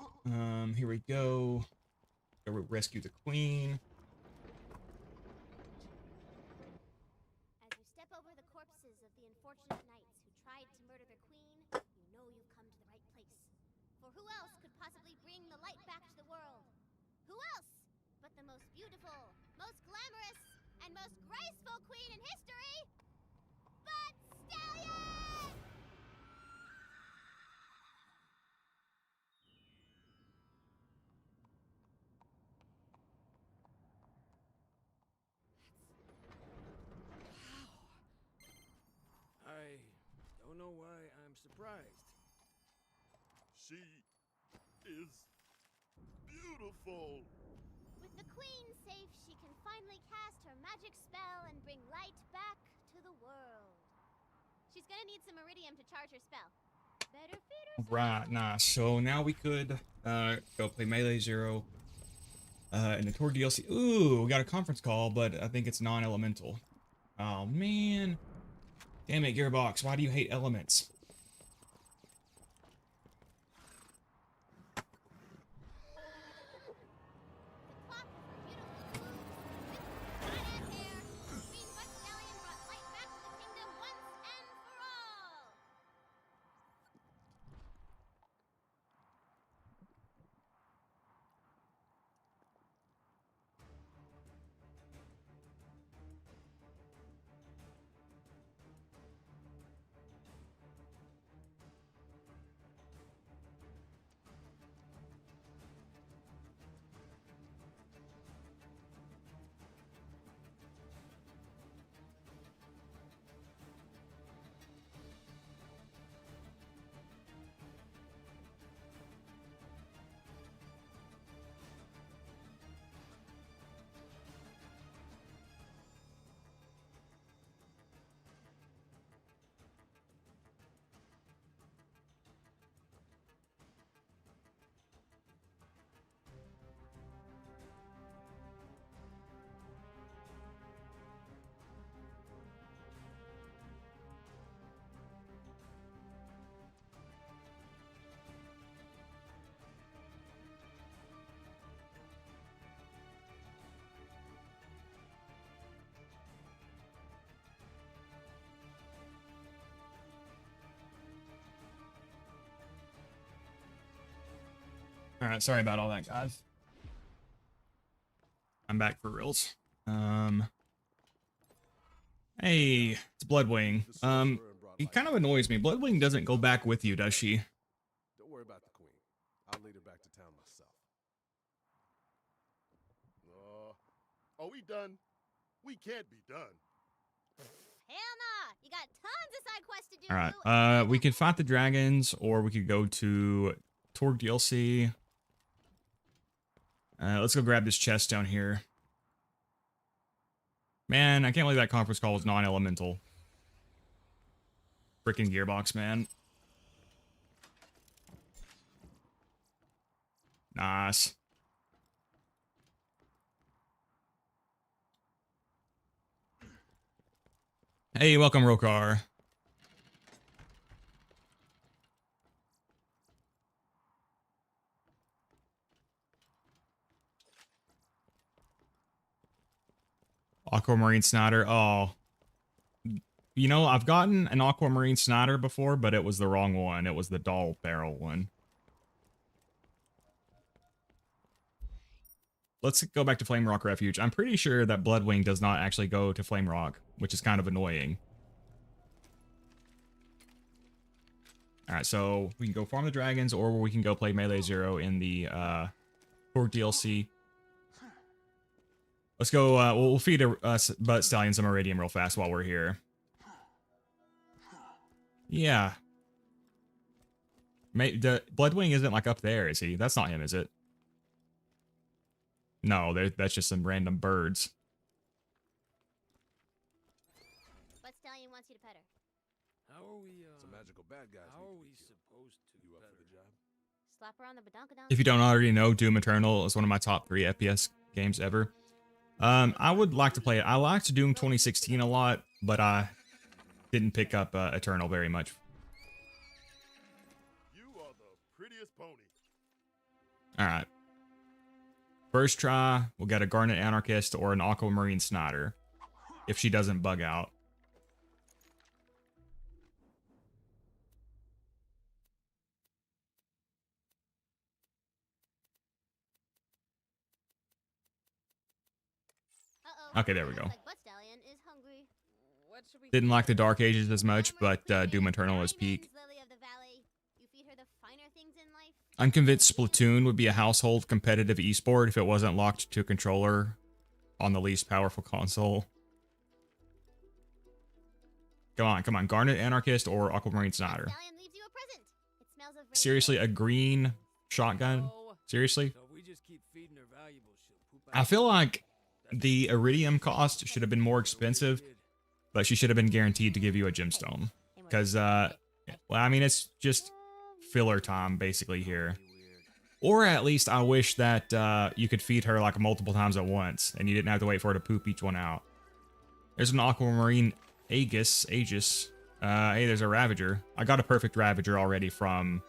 Here we go. Go rescue the queen. As you step over the corpses of the unfortunate knights who tried to murder their queen, you know you've come to the right place. For who else could possibly bring the light back to the world? Who else but the most beautiful, most glamorous, and most graceful queen in history? But Stallion! surprised. She is beautiful. With the queen safe, she can finally cast her magic spell and bring light back to the world. She's gonna need some iridium to charge her spell. Better feed her. Right, nice. So now we could go play Melee Zero in the Tour DLC. Ooh, we got a conference call, but I think it's non-elemental. Oh man, damn it, Gearbox! Why do you hate elements? All right, sorry about all that, guys. I'm back for reals. Hey, it's Bloodwing. He kind of annoys me. Bloodwing doesn't go back with you, does she? Don't worry about the queen. I'll lead her back to town myself. Are we done? We can't be done. Hell nah! You got tons of side quests to do. All right. We could fight the dragons, or we could go to Torg DLC. Let's go grab this chest down here. Man, I can't believe that conference call was non-elemental. Freaking Gearbox, man. Nice. Hey, welcome, Rokar. Aquamarine Snider. Oh. You know, I've gotten an Aquamarine Snider before, but it was the wrong one. It was the doll barrel one. Let's go back to Flame Rock Refuge. I'm pretty sure that Bloodwing does not actually go to Flame Rock, which is kind of annoying. Alright, so we can go farm the dragons, or we can go play Melee Zero in the Torg DLC. Let's go, we'll feed Butt Stallion some Iridium real fast while we're here. Yeah. Bloodwing isn't, like, up there, is he? That's not him, is it? No, that's just some random birds. But Stallion wants you to pet her. How are we, It's a magical bad guy. how are we supposed to You up pet for the her? job? Slap her on the badonkadonk. If you don't already know, Doom Eternal is one of my top 3 FPS games ever. I would like to play it. I liked Doom 2016 a lot, but I didn't pick up Eternal very much. You are the prettiest pony. Alright. First try, we'll get a Garnet Anarchist or an Aquamarine Snider. If she doesn't bug out. Okay, there we go. Like Butt Stallion is hungry. What should we Didn't like the Dark Ages as much, but Doom Eternal is peak. Lily of the Valley. You feed her the finer things in life. I'm convinced Splatoon would be a household competitive esport if it wasn't locked to a controller on the least powerful console. Come on, come on. Garnet Anarchist or Aquamarine Snider. Stallion leaves you Seriously, a green shotgun? Seriously? So if we just keep feeding her valuables, she'll poop I out feel like the iridium cost should have been more expensive, but she should have been guaranteed to give you a gemstone. Because, well, I mean, it's just filler time, basically, here. Or at least I wish that you could feed her, like, multiple times at once, and you didn't have to wait for her to poop each one out. There's an aquamarine Aegis. Hey, there's a Ravager. I got a perfect Ravager already from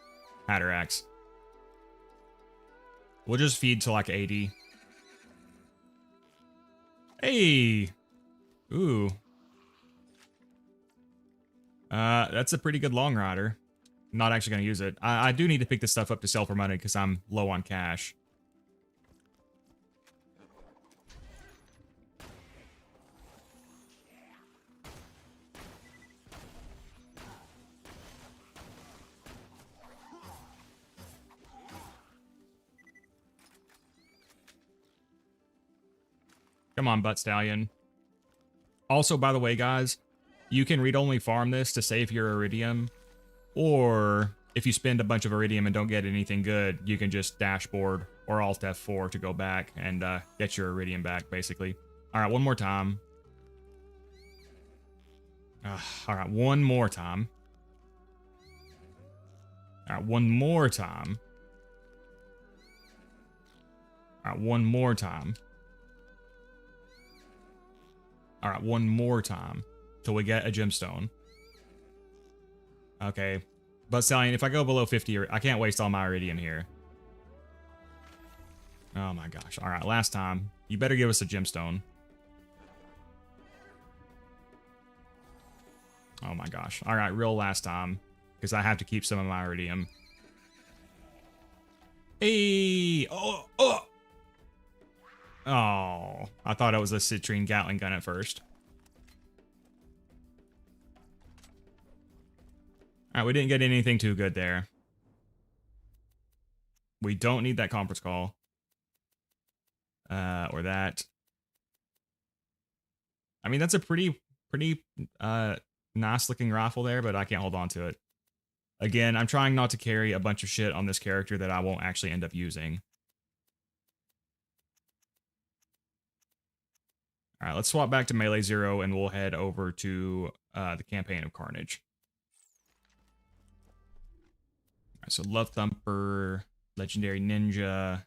Hatterax. We'll just feed to, like, 80. Hey! Ooh. That's a pretty good long rider. Not actually gonna use it. I do need to pick this stuff up to sell for money because I'm low on cash. Come on, Butt Stallion. Also, by the way, guys, you can read-only farm this to save your iridium, or if you spend a bunch of iridium and don't get anything good, you can just dashboard or Alt F4 to go back and get your iridium back, basically. All right, one more time. All right, one more time. All right, one more time. All right, one more time. All right, one more time till we get a gemstone. Okay, but Stallion, if I go below 50, I can't waste all my iridium here. Oh my gosh. All right, last time. You better give us a gemstone. Oh my gosh. All right, real last time, because I have to keep some of my iridium. Hey! Oh! Oh! Oh, I thought it was a citrine Gatling gun at first. Alright, we didn't get anything too good there. We don't need that conference call. Or that. I mean, that's a pretty nice looking rifle there, but I can't hold on to it. Again, I'm trying not to carry a bunch of shit on this character that I won't actually end up using. All right, let's swap back to Melee 0 and we'll head over to the Campaign of Carnage. All right, so Love Thumper, Legendary Ninja,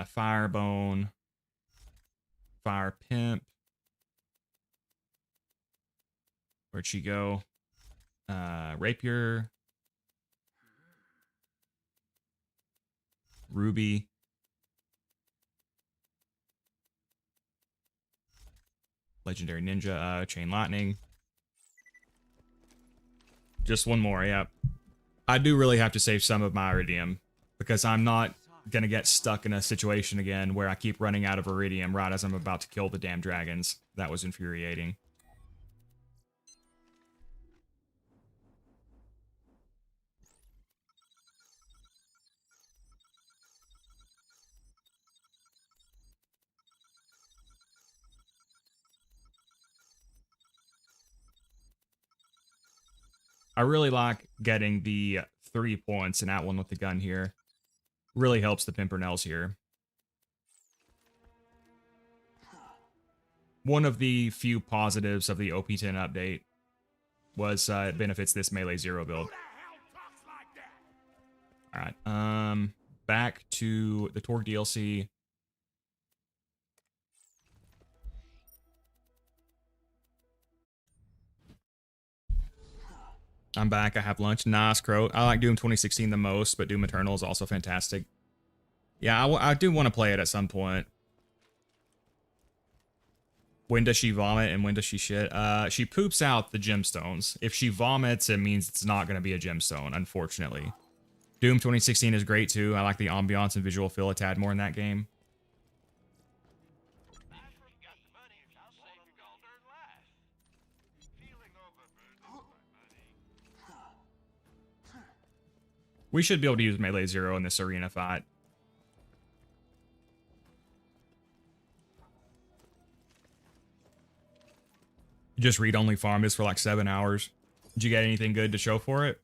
Firebone, Fire Pimp. Where'd she go? Rapier, Ruby. Legendary Ninja, Chain Lightning. Just one more, yep. I do really have to save some of my iridium because I'm not gonna get stuck in a situation again where I keep running out of iridium right as I'm about to kill the damn dragons. That was infuriating. I really like getting the 3 points and that one with the gun here. Really helps the Pimpernels here. One of the few positives of the OP10 update was it benefits this Melee 0 build. Alright, back to the Torque DLC. I'm back. I have lunch. Nice, Crow. I like Doom 2016 the most, but Doom Eternal is also fantastic. Yeah, I do want to play it at some point. When does she vomit and when does she shit? She poops out the gemstones. If she vomits, it means it's not going to be a gemstone, unfortunately. Doom 2016 is great, too. I like the ambiance and visual feel a tad more in that game. We should be able to use Melee 0 in this arena fight. Just read-only farm this for like 7 hours. Did you get anything good to show for it?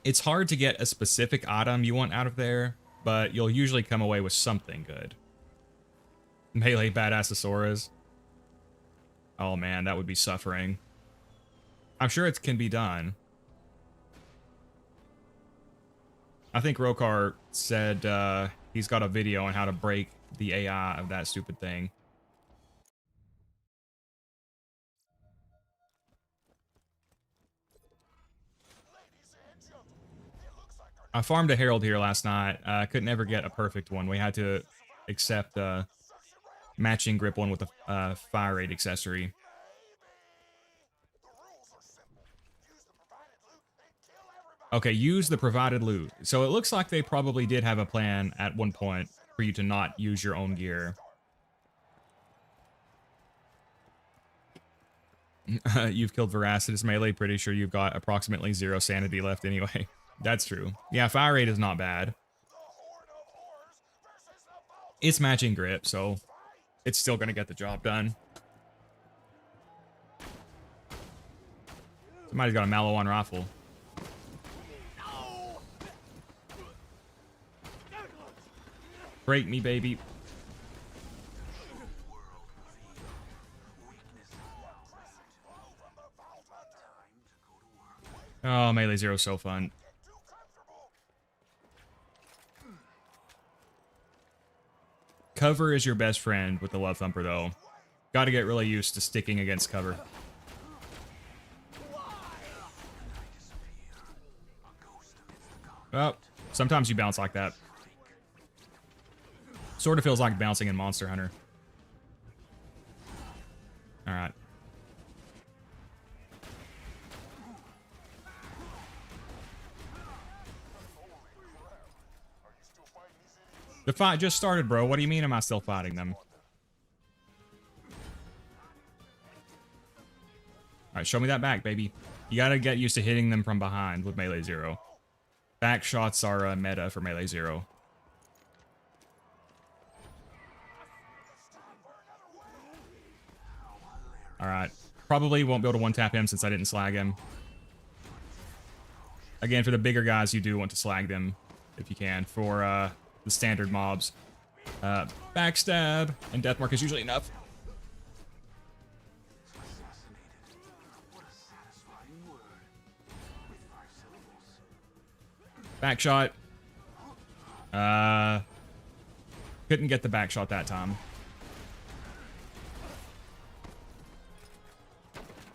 It's hard to get a specific item you want out of there, but you'll usually come away with something good. Melee Badassosaurus. Oh man, that would be suffering. I'm sure it can be done. I think Rokar said he's got a video on how to break the AI of that stupid thing. I farmed a Herald here last night. I could never get a perfect one. We had to accept a matching grip one with a fire rate accessory. Okay, use the provided loot. So it looks like they probably did have a plan at one point for you to not use your own gear. You've killed Veracitus Melee. Pretty sure you've got approximately 0 sanity left anyway. That's true. Yeah, fire rate is not bad. It's matching grip, so it's still going to get the job done. Somebody's got a Maliwan rifle. Break me, baby. Oh, Melee Zero is so fun. Cover is your best friend with the Love Thumper, though. Got to get really used to sticking against cover. Oh, sometimes you bounce like that. Sort of feels like bouncing in Monster Hunter. Alright. The fight just started, bro. What do you mean am I still fighting them? Alright, show me that back, baby. You gotta get used to hitting them from behind with Melee Zero. Back shots are meta for Melee Zero. Alright. Probably won't be able to one-tap him since I didn't slag him. Again, for the bigger guys, you do want to slag them if you can. For the standard mobs, backstab and deathmark is usually enough. Backshot. Couldn't get the backshot that time.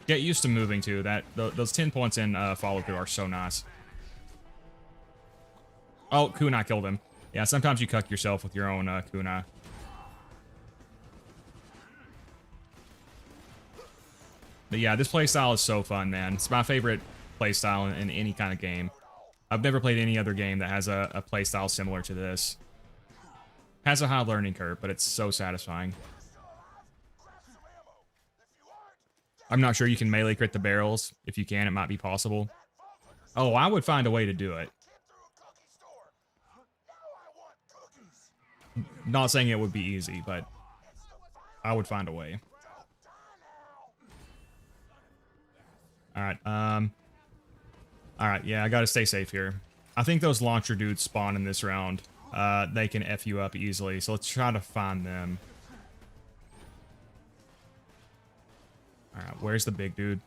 Get used to moving too. Those 10 points in follow through are so nice. Oh, kunai killed him. Yeah, sometimes you cuck yourself with your own kunai. But yeah, this playstyle is so fun, man. It's my favorite playstyle in any kind of game. I've never played any other game that has a playstyle similar to this. Has a high learning curve, but it's so satisfying. I'm not sure you can melee crit the barrels. If you can, it might be possible. Oh, I would find a way to do it. Not saying it would be easy, but I would find a way. Alright, alright, yeah, I gotta stay safe here. I think those launcher dudes spawn in this round. They can F you up easily, so let's try to find them. Alright, where's the big dude?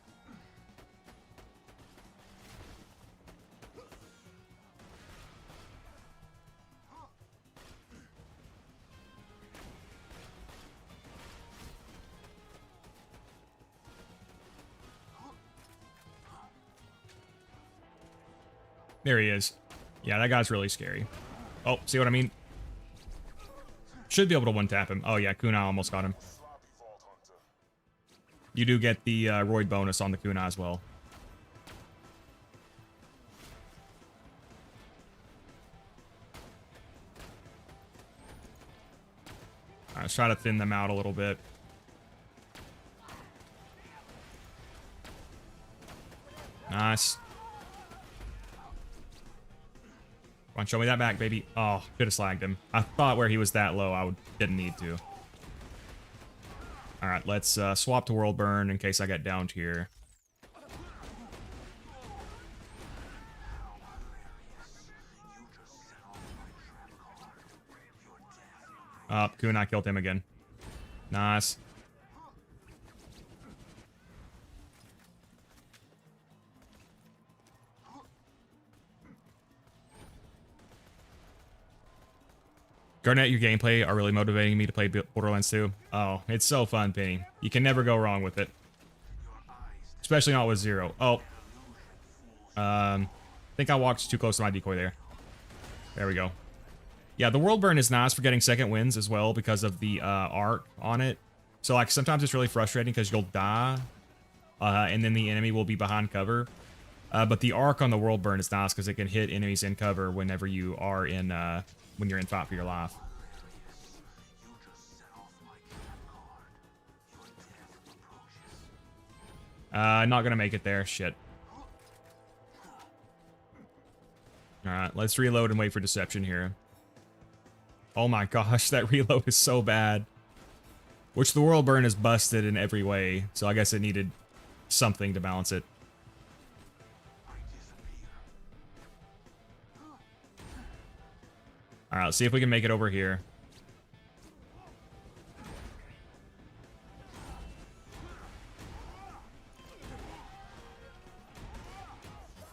There he is. Yeah, that guy's really scary. Oh, see what I mean? Should be able to one-tap him. Oh yeah, kunai almost got him. You do get the roid bonus on the kunai as well. Alright, let's try to thin them out a little bit. Nice. Come on, show me that back, baby. Oh, could have slagged him. I thought where he was that low, didn't need to. Alright, let's swap to World Burn in case I get downed here. Oh, Kunai killed him again. Nice. Garnet, your gameplay are really motivating me to play Borderlands 2. Oh, it's so fun, Penny. You can never go wrong with it. Especially not with Zer0. Oh. I think I walked too close to my decoy there. There we go. Yeah, the world burn is nice for getting second wins as well because of the arc on it. So like sometimes it's really frustrating because you'll die and then the enemy will be behind cover. But the arc on the world burn is nice because it can hit enemies in cover whenever you are in when you're in fight for your life. Not gonna make it there. Shit. Alright, let's reload and wait for deception here. Oh my gosh, that reload is so bad. Which the world burn is busted in every way, so I guess it needed something to balance it. Alright, let's see if we can make it over here.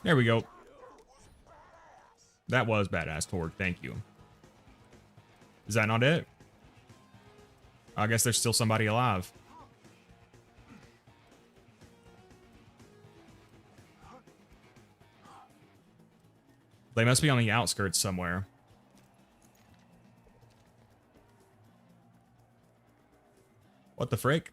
There we go. That was badass, Torg. Thank you. Is that not it? I guess there's still somebody alive. They must be on the outskirts somewhere. What the frick?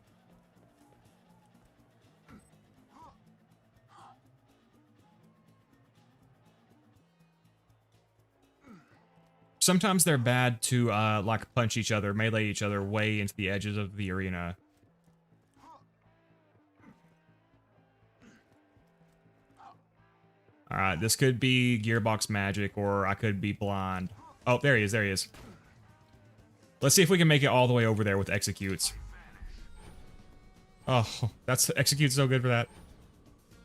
Sometimes they're bad to, like, punch each other, melee each other way into the edges of the arena. Alright, this could be gearbox magic, or I could be blind. Oh, there he is, there he is. Let's see if we can make it all the way over there with executes. Oh, that's execute's so good for that.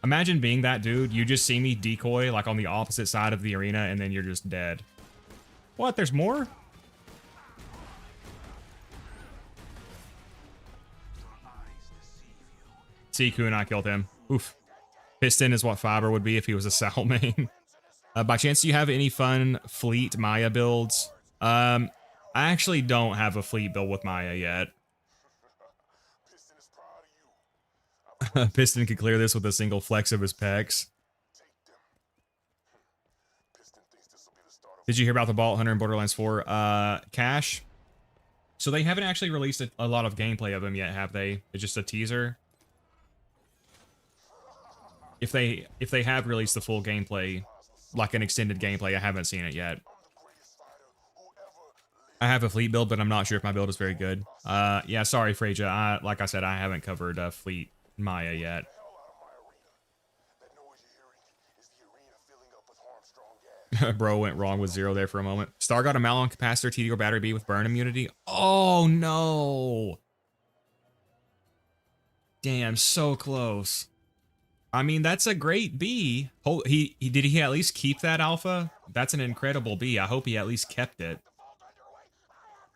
Imagine being that dude, you just see me decoy, like, on the opposite side of the arena, and then you're just dead. What? There's more? Siku and I killed him. Oof. Piston is what Fiber would be if he was a Sal main. By chance, do you have any fun fleet Maya builds? I actually don't have a fleet build with Maya yet. Piston could clear this with a single flex of his pecs. Did you hear about the Vault Hunter in Borderlands 4? Cash? So they haven't actually released a lot of gameplay of him yet, have they? It's just a teaser? If they have released the full gameplay, like an extended gameplay, I haven't seen it yet. I have a fleet build, but I'm not sure if my build is very good. Yeah, sorry, Freja. Like I said, I haven't covered fleet Maya yet. Bro went wrong with Zer0 there for a moment. Star got a Malon capacitor, TD or battery B with burn immunity. Oh no! Damn, so close. I mean, that's a great B. Oh, did he at least keep that alpha? That's an incredible B. I hope he at least kept it.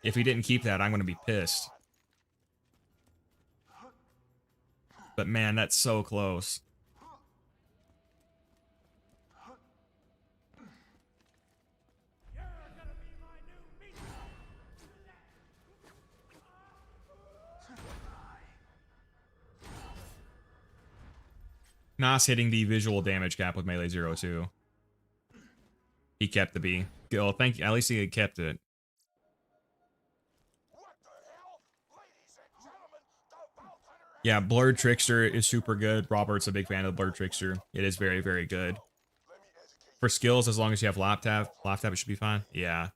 If he didn't keep that, I'm gonna be pissed. But man, that's so close. Nas hitting the visual damage gap with melee 0 too. He kept the B. Oh, thank you. At least he kept it. Yeah, Blurred Trickster is super good. Robert's a big fan of Blurred Trickster. It is very, very good. For skills, as long as you have lap tap, it should be fine. Yeah.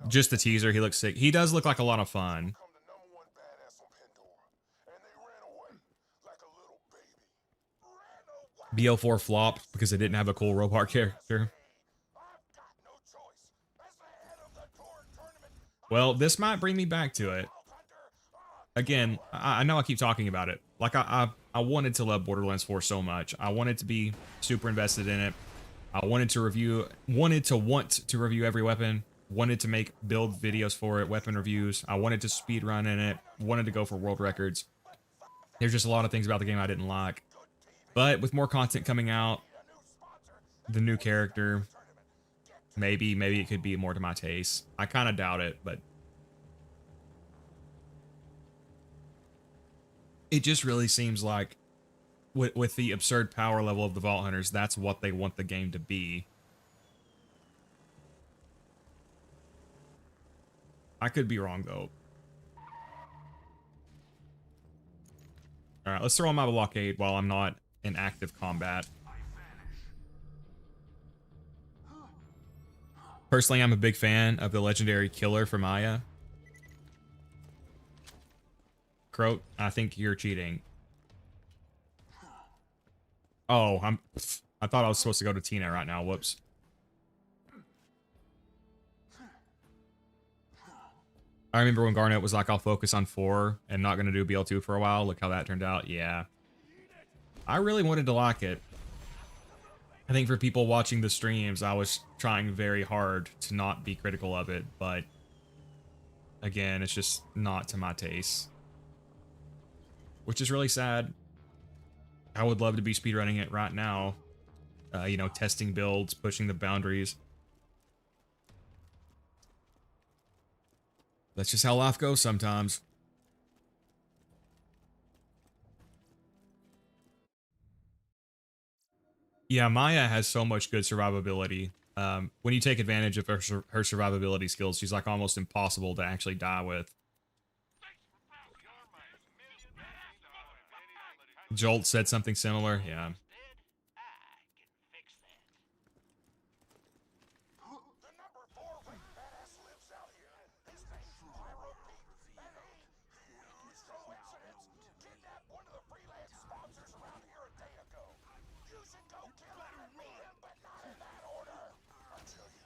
Just the teaser, he looks sick. He does look like a lot of fun. BO4 flopped because it didn't have a cool robot character. Well, this might bring me back to it. Again, I know I keep talking about it. Like, I wanted to love Borderlands 4 so much. I wanted to be super invested in it. I wanted to want to review every weapon. wanted to make build videos for it, weapon reviews. I wanted to speed run in it, wanted to go for world records. There's just a lot of things about the game I didn't like. But with more content coming out, the new character, maybe it could be more to my taste. I kind of doubt it, but it just really seems like with the absurd power level of the Vault Hunters, that's what they want the game to be. I could be wrong, though. Alright, let's throw on my blockade while I'm not in active combat. Personally, I'm a big fan of the legendary killer for Maya. Croat, I think you're cheating. Oh, I thought I was supposed to go to Tina right now. Whoops. I remember when Garnet was like, I'll focus on 4 and not going to do BL2 for a while. Look how that turned out. Yeah. I really wanted to like it. I think for people watching the streams, I was trying very hard to not be critical of it, but again, it's just not to my taste. Which is really sad. I would love to be speedrunning it right now. You know, testing builds, pushing the boundaries. That's just how life goes sometimes. Yeah, Maya has so much good survivability. When you take advantage of her survivability skills, she's like almost impossible to actually die with. Jolt said something similar, yeah. The number 4 weight badass lives out here. His name's Pyro. No coincidence. Kidnapped one of the freelance sponsors around here a day ago. You should go kill him and meet him, but not in that order. I tell you,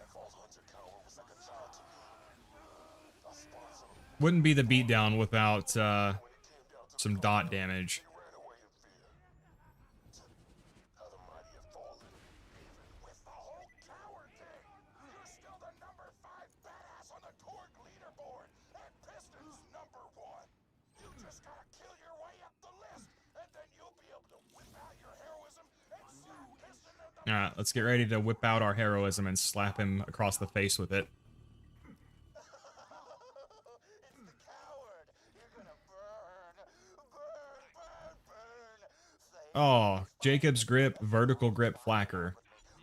that Vault Hunter cower was like a child to me. A sponsor. Wouldn't be the beatdown without some dot damage. Ran away in fear. How the mighty have fallen. Even with the whole coward thing, you're still the number 5 badass on the Torque leaderboard, and Piston's number 1. You just gotta kill your way up the list, and then you'll be able to whip out your heroism and slap Piston in the Alright, let's get ready to whip out our heroism and slap him across the face with it. It's the coward. You're gonna burn. Say Oh, Jacob's grip, vertical grip flacker.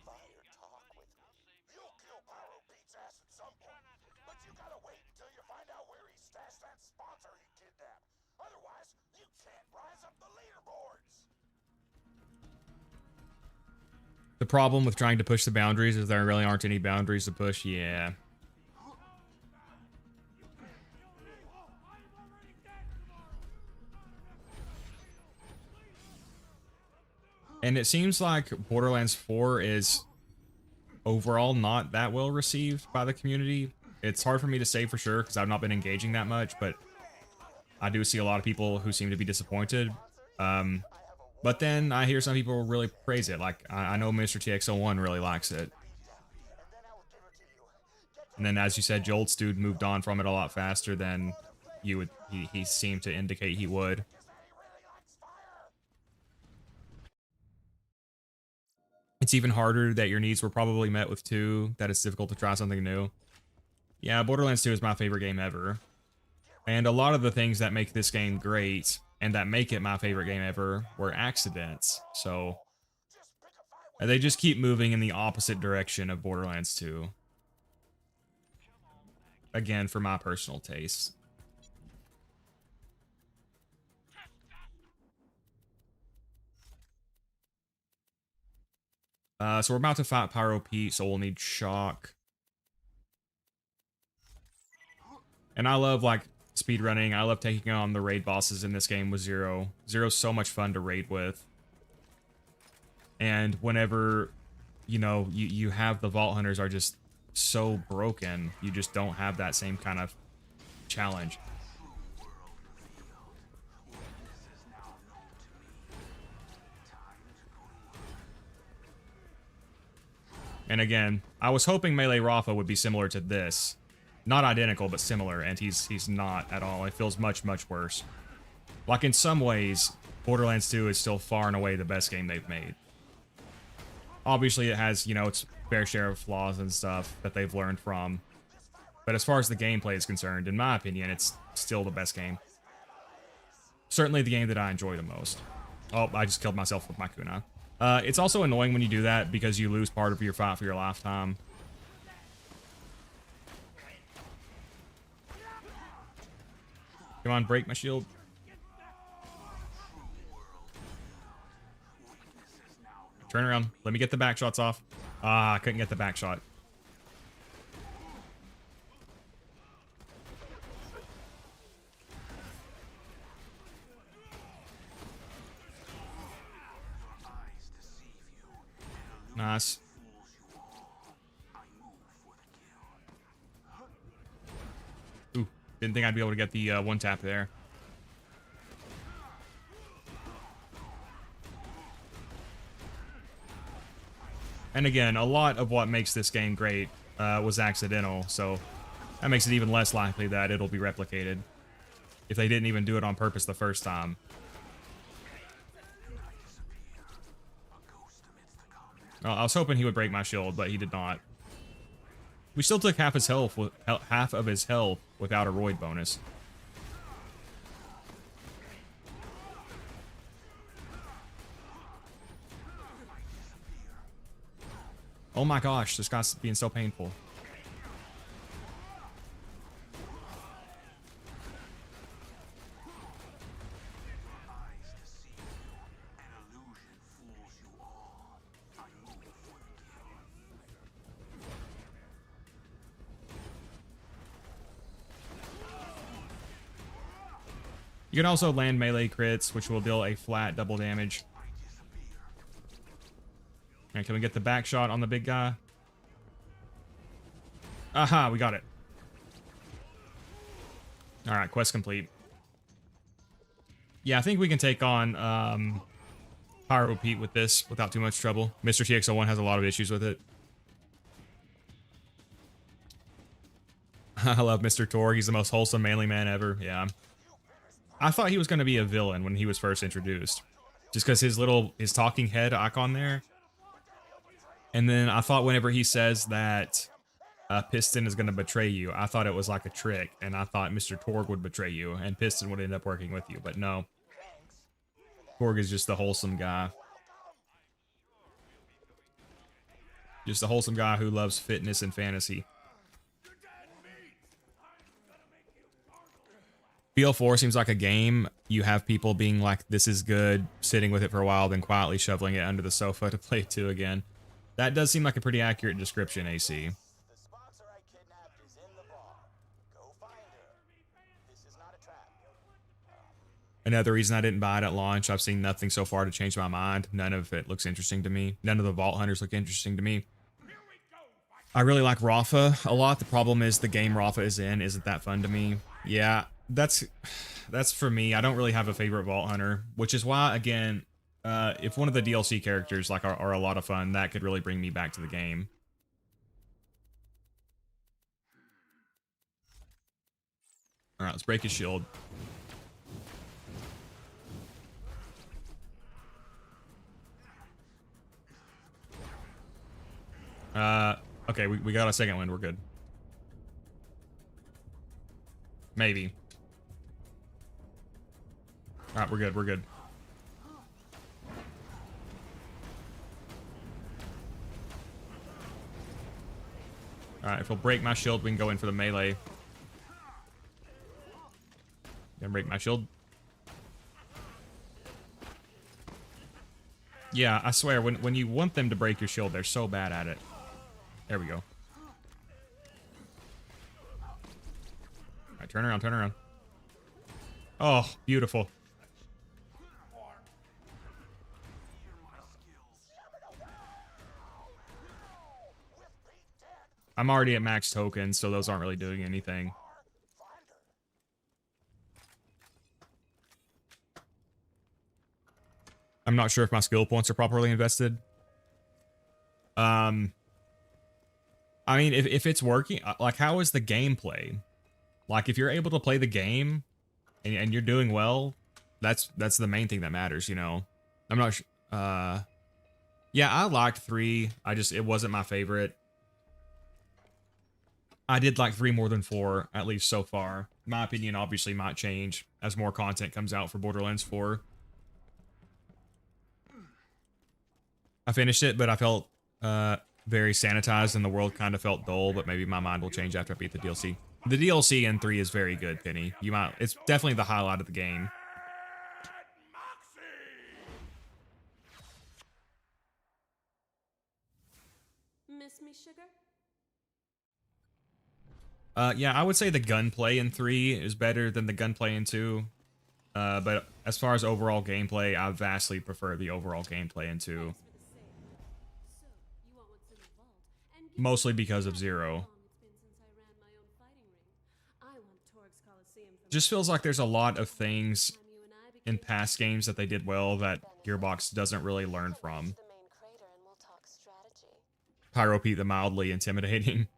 fire talk with me. You'll kill Pyro Pete's ass at some point, but you gotta wait until you find out where he stashed that sponsor he kidnapped. Otherwise, you can't rise up the leaderboards. The problem with trying to push the boundaries is there really aren't any boundaries to push. Yeah. And it seems like Borderlands 4 is overall not that well received by the community. It's hard for me to say for sure because I've not been engaging that much, but I do see a lot of people who seem to be disappointed. But then I hear some people really praise it. Like, I know Mr. TX01 really likes it. And then, as you said, Jolt's dude moved on from it a lot faster than you would. He seemed to indicate he would. It's even harder that your needs were probably met with 2, that it's difficult to try something new. Yeah, Borderlands 2 is my favorite game ever. And a lot of the things that make this game great, and that make it my favorite game ever, were accidents. So, and they just keep moving in the opposite direction of Borderlands 2. Again, for my personal taste. So we're about to fight Pyro Pete, so we'll need shock. And I love, like, speedrunning. I love taking on the raid bosses in this game with Zer0. Zero's so much fun to raid with. And whenever, you know, you have the Vault Hunters are just so broken, you just don't have that same kind of challenge. And again, I was hoping Melee Rafa would be similar to this. Not identical, but similar, and he's not at all. It feels much, much worse. Like, in some ways, Borderlands 2 is still far and away the best game they've made. Obviously, it has, you know, its fair share of flaws and stuff that they've learned from. But as far as the gameplay is concerned, in my opinion, it's still the best game. Certainly the game that I enjoy the most. Oh, I just killed myself with my kunai. It's also annoying when you do that because you lose part of your fight for your lifetime. Come on, break my shield. Turn around. Let me get the back shots off. Ah, I couldn't get the back shot. Nice. Ooh, didn't think I'd be able to get the one tap there. And again, a lot of what makes this game great was accidental, so that makes it even less likely that it'll be replicated if they didn't even do it on purpose the first time. I was hoping he would break my shield, but he did not. We still took half his health, half of his health without a roid bonus. Oh my gosh, this guy's being so painful. You can also land melee crits, which will deal a flat double damage. And can we get the back shot on the big guy? Aha, we got it. Alright, quest complete. Yeah, I think we can take on Pyro Pete with this without too much trouble. Mr. TX01 has a lot of issues with it. I love Mr. Torg. He's the most wholesome, manly man ever. Yeah. I thought he was going to be a villain when he was first introduced. Just because his talking head icon there. And then I thought whenever he says that Piston is going to betray you, I thought it was like a trick. And I thought Mr. Torg would betray you and Piston would end up working with you. But no. Torg is just the wholesome guy. Just a wholesome guy who loves fitness and fantasy. BL4 seems like a game you have people being like, this is good, sitting with it for a while, then quietly shoveling it under the sofa to play 2 again. That does seem like a pretty accurate description, AC. The sponsor I kidnapped is in the bar. Go find her. This is not a trap. Another reason I didn't buy it at launch, I've seen nothing so far to change my mind. None of it looks interesting to me. None of the Vault Hunters look interesting to me. I really like Rafa a lot. The problem is the game Rafa is in isn't that fun to me. Yeah, that's for me. I don't really have a favorite Vault Hunter, which is why, again, if one of the DLC characters like are a lot of fun, that could really bring me back to the game. All right, let's break his shield. Okay, we got a second wind. We're good. Maybe. All right, we're good. We're good. All right, if he'll break my shield, we can go in for the melee. Gonna break my shield. Yeah, I swear, when you want them to break your shield, they're so bad at it. There we go. All right, turn around, turn around. Oh, beautiful. I'm already at max tokens, so those aren't really doing anything. I'm not sure if my skill points are properly invested. I mean, if it's working, like, how is the gameplay? Like, if you're able to play the game and you're doing well, that's the main thing that matters, you know? I'm not yeah, I liked 3. It wasn't my favorite. I did like 3 more than 4, at least so far. My opinion obviously might change as more content comes out for Borderlands 4. I finished it, but I felt very sanitized and the world kind of felt dull, but maybe my mind will change after I beat the DLC. The DLC in 3 is very good, Penny. It's definitely the highlight of the game. Miss me, sugar? Yeah, I would say the gunplay in 3 is better than the gunplay in 2. But as far as overall gameplay, I vastly prefer the overall gameplay in 2. Mostly because of Zer0. Just feels like there's a lot of things in past games that they did well that Gearbox doesn't really learn from. Pyro the mildly intimidating.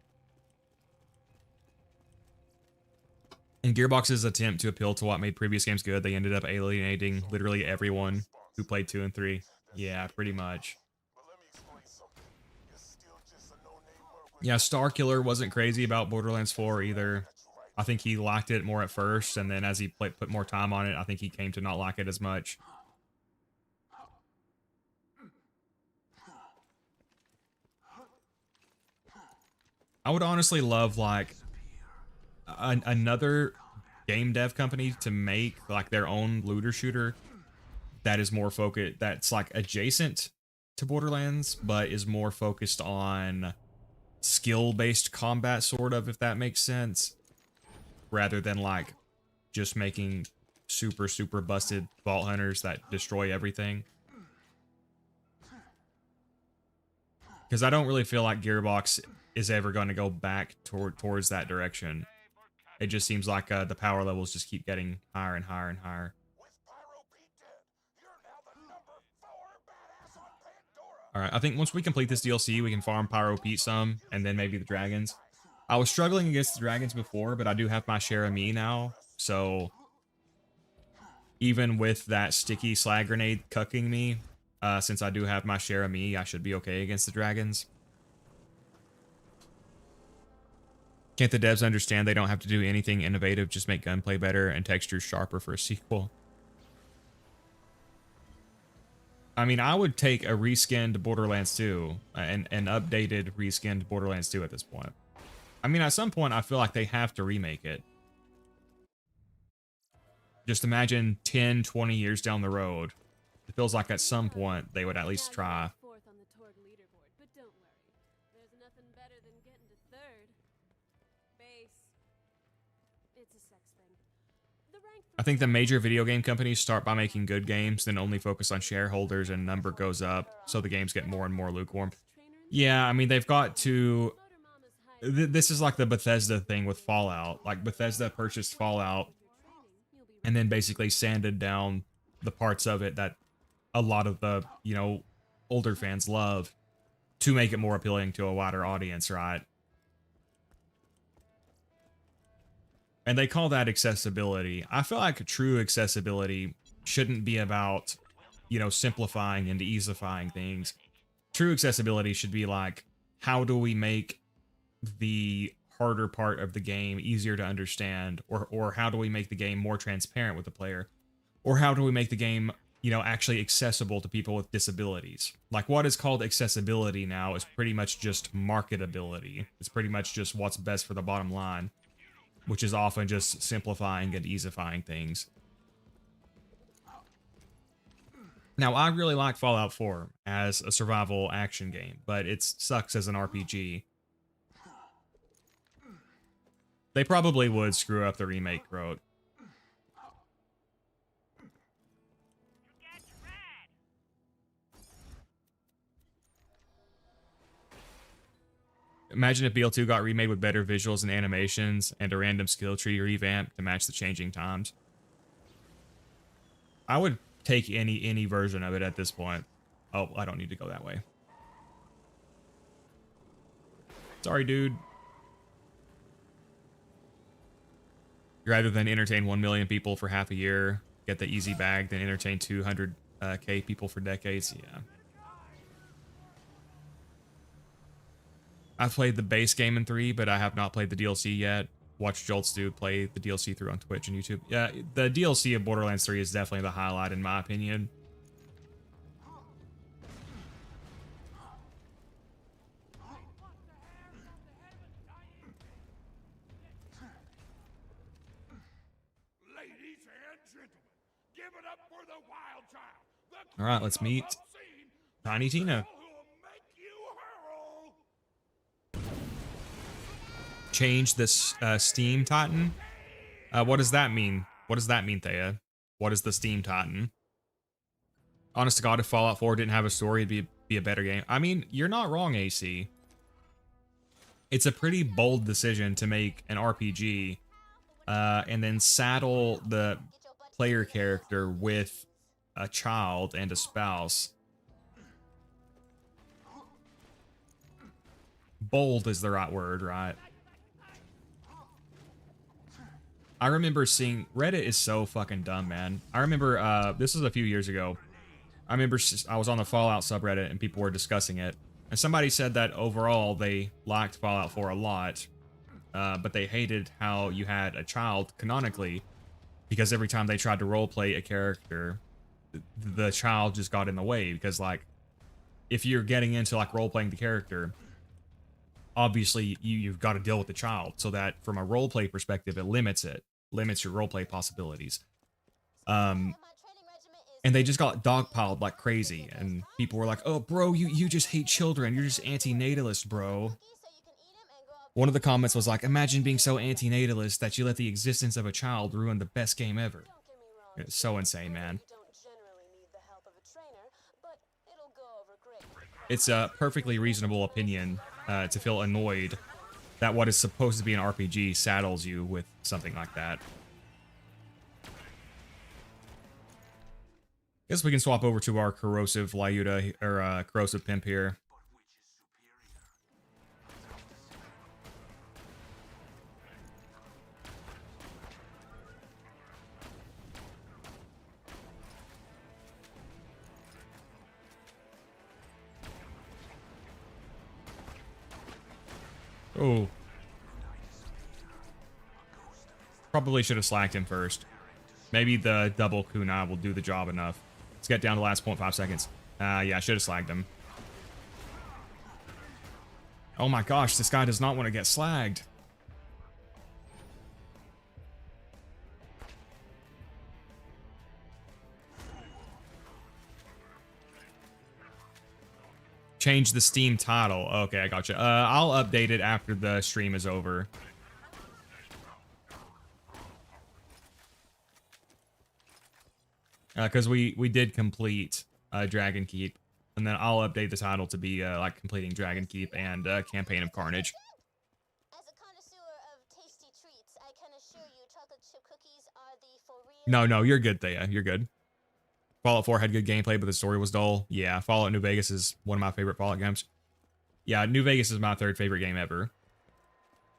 In Gearbox's attempt to appeal to what made previous games good, they ended up alienating literally everyone who played 2 and 3. Yeah, pretty much. Yeah, Starkiller wasn't crazy about Borderlands 4 either. I think he liked it more at first, and then as he put more time on it, I think he came to not like it as much. I would honestly love, like, another game dev company to make like their own looter shooter that is more focused, that's like adjacent to Borderlands, but is more focused on skill-based combat, sort of, if that makes sense, rather than like just making super busted vault hunters that destroy everything. Because I don't really feel like Gearbox is ever going to go back towards that direction. It just seems like the power levels just keep getting higher and higher and higher. Alright, I think once we complete this DLC, we can farm Pyro Pete some, and then maybe the dragons. I was struggling against the dragons before, but I do have my share of me now, so even with that sticky slag grenade cucking me, since I do have my share of me, I should be okay against the dragons. Can't the devs understand they don't have to do anything innovative, just make gunplay better and textures sharper for a sequel? I mean, I would take a reskinned Borderlands 2, an updated reskinned Borderlands 2 at this point. I mean, at some point, I feel like they have to remake it. Just imagine 10, 20 years down the road. It feels like at some point they would at least try. I think the major video game companies start by making good games, then only focus on shareholders and number goes up, so the games get more and more lukewarm. Yeah, I mean, they've got to... This is like the Bethesda thing with Fallout. Like, Bethesda purchased Fallout and then basically sanded down the parts of it that a lot of the, you know, older fans love to make it more appealing to a wider audience, right? And they call that accessibility. I feel like true accessibility shouldn't be about, you know, simplifying and easifying things. True accessibility should be like, how do we make the harder part of the game easier to understand? Or how do we make the game more transparent with the player? Or how do we make the game, you know, actually accessible to people with disabilities? Like, what is called accessibility now is pretty much just marketability. It's pretty much just what's best for the bottom line, which is often just simplifying and easifying things. Now, I really like Fallout 4 as a survival action game, but it sucks as an RPG. They probably would screw up the remake, Grote. Imagine if BL2 got remade with better visuals and animations and a random skill tree revamp to match the changing times. I would take any version of it at this point. Oh, I don't need to go that way. Sorry, dude. Rather than entertain 1 million people for half a year, get the easy bag, then entertain 200K people for decades. Yeah. I've played the base game in 3, but I have not played the DLC yet. Watch Jolts Dude play the DLC through on Twitch and YouTube. Yeah, the DLC of Borderlands 3 is definitely the highlight in my opinion. Ladies and gentlemen, give it up for the wild child. All right, let's meet Tiny Tina. Change this Steam Titan. What does that mean? What does that mean, Thea? What is the Steam Titan? Honest to God, if Fallout 4 didn't have a story, it'd be a better game. I mean, you're not wrong, AC. It's a pretty bold decision to make an RPG and then saddle the player character with a child and a spouse. Bold is the right word, right? I remember seeing Reddit is so fucking dumb, man. I remember this was a few years ago. I remember I was on the Fallout subreddit and people were discussing it, and somebody said that overall they liked Fallout 4 a lot, but they hated how you had a child canonically, because every time they tried to roleplay a character, the child just got in the way. Because like, if you're getting into like roleplaying the character, obviously you've got to deal with the child, so that from a roleplay perspective, it limits your roleplay possibilities. And they just got dogpiled like crazy, and people were like, "Oh, bro, you just hate children. You're just anti-natalist, bro." One of the comments was like, "Imagine being so anti-natalist that you let the existence of a child ruin the best game ever." It's so insane, man. It's a perfectly reasonable opinion to feel annoyed that what is supposed to be an RPG saddles you with something like that. Guess we can swap over to our corrosive Lyuda, or corrosive pimp here. Oh. Probably should have slacked him first. Maybe the double kunai will do the job enough. Let's get down to the last 0.5 seconds. Yeah, I should have slagged him. Oh my gosh, this guy does not want to get slagged. Change the Steam title. Okay, I gotcha. I'll update it after the stream is over. Because we did complete Dragon Keep, and then I'll update the title to be like completing Dragon Keep and Campaign of Carnage. As a connoisseur of tasty treats, I can assure you chocolate chip cookies are the for real. No, you're good, Thea. You're good. Fallout 4 had good gameplay, but the story was dull. Yeah, Fallout New Vegas is one of my favorite Fallout games. Yeah, New Vegas is my third favorite game ever.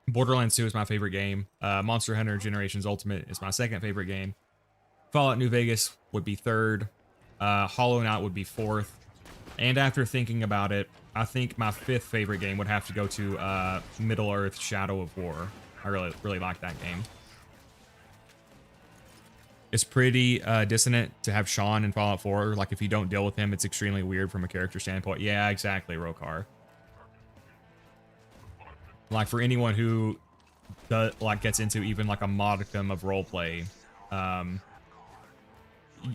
Borderlands 2 is my favorite game. Monster Hunter Generations Ultimate is my second favorite game. Fallout New Vegas would be third. Hollow Knight would be fourth. And after thinking about it, I think my fifth favorite game would have to go to Middle-earth Shadow of War. I really like that game. It's pretty dissonant to have Sean in Fallout 4. Like, if you don't deal with him, it's extremely weird from a character standpoint. Yeah, exactly, Rokar. Like, for anyone who gets into even like a modicum of roleplay,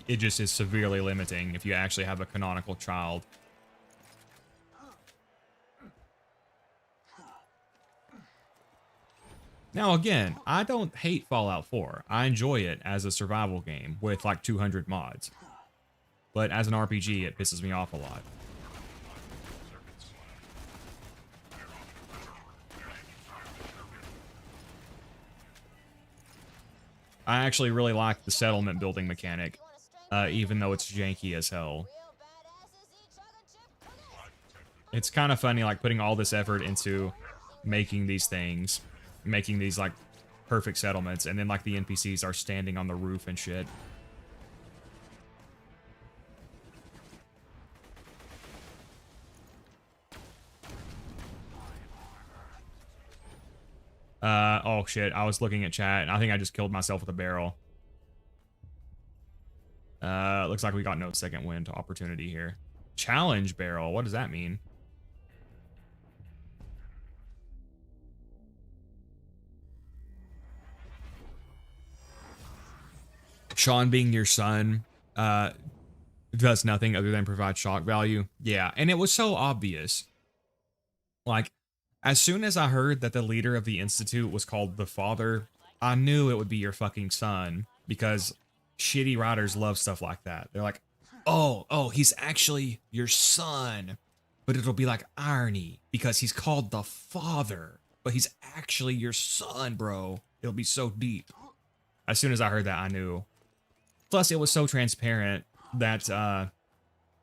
it just is severely limiting if you actually have a canonical child. Now, again, I don't hate Fallout 4. I enjoy it as a survival game with like 200 mods. But as an RPG, it pisses me off a lot. I actually really like the settlement building mechanic, even though it's janky as hell. It's kind of funny, like, putting all this effort into making these things, making these like perfect settlements, and then like the NPCs are standing on the roof and shit. Oh shit, I was looking at chat and I think I just killed myself with a barrel. Looks like we got no second wind opportunity here. Challenge barrel, what does that mean? Sean being your son, does nothing other than provide shock value. Yeah, and it was so obvious. Like, as soon as I heard that the leader of the Institute was called the Father, I knew it would be your fucking son, because shitty writers love stuff like that. They're like, oh, he's actually your son, but it'll be like irony, because he's called the Father, but he's actually your son, bro. It'll be so deep. As soon as I heard that, I knew. Plus, it was so transparent that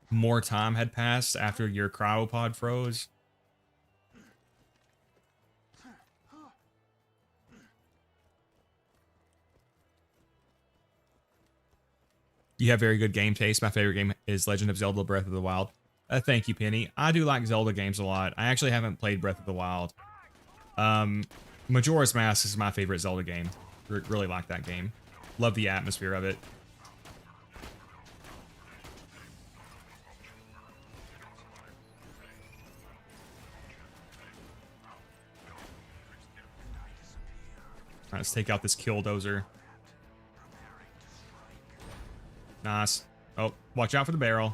more time had passed after your cryopod froze. You have very good game taste. My favorite game is Legend of Zelda Breath of the Wild. Thank you, Penny. I do like Zelda games a lot. I actually haven't played Breath of the Wild. Majora's Mask is my favorite Zelda game. Really like that game. Love the atmosphere of it. Alright, let's take out this Killdozer. Nice. Oh, watch out for the barrel.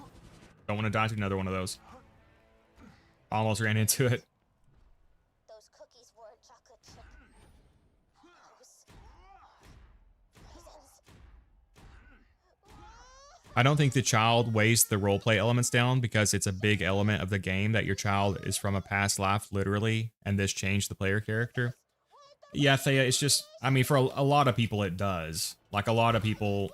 Don't want to die to another one of those. Almost ran into it. Those cookies were a chocolate chip. I don't think the child weighs the roleplay elements down because it's a big element of the game that your child is from a past life, literally, and this changed the player character. Yeah, Thea, it's just, I mean, for a lot of people it does. Like, a lot of people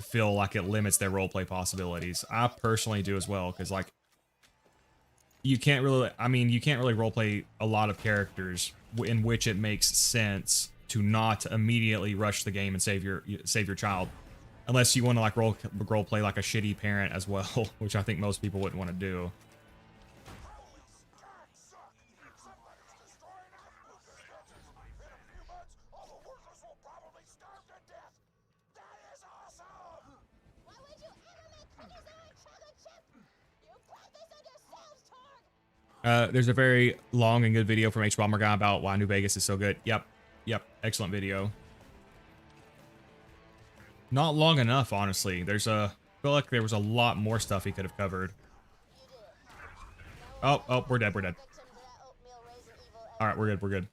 feel like it limits their roleplay possibilities. I personally do as well, because, like, you can't really roleplay a lot of characters in which it makes sense to not immediately rush the game and save your child. Unless you want to, like, roleplay like a shitty parent as well, which I think most people wouldn't want to do. There's a very long and good video from H Bomber Guy about why New Vegas is so good. Yep, excellent video. Not long enough, honestly. I feel like there was a lot more stuff he could have covered. Oh, we're dead. All right, we're good.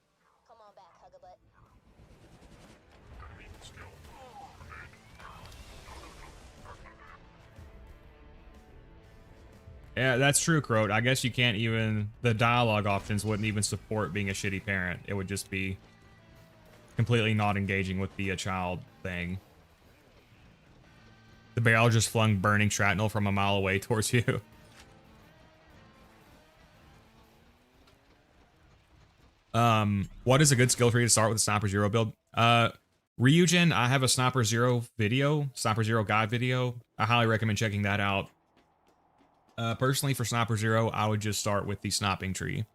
Yeah, that's true, Croat. I guess you can't even... The dialogue options wouldn't even support being a shitty parent. It would just be completely not engaging with the child thing. The barrel just flung burning shrapnel from a mile away towards you. What is a good skill tree to start with a Sniper Zero build? Ryujin, I have a Sniper Zero guide video. I highly recommend checking that out. Personally, for Sniper Zero, I would just start with the sniping tree.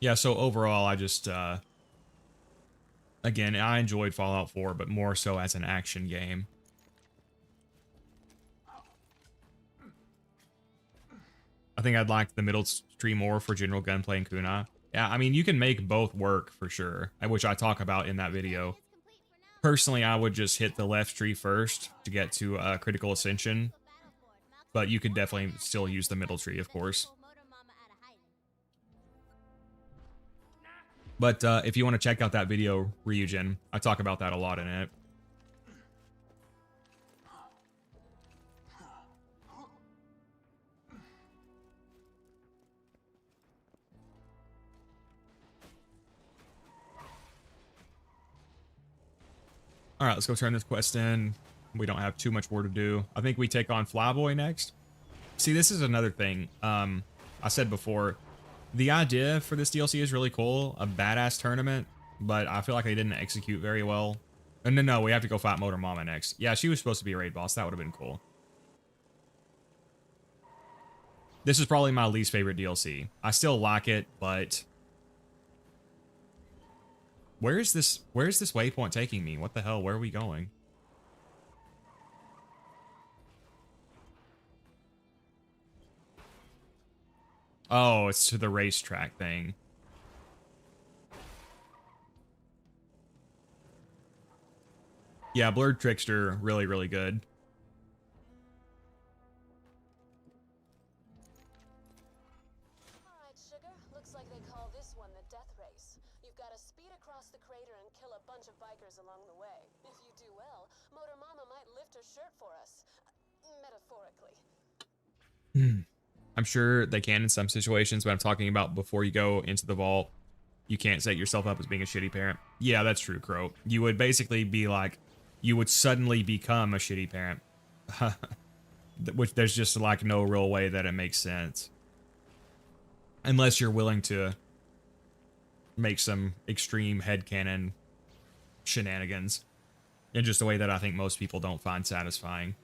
Yeah, so overall, I just, again, I enjoyed Fallout 4, but more so as an action game. I think I'd like the middle tree more for general gunplay and kunai. Yeah, I mean, you can make both work for sure, which I talk about in that video. Personally, I would just hit the left tree first to get to critical ascension, but you could definitely still use the middle tree, of course. But if you want to check out that video, Ryujin, I talk about that a lot in it. All right, let's go turn this quest in. We don't have too much more to do. I think we take on Flyboy next. See, this is another thing. I said before, the idea for this DLC is really cool. A badass tournament, but I feel like they didn't execute very well. No, we have to go fight Motor Mama next. Yeah, she was supposed to be a raid boss. That would have been cool. This is probably my least favorite DLC. I still like it, but where's this waypoint taking me? What the hell? Where are we going? Oh, it's to the racetrack thing. Yeah, Blurred Trickster, really, really good. Alright, Sugar. Looks like they call this one the death race. You've got to speed across the crater and kill a bunch of bikers along the way. If you do well, Motor Mama might lift her shirt for us. Metaphorically. I'm sure they can in some situations, but I'm talking about before you go into the vault, you can't set yourself up as being a shitty parent. Yeah, that's true, Crow. You would basically be like, you would suddenly become a shitty parent. Which there's just like no real way that it makes sense. Unless you're willing to make some extreme headcanon shenanigans. In just a way that I think most people don't find satisfying.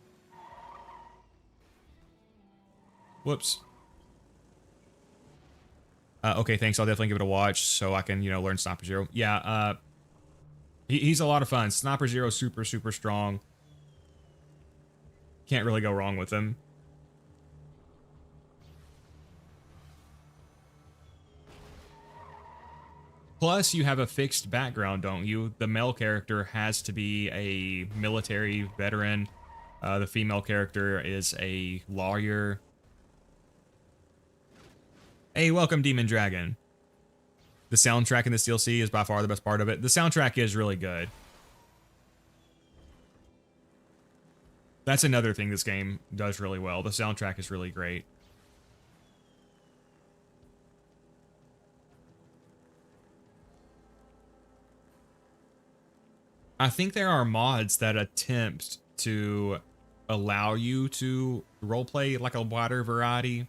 Whoops. Okay, thanks. I'll definitely give it a watch so I can, you know, learn Sniper Zero. Yeah, he's a lot of fun. Sniper Zero, super, super strong. Can't really go wrong with him. Plus, you have a fixed background, don't you? The male character has to be a military veteran. The female character is a lawyer. Hey, welcome, Demon Dragon. The soundtrack in this DLC is by far the best part of it. The soundtrack is really good. That's another thing this game does really well. The soundtrack is really great. I think there are mods that attempt to allow you to roleplay like a wider variety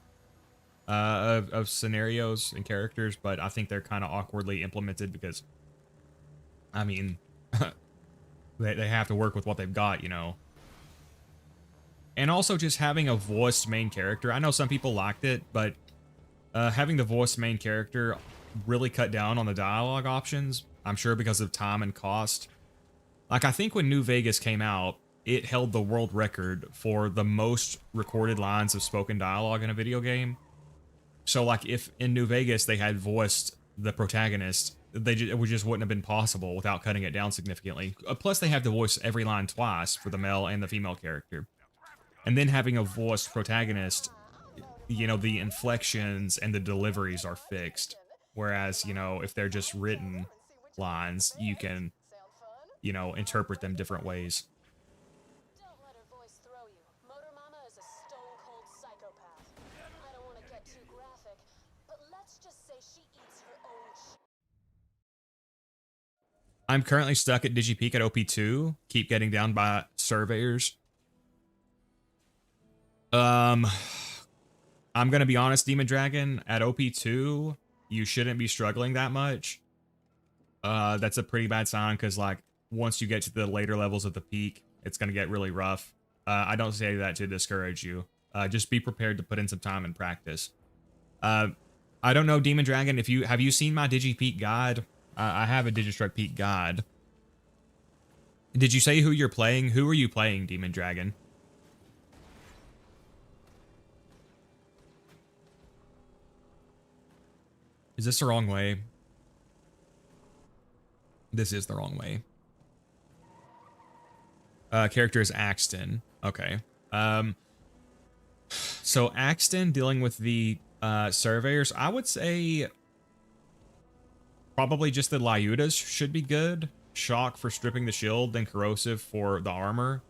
of scenarios and characters, but I think they're kind of awkwardly implemented because, I mean, they have to work with what they've got, you know. And also just having a voiced main character. I know some people liked it, but having the voiced main character really cut down on the dialogue options. I'm sure because of time and cost. Like, I think when New Vegas came out, it held the world record for the most recorded lines of spoken dialogue in a video game. So, like, if in New Vegas they had voiced the protagonist, it just wouldn't have been possible without cutting it down significantly. Plus, they have to voice every line twice for the male and the female character. And then having a voiced protagonist, you know, the inflections and the deliveries are fixed. Whereas, you know, if they're just written lines, you can, you know, interpret them different ways. Don't let her voice throw you. Motor Mama is a stone-cold psychopath. I don't want to get too graphic, but let's just say she eats her own I'm currently stuck at DigiPeak at OP2. Keep getting down by surveyors. I'm gonna be honest, Demon Dragon, at OP2, you shouldn't be struggling that much. That's a pretty bad sign, because, like, once you get to the later levels of the peak, it's gonna get really rough. I don't say that to discourage you. Just be prepared to put in some time and practice. I don't know, Demon Dragon, have you seen my DigiPeak guide? I have a Digistruct Peak guide. Did you say who you're playing? Who are you playing, Demon Dragon? Is this the wrong way? This is the wrong way. Character is Axton. Okay. So Axton dealing with the surveyors, I would say probably just the Lyudas should be good. Shock for stripping the shield, then corrosive for the armor.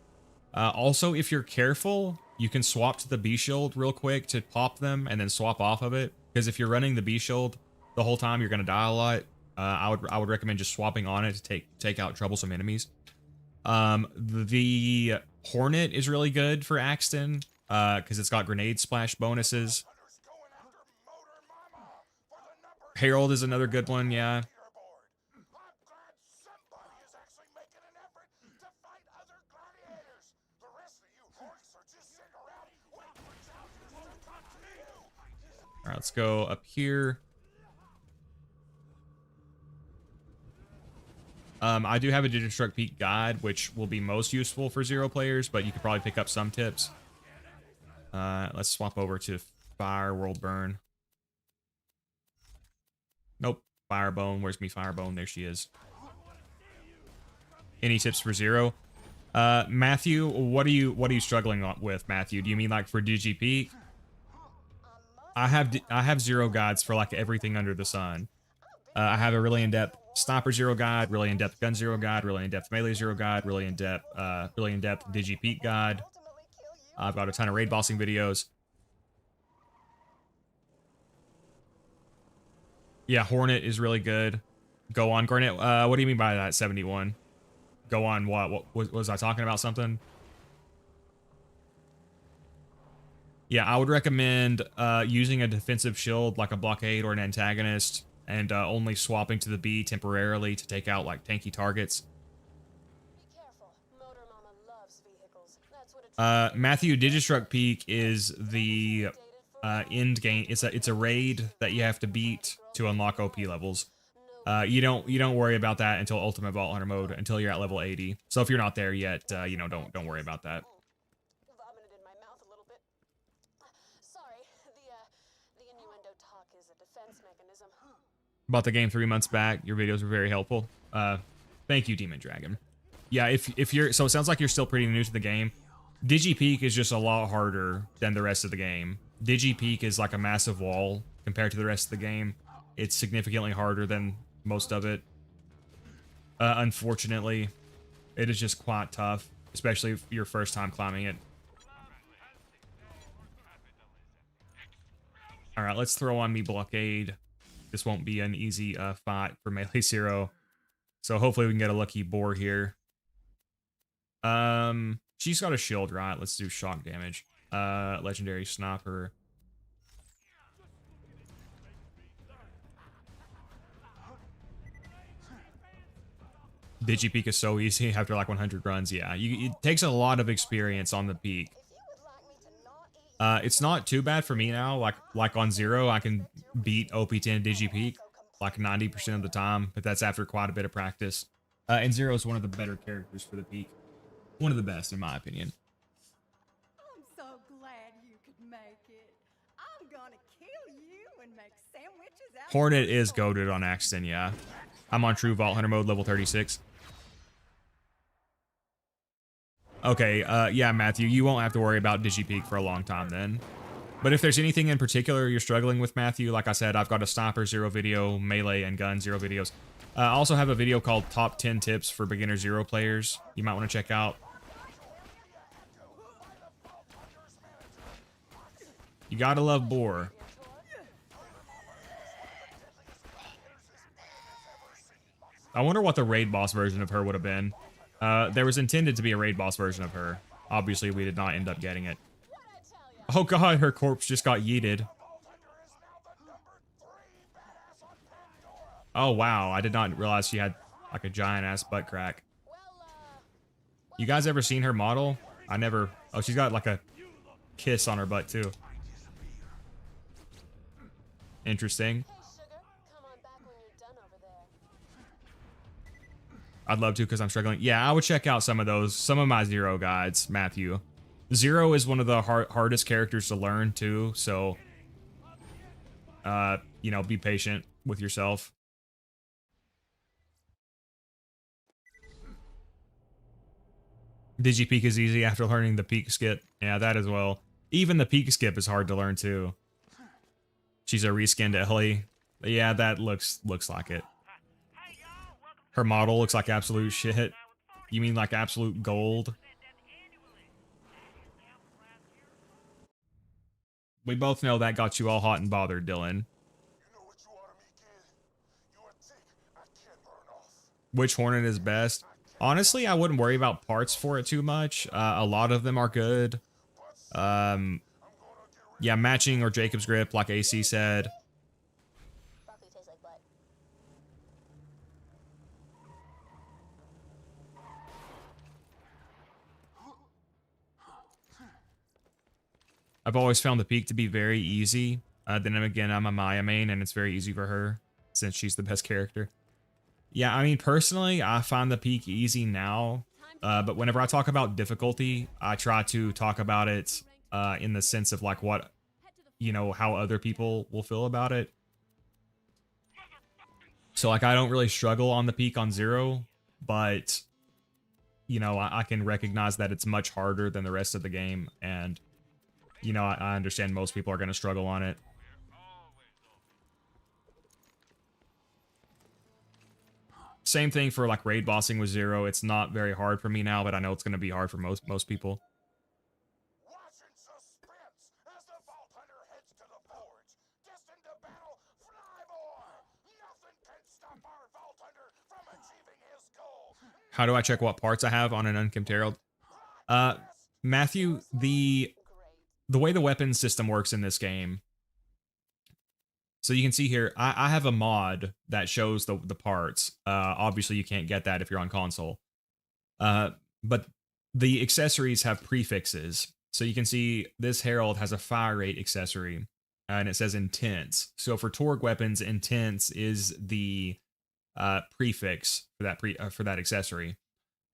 Also, if you're careful, you can swap to the B shield real quick to pop them and then swap off of it. Because if you're running the B shield the whole time, you're gonna die a lot. I would recommend just swapping on it to take out troublesome enemies. The Hornet is really good for Axton, because it's got grenade splash bonuses. Hunter's going after Motor Mama for the number Harold is another good one, yeah. leaderboard. I'm glad somebody is actually making an effort to fight other gladiators. The rest of you orcs are just sitting around waiting for challengers to come to you. All right, let's go up here. I do have a Digistruct Peak guide, which will be most useful for Zer0 players, but you could probably pick up some tips. Let's swap over to Fire World Burn. Nope, Firebone. Where's me Firebone? There she is. Any tips for Zer0? Matthew, what are you struggling with, Matthew? Do you mean like for DigiPeak? I have Zer0 guides for like everything under the sun. I have a really in-depth Sniper Zer0 guide, really in-depth Gun Zer0 guide, really in-depth Melee Zer0 guide, really in-depth DigiPeak guide. I've got a ton of raid bossing videos. Yeah, Hornet is really good. Go on, Garnet. What do you mean by that, 71? Go on what? What was I talking about something? Yeah, I would recommend using a defensive shield like a blockade or an antagonist, and only swapping to the B temporarily to take out like tanky targets. Be careful. Motor Mama loves vehicles. That's what Matthew, Digistruct Peak is the end game. It's a raid that you have to beat to unlock OP levels. You don't worry about that until Ultimate Vault Hunter mode, until you're at level 80. So if you're not there yet, don't worry about that. vomited in my mouth a little bit. Sorry, the innuendo talk is a defense mechanism. Bought the game 3 months back. Your videos were very helpful. Thank you, Demon Dragon. Yeah, if you're so it sounds like you're still pretty new to the game. DigiPeak is just a lot harder than the rest of the game. DigiPeak is like a massive wall compared to the rest of the game. It's significantly harder than most of it. Unfortunately, it is just quite tough, especially if your first time climbing it. All right, let's throw on me Blockade. This won't be an easy fight for Melee Zer0. So hopefully we can get a lucky boar here. She's got a shield, right? Let's do shock damage. Legendary Sniper. DigiPeak is so easy after like 100 runs. Yeah, it takes a lot of experience on the peak. It's not too bad for me now. Like on Zer0, I can beat OP10 DigiPeak like 90% of the time, but that's after quite a bit of practice. And Zer0 is one of the better characters for the peak. One of the best, in my opinion. I'm so glad you could make it. I'm gonna kill you and make sandwiches out Hornet is goated on Axton, yeah. I'm on True Vault Hunter mode, level 36. Okay, yeah, Matthew, you won't have to worry about DigiPeak for a long time then. But if there's anything in particular you're struggling with, Matthew, like I said, I've got a Sniper Zer0 video, Melee and Gun Zer0 videos. I also have a video called Top 10 Tips for Beginner Zer0 Players you might want to check out. You gotta love boar. I wonder what the raid boss version of her would have been. There was intended to be a raid boss version of her. Obviously, we did not end up getting it. Oh god, her corpse just got yeeted. Oh wow, I did not realize she had like a giant ass butt crack. You guys ever seen her model? I never. Oh, she's got like a kiss on her butt too. Interesting. I'd love to because I'm struggling. Yeah, I would check out some of those, some of my Zer0 guides, Matthew. Zer0 is one of the hardest characters to learn too, so you know, be patient with yourself. DigiPeak is easy after learning the peak skip. Yeah, that as well. Even the peak skip is hard to learn too. She's a reskinned Ellie. Yeah, that looks like it. Her model looks like absolute shit. You mean like absolute gold? We both know that got you all hot and bothered, Dylan. You know what you are to me, kid? You are thick. I can't burn off. Which Hornet is best? I Honestly, I wouldn't worry about parts for it too much. A lot of them are good. Yeah, matching or Jacob's grip, like AC said. Broccoli tastes like butt. I've always found the peak to be very easy. Then again, I'm a Maya main, and it's very easy for her since she's the best character. Yeah, I mean, personally, I find the peak easy now. But whenever I talk about difficulty, I try to talk about it in the sense of like what, you know, how other people will feel about it. So like, I don't really struggle on the peak on 0, but you know, I can recognize that it's much harder than the rest of the game, and you know, I understand most people are going to struggle on it. Same thing for like raid bossing with 0. It's not very hard for me now, but I know it's going to be hard for most people. Watch in suspense as the Vault Hunter heads to the forge. Destined to battle Flyboy. Nothing can stop our Vault Hunter from achieving his goal. How do I check what parts I have on an unkempt herald? Matthew, the way the weapon system works in this game. So you can see here, I have a mod that shows the parts. Obviously, you can't get that if you're on console. But the accessories have prefixes. So you can see this herald has a fire rate accessory, and it says intense. So for Torgue weapons, intense is the prefix for that accessory.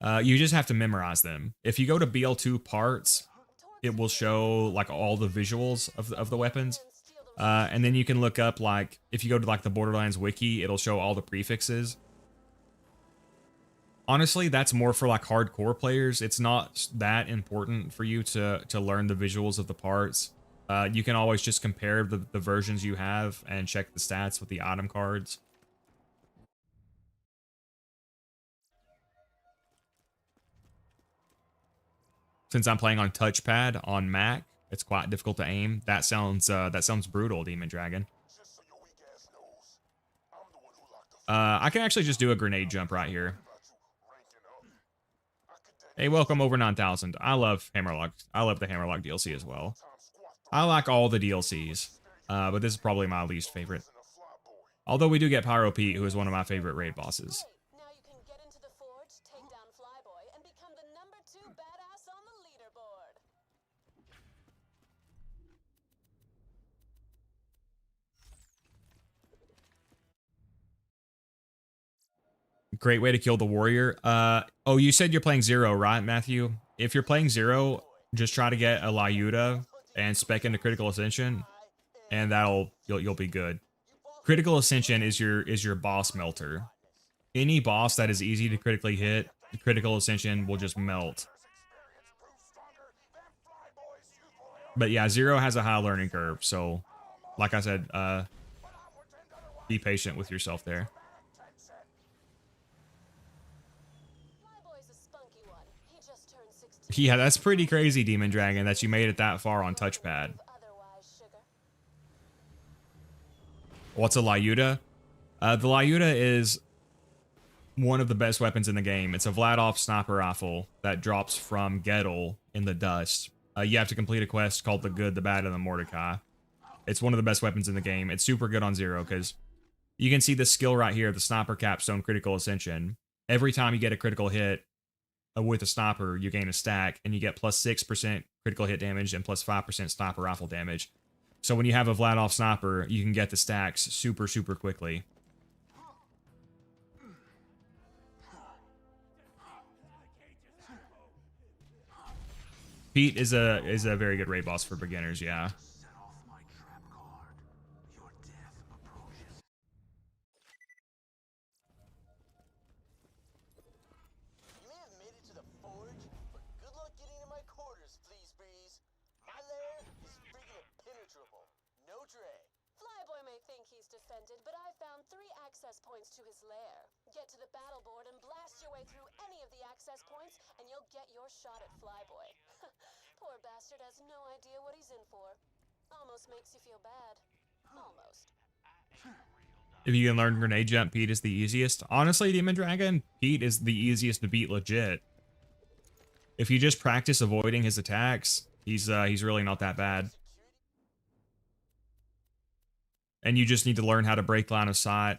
You just have to memorize them. If you go to BL2 parts, it will show like all the visuals of the weapons. And then you can look up, like, if you go to like the Borderlands wiki, it'll show all the prefixes. Honestly, that's more for like hardcore players. It's not that important for you to learn the visuals of the parts. You can always just compare the versions you have and check the stats with the item cards. Since I'm playing on touchpad on Mac, it's quite difficult to aim. That sounds brutal, Demon Dragon. Just so your weak ass knows, I'm the one who locked the I can actually just do a grenade jump right here. about you ranking up. I could Hey, welcome over 9,000. I love Hammerlock. I love the Hammerlock DLC as well. time squat I like all the DLCs, but this is probably my least favorite. in a Flyboy. Although we do get Pyro Pete, who is one of my favorite raid bosses. Now you can get into the forge, take down Flyboy, and become the #2 badass on the leaderboard. Great way to kill the warrior. Oh, you said you're playing 0, right, Matthew? If you're playing 0, just try to get a Lyuda and spec into Critical Ascension, and you'll be good. Critical Ascension is your boss melter. Any boss that is easy to critically hit, Critical Ascension will just melt. But yeah, 0 has a high learning curve, so like I said, be patient with yourself there. Flyboy's a spunky one. He just turned 16. Yeah, that's pretty crazy, Demon Dragon, that you made it that far on touchpad. Otherwise, sugar. What's a Lyuda? The Lyuda is one of the best weapons in the game. It's a Vladov sniper rifle that drops from Gettle in the dust. You have to complete a quest called The Good, the Bad, and the Mordecai. It's one of the best weapons in the game. It's super good on 0 because you can see the skill right here, the Sniper Capstone Critical Ascension. Every time you get a critical hit with a sniper, you gain a stack, and you get plus 6% critical hit damage and plus 5% sniper rifle damage. So when you have a Vladov sniper, you can get the stacks super, super quickly. Pete is a very good raid boss for beginners, yeah. Set off my trap card. Your death approaches. You may have made it to the forge, but good luck getting to my quarters, please, Breeze. My lair is freaking impenetrable. No tray. Flyboy may think he's defended, but I found 3 access points to his lair. Get to the battle board and blast your way through any of the access points, and you'll get your shot at Flyboy. Poor bastard has no idea what he's in for. Almost makes you feel bad. Almost. If you can learn grenade jump, Pete is the easiest. Honestly, Demon Dragon, Pete is the easiest to beat legit. If you just practice avoiding his attacks, he's really not that bad. And you just need to learn how to break line of sight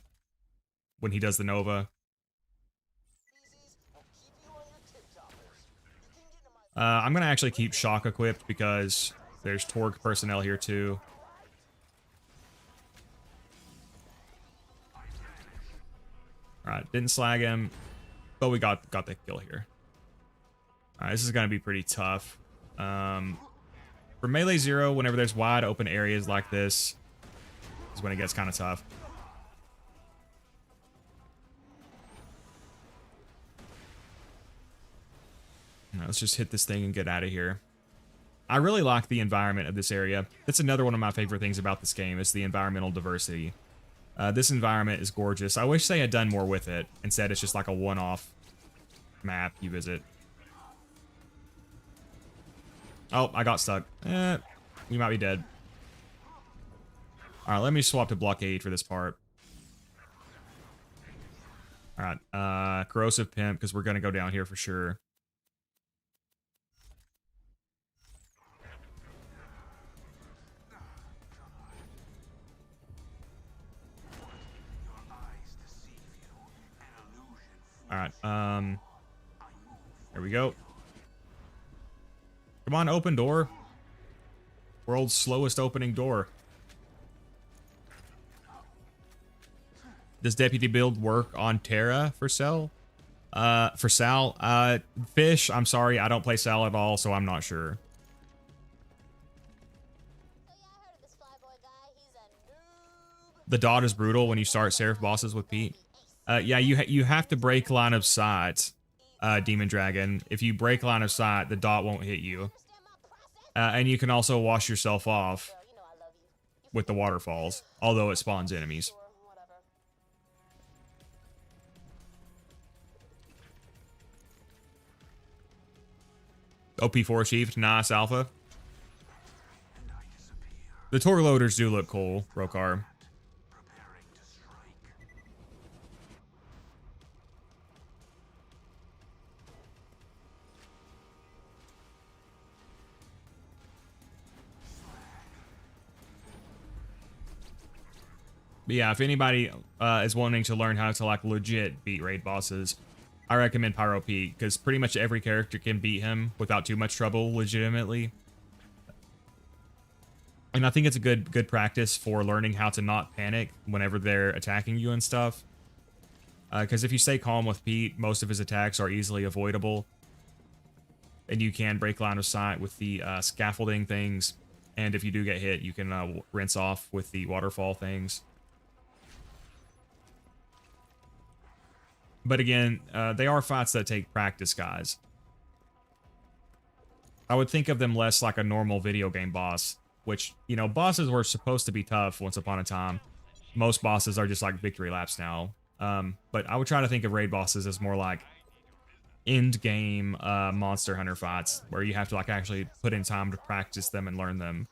when he does the Nova. I'm gonna actually keep Shock equipped because there's Torque personnel here too. Alright, didn't slag him, but we got the kill here. Alright, this is gonna be pretty tough. For melee 0, whenever there's wide open areas like this, is when it gets kind of tough. Now, let's just hit this thing and get out of here. I really like the environment of this area. That's another one of my favorite things about this game, is the environmental diversity. This environment is gorgeous. I wish they had done more with it. Instead, it's just like a one-off map you visit. Oh, I got stuck. We might be dead. Alright, let me swap to blockade for this part. Alright, corrosive pimp, because we're going to go down here for sure. Alright, there we go. Come on, open door. World's slowest opening door. Does Deputy Build work on Terra for Sal? For Sal? Fish, I'm sorry, I don't play Sal at all, so I'm not sure. The dot is brutal when you start Seraph bosses with Pete. Yeah, you have to break line of sight, Demon Dragon. If you break line of sight, the dot won't hit you. And you can also wash yourself off with the waterfalls, although it spawns enemies. OP4 achieved. Nice, Alpha. The Tor loaders do look cool, Rokar. But yeah, if anybody is wanting to learn how to like legit beat raid bosses, I recommend Pyro Pete, because pretty much every character can beat him without too much trouble, legitimately. And I think it's a good practice for learning how to not panic whenever they're attacking you and stuff. Because if you stay calm with Pete, most of his attacks are easily avoidable. And you can break line of sight with the scaffolding things. And if you do get hit, you can rinse off with the waterfall things. But again, they are fights that take practice, guys. I would think of them less like a normal video game boss, which, you know, bosses were supposed to be tough once upon a time. Most bosses are just like victory laps now. But I would try to think of raid bosses as more like end game Monster Hunter fights, where you have to like actually put in time to practice them and learn them.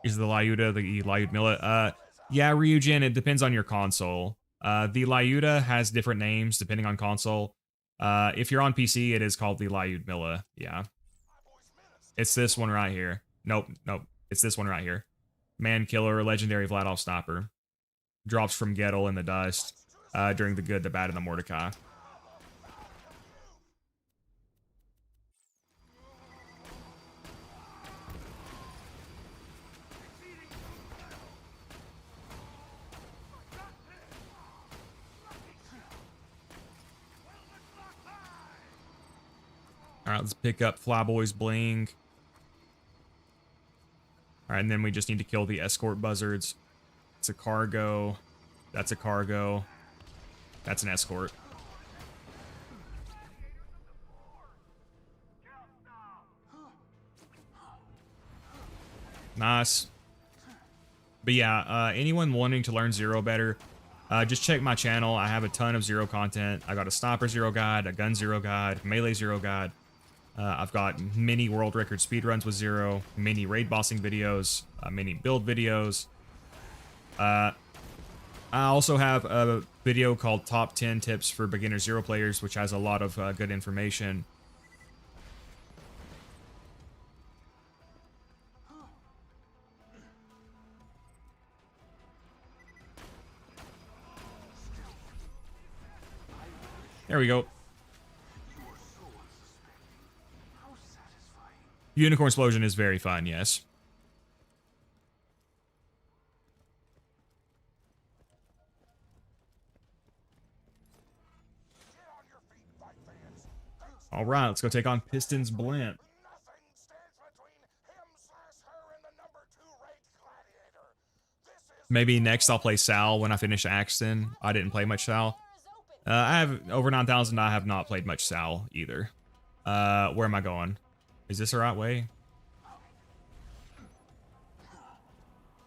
Is the Lyuda the Lyudmilla? Yeah, Ryujin, it depends on your console. The Lyuda has different names depending on console. If you're on PC, it is called the Lyudmilla. Yeah. It's this one right here. Nope. It's this one right here. Man Killer, Legendary Vladov Sniper. Drops from Gettle in the dust during the Good, the Bad, and the Mordecai. Alright, let's pick up Flyboy's Bling. Alright, and then we just need to kill the escort buzzards. It's a cargo. That's a cargo. That's an escort. Nice. But yeah, anyone wanting to learn Zero better, just check my channel. I have a ton of Zero content. I got a Sniper Zero guide, a Gun Zero guide, Melee Zero guide. I've got many world record speedruns with Zer0, many raid bossing videos, many build videos. I also have a video called Top 10 Tips for Beginner Zer0 Players, which has a lot of good information. There we go. Unicorn Explosion is very fun, yes. All right, let's go take on Pistons Blimp. Nothing stands between him/her and the number 2 ranked gladiator. This is Maybe next I'll play Sal when I finish Axton. I didn't play much Sal. I have over 9,000. I have not played much Sal either. Where am I going? Is this the right way?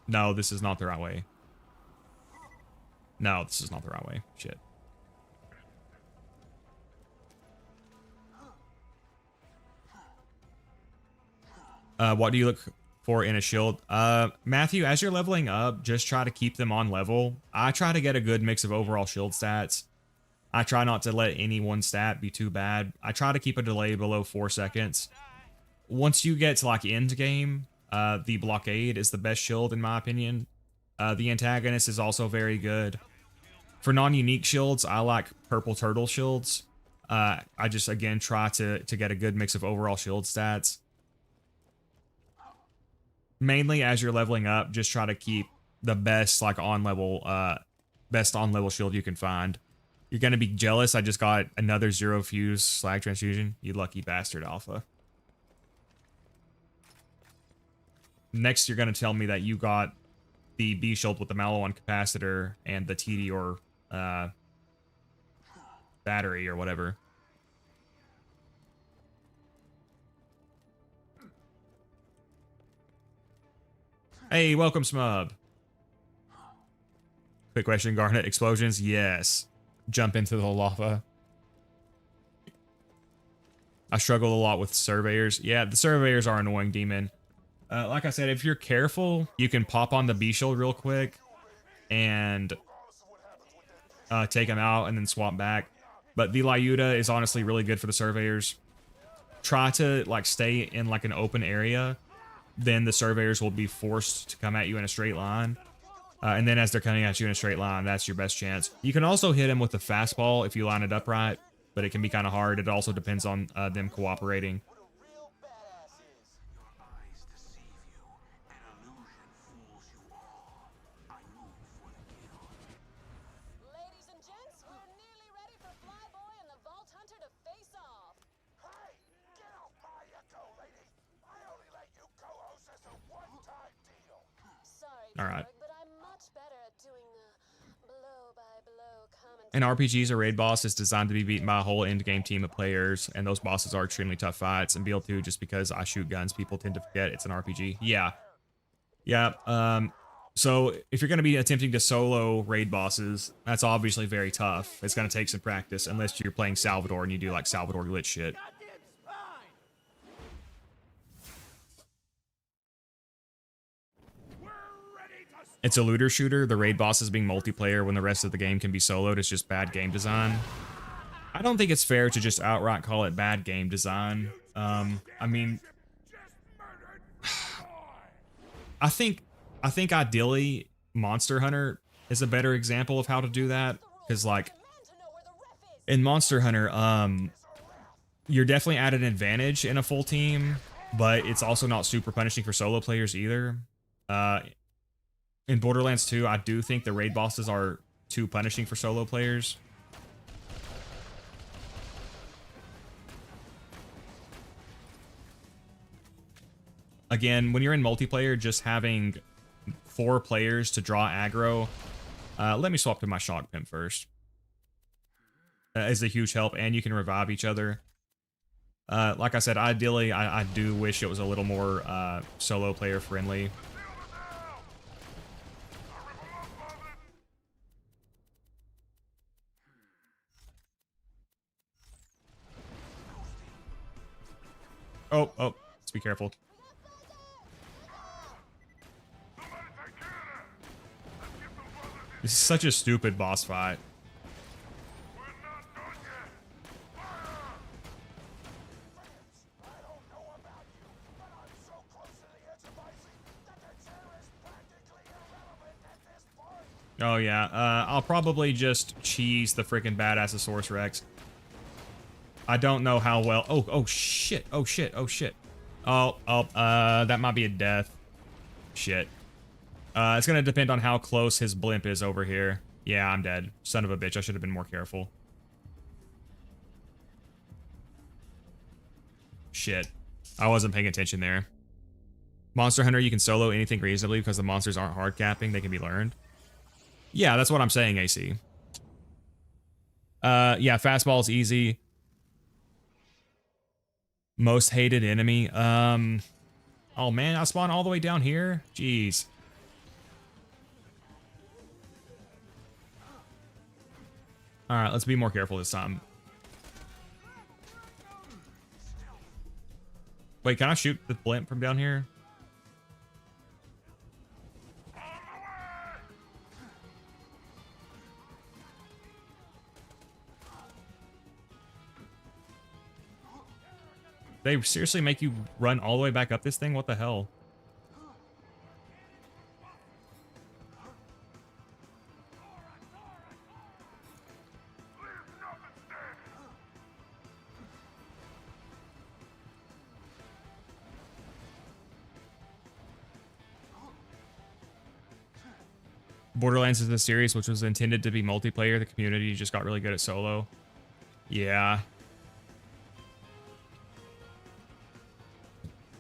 No, this is not the right way. No, this is not the right way. Shit. What do you look for in a shield? Matthew, as you're leveling up, just try to keep them on level. I try to get a good mix of overall shield stats. I try not to let any one stat be too bad. I try to keep a delay below 4 seconds. Once you get to like end game, the blockade is the best shield in my opinion. The antagonist is also very good. For non-unique shields, I like purple turtle shields. I just again try to get a good mix of overall shield stats. Mainly as you're leveling up, just try to keep the best like on level shield you can find. You're gonna be jealous. I just got another Zer0 fuse slag transfusion. You lucky bastard, Alpha. Next, you're gonna tell me that you got the B shield with the Mallow on capacitor and the TD or battery or whatever. Hey, welcome, Smub. Quick question, Garnet. Explosions? Yes. Jump into the lava. I struggle a lot with surveyors. Yeah, the surveyors are annoying, demon. Like I said, if you're careful, you can pop on the B shield real quick and take them out and then swap back. But the Lyuda is honestly really good for the surveyors. Try to like stay in like an open area. Then the surveyors will be forced to come at you in a straight line. And then as they're coming at you in a straight line, that's your best chance. You can also hit them with the fastball if you line it up right, but it can be kind of hard. It also depends on them cooperating. Ladies and gents, we're nearly ready for Flyboy and the Vault Hunter to face off. Hey, get off my echo, lady. I only let you co-host as a one-time deal. Sorry, All right. Borg, but I'm much better at doing the blow-by-blow commentary. In RPGs, a raid boss is designed to be beaten by a whole endgame team of players, and those bosses are extremely tough fights. And BL2, just because I shoot guns, people tend to forget it's an RPG. Yeah. Yeah, so if you're going to be attempting to solo raid bosses, that's obviously very tough. It's going to take some practice, unless you're playing Salvador and you do like Salvador glitch shit. It's a looter shooter. The raid bosses being multiplayer when the rest of the game can be soloed is just bad game design. I don't think it's fair to just outright call it bad game design. I mean, I think ideally Monster Hunter is a better example of how to do that, because like in Monster Hunter, you're definitely at an advantage in a full team, but it's also not super punishing for solo players either. In Borderlands 2, I do think the raid bosses are too punishing for solo players. Again, when you're in multiplayer, just having 4 players to draw aggro. Let me swap to my shock pimp first. Is a huge help, and you can revive each other. Like I said, ideally, I do wish it was a little more solo player friendly. Oh, let's be careful. This is such a stupid boss fight. Oh yeah, I'll probably just cheese the freaking Badassosaurus Rex. I don't know how well. Oh shit. Oh shit. Oh shit. That might be a death. Shit. It's gonna depend on how close his blimp is over here. Yeah, I'm dead. Son of a bitch. I should have been more careful. Shit. I wasn't paying attention there. Monster Hunter, you can solo anything reasonably because the monsters aren't hard capping. They can be learned. Yeah, that's what I'm saying, AC. Yeah, fastball is easy. Most hated enemy. Oh man, I spawned all the way down here? Jeez. Alright, let's be more careful this time. Wait, can I shoot the blimp from down here? They seriously make you run all the way back up this thing? What the hell? Borderlands is a series which was intended to be multiplayer. The community just got really good at solo. Yeah.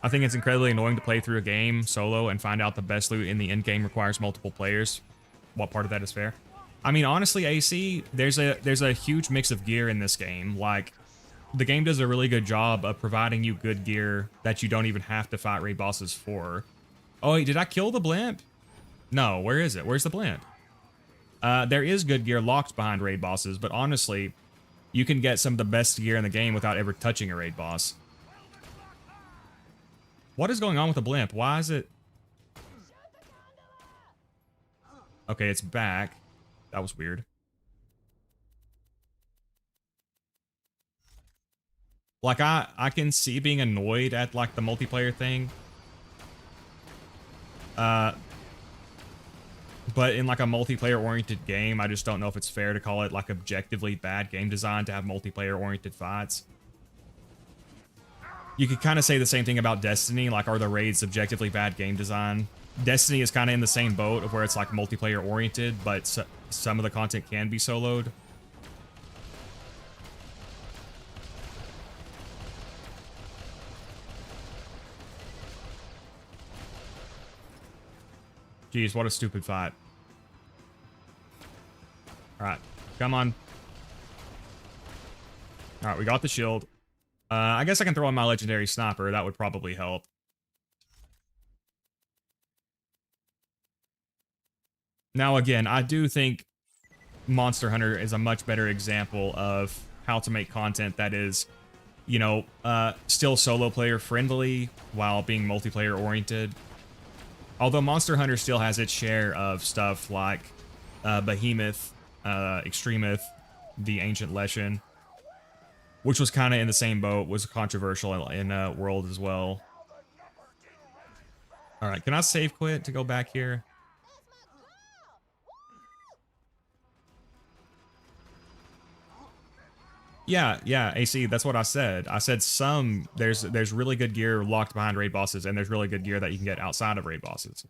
I think it's incredibly annoying to play through a game solo and find out the best loot in the end game requires multiple players. What part of that is fair? I mean, honestly, AC, there's a huge mix of gear in this game. Like, the game does a really good job of providing you good gear that you don't even have to fight raid bosses for. Oh, wait, did I kill the blimp? No, where is it? Where's the blimp? There is good gear locked behind raid bosses, but honestly, you can get some of the best gear in the game without ever touching a raid boss. What is going on with the blimp? Why is it... Okay, it's back. That was weird. Like, I can see being annoyed at, like, the multiplayer thing. But in, like, a multiplayer-oriented game, I just don't know if it's fair to call it, like, objectively bad game design to have multiplayer-oriented fights. You could kind of say the same thing about Destiny, like, are the raids objectively bad game design? Destiny is kind of in the same boat of where it's, like, multiplayer-oriented, but some of the content can be soloed. Jeez, what a stupid fight. Alright, come on. Alright, we got the shield. I guess I can throw on my legendary sniper. That would probably help. Now, again, I do think Monster Hunter is a much better example of how to make content that is, you know, still solo player friendly while being multiplayer oriented. Although Monster Hunter still has its share of stuff like Behemoth, Extremeth, the Ancient Lesson, which was kind of in the same boat, was controversial in World as well. Alright, can I save quit to go back here? Yeah, AC, that's what I said. I said there's really good gear locked behind raid bosses, and there's really good gear that you can get outside of raid bosses.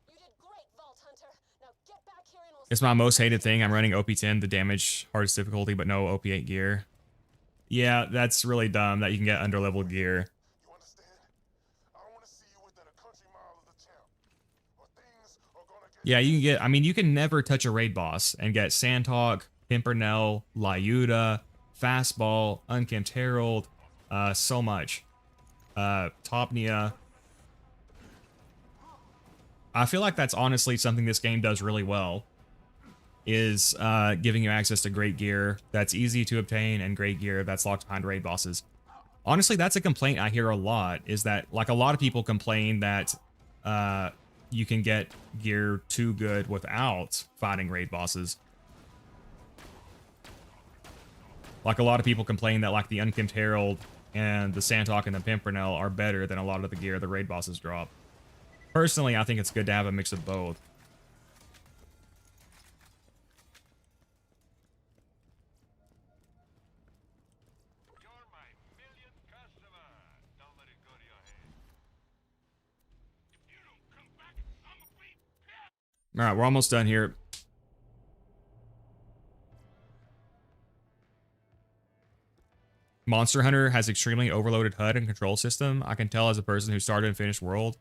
You did great, Vault Hunter. Now get back here and we'll... It's my most hated thing. I'm running OP10, the damage, hardest difficulty, but no OP8 gear. Yeah, that's really dumb that you can get underleveled gear. You understand? I don't want to see you within a country mile of the town. Or things are gonna get... Yeah, you can get, I mean, you can never touch a raid boss and get Sandhawk, Pimpernel, Lyuda, Fastball, Unkempt Herald, so much. Topnia. I feel like that's honestly something this game does really well. is giving you access to great gear that's easy to obtain and great gear that's locked behind raid bosses. Honestly, that's a complaint I hear a lot, is that like a lot of people complain that you can get gear too good without fighting raid bosses. Like a lot of people complain that like the Unkempt Herald and the Sandhawk and the Pimpernel are better than a lot of the gear the raid bosses drop. Personally, I think it's good to have a mix of both. All right, we're almost done here. Monster Hunter has extremely overloaded HUD and control system. I can tell as a person who started and finished World.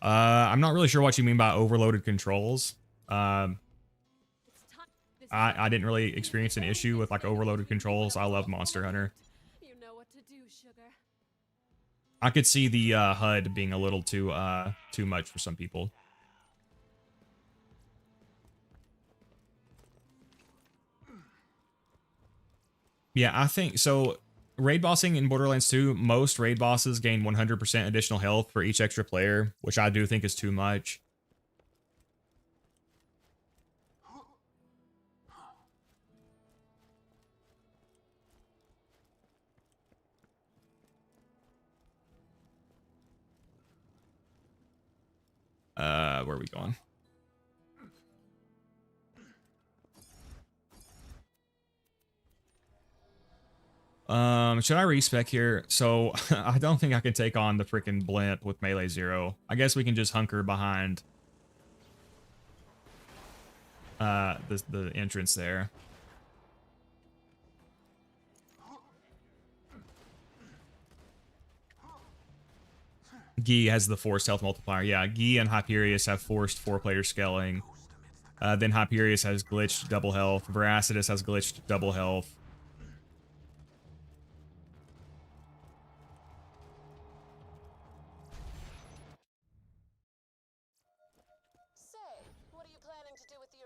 I'm not really sure what you mean by overloaded controls. I didn't really experience an issue with like overloaded controls. I love Monster Hunter. You know what to do, sugar. I could see the HUD being a little too much for some people. Yeah, I think so. Raid bossing in Borderlands 2, most raid bosses gain 100% additional health for each extra player, which I do think is too much. Where are we going? Should I respec here? So I don't think I can take on the freaking blimp with melee 0. I guess we can just hunker behind the entrance there. Guy has the forced health multiplier. Yeah, Guy and Hyperius have forced 4-player scaling. Then Hyperius has glitched double health. Veracitus has glitched double health.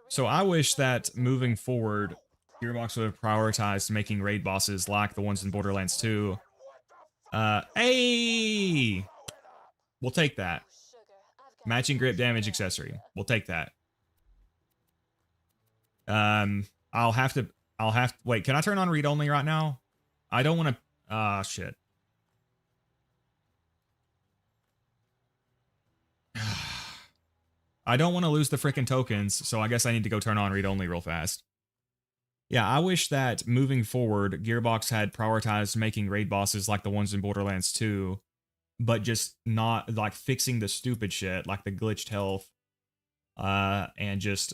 So I wish that moving forward, Gearbox would have prioritized making raid bosses like the ones in Borderlands 2. Hey! We'll take that. Matching grip damage accessory. We'll take that. Wait, can I turn on read only right now? I don't want to, shit. I don't want to lose the frickin' tokens, so I guess I need to go turn on read only real fast. Yeah, I wish that moving forward, Gearbox had prioritized making raid bosses like the ones in Borderlands 2, but just not like fixing the stupid shit like the glitched health, and just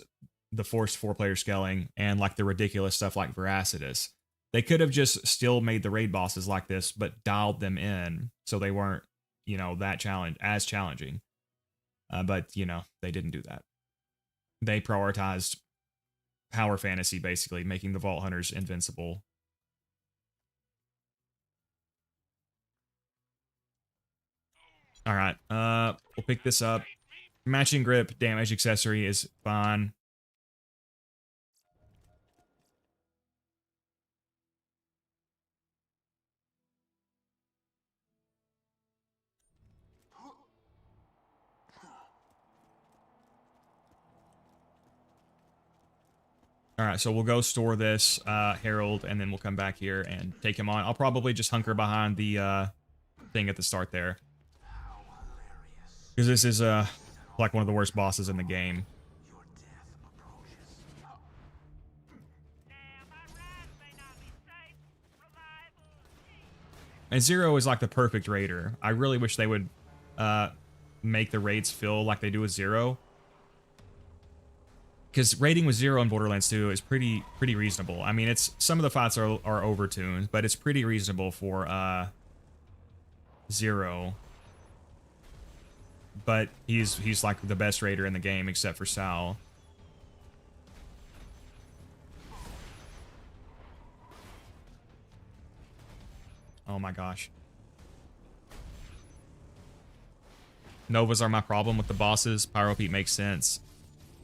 the forced 4-player scaling and like the ridiculous stuff like Veracitus. They could have just still made the raid bosses like this, but dialed them in so they weren't, you know, that challenging. But, you know, they didn't do that. They prioritized power fantasy, basically, making the Vault Hunters invincible. All right, we'll pick this up. Matching grip damage accessory is fine. All right, so we'll go store this Herald, and then we'll come back here and take him on. I'll probably just hunker behind the thing at the start there, because this is like one of the worst bosses in the game. And Zer0 is like the perfect raider. I really wish they would make the raids feel like they do with Zer0. Because raiding with Zer0 in Borderlands 2 is pretty reasonable. I mean, it's some of the fights are overtuned, but it's pretty reasonable for Zer0. But he's like the best raider in the game except for Sal. Oh my gosh. Novas are my problem with the bosses. Pyro Pete makes sense.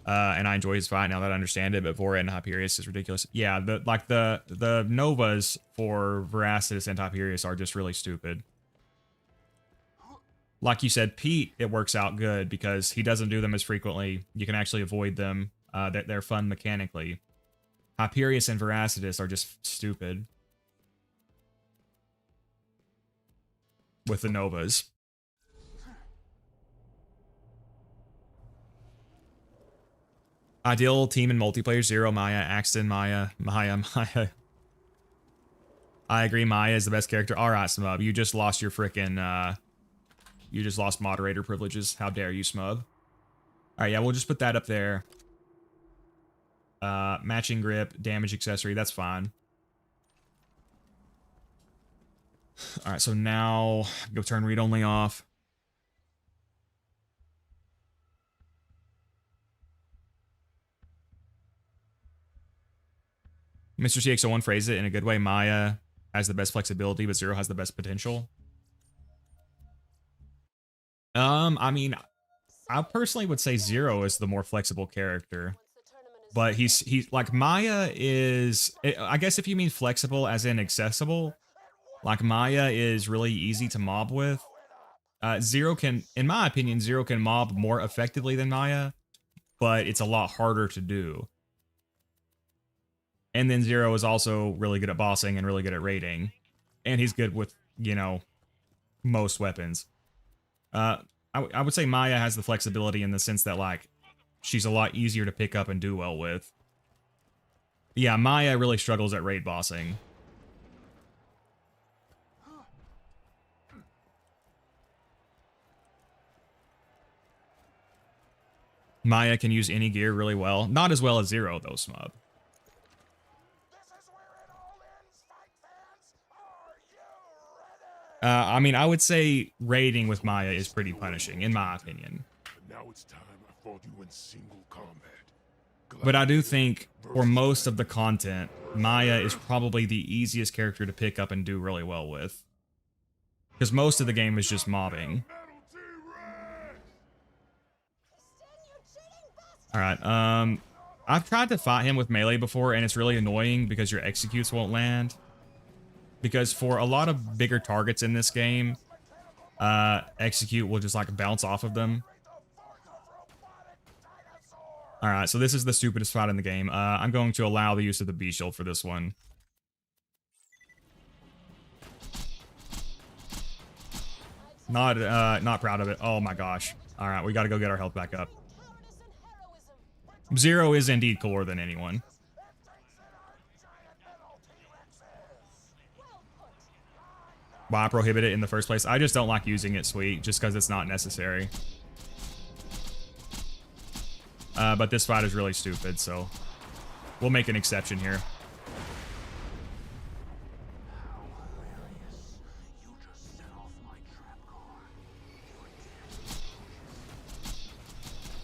and I enjoy his fight now that I understand it. But Vora and Hyperius is ridiculous. Yeah, the Novas for Veracitus and Hyperius are just really stupid. Like you said, Pete, it works out good because he doesn't do them as frequently. You can actually avoid them. They're fun mechanically. Hyperius and Veracitus are just stupid with the Novas. Ideal team in multiplayer: Zer0, Maya, Axton, Maya. I agree, Maya is the best character. All right, Smub, you just lost your frickin', you just lost moderator privileges. How dare you, Smub? All right, yeah, we'll just put that up there. Matching grip, damage accessory, that's fine. All right, so now go turn read only off. Mr. CX01 phrased it in a good way. Maya has the best flexibility, but Zer0 has the best potential. I mean, I personally would say Zer0 is the more flexible character. But he's like, Maya is, I guess if you mean flexible as in accessible, like Maya is really easy to mob with. Zer0 can, in my opinion, Zer0 can mob more effectively than Maya, but it's a lot harder to do. And then Zer0 is also really good at bossing and really good at raiding. And he's good with, you know, most weapons. I would say Maya has the flexibility in the sense that, like, she's a lot easier to pick up and do well with. Yeah, Maya really struggles at raid bossing. Maya can use any gear really well. Not as well as Zer0, though, Smub. I mean, I would say raiding with Maya is pretty punishing, in my opinion. But now it's time I fought you in single combat. But I do think, for most of the content, Maya is probably the easiest character to pick up and do really well with. Because most of the game is just mobbing. Alright, I've tried to fight him with melee before, and it's really annoying because your executes won't land. Because for a lot of bigger targets in this game, execute will just like bounce off of them. Alright, so this is the stupidest fight in the game. I'm going to allow the use of the B-shield for this one. Not proud of it. Oh my gosh. Alright, we gotta go get our health back up. Zer0 is indeed cooler than anyone. Why prohibit it in the first place? I just don't like using it, Sweet, just because it's not necessary. But this fight is really stupid, so we'll make an exception here.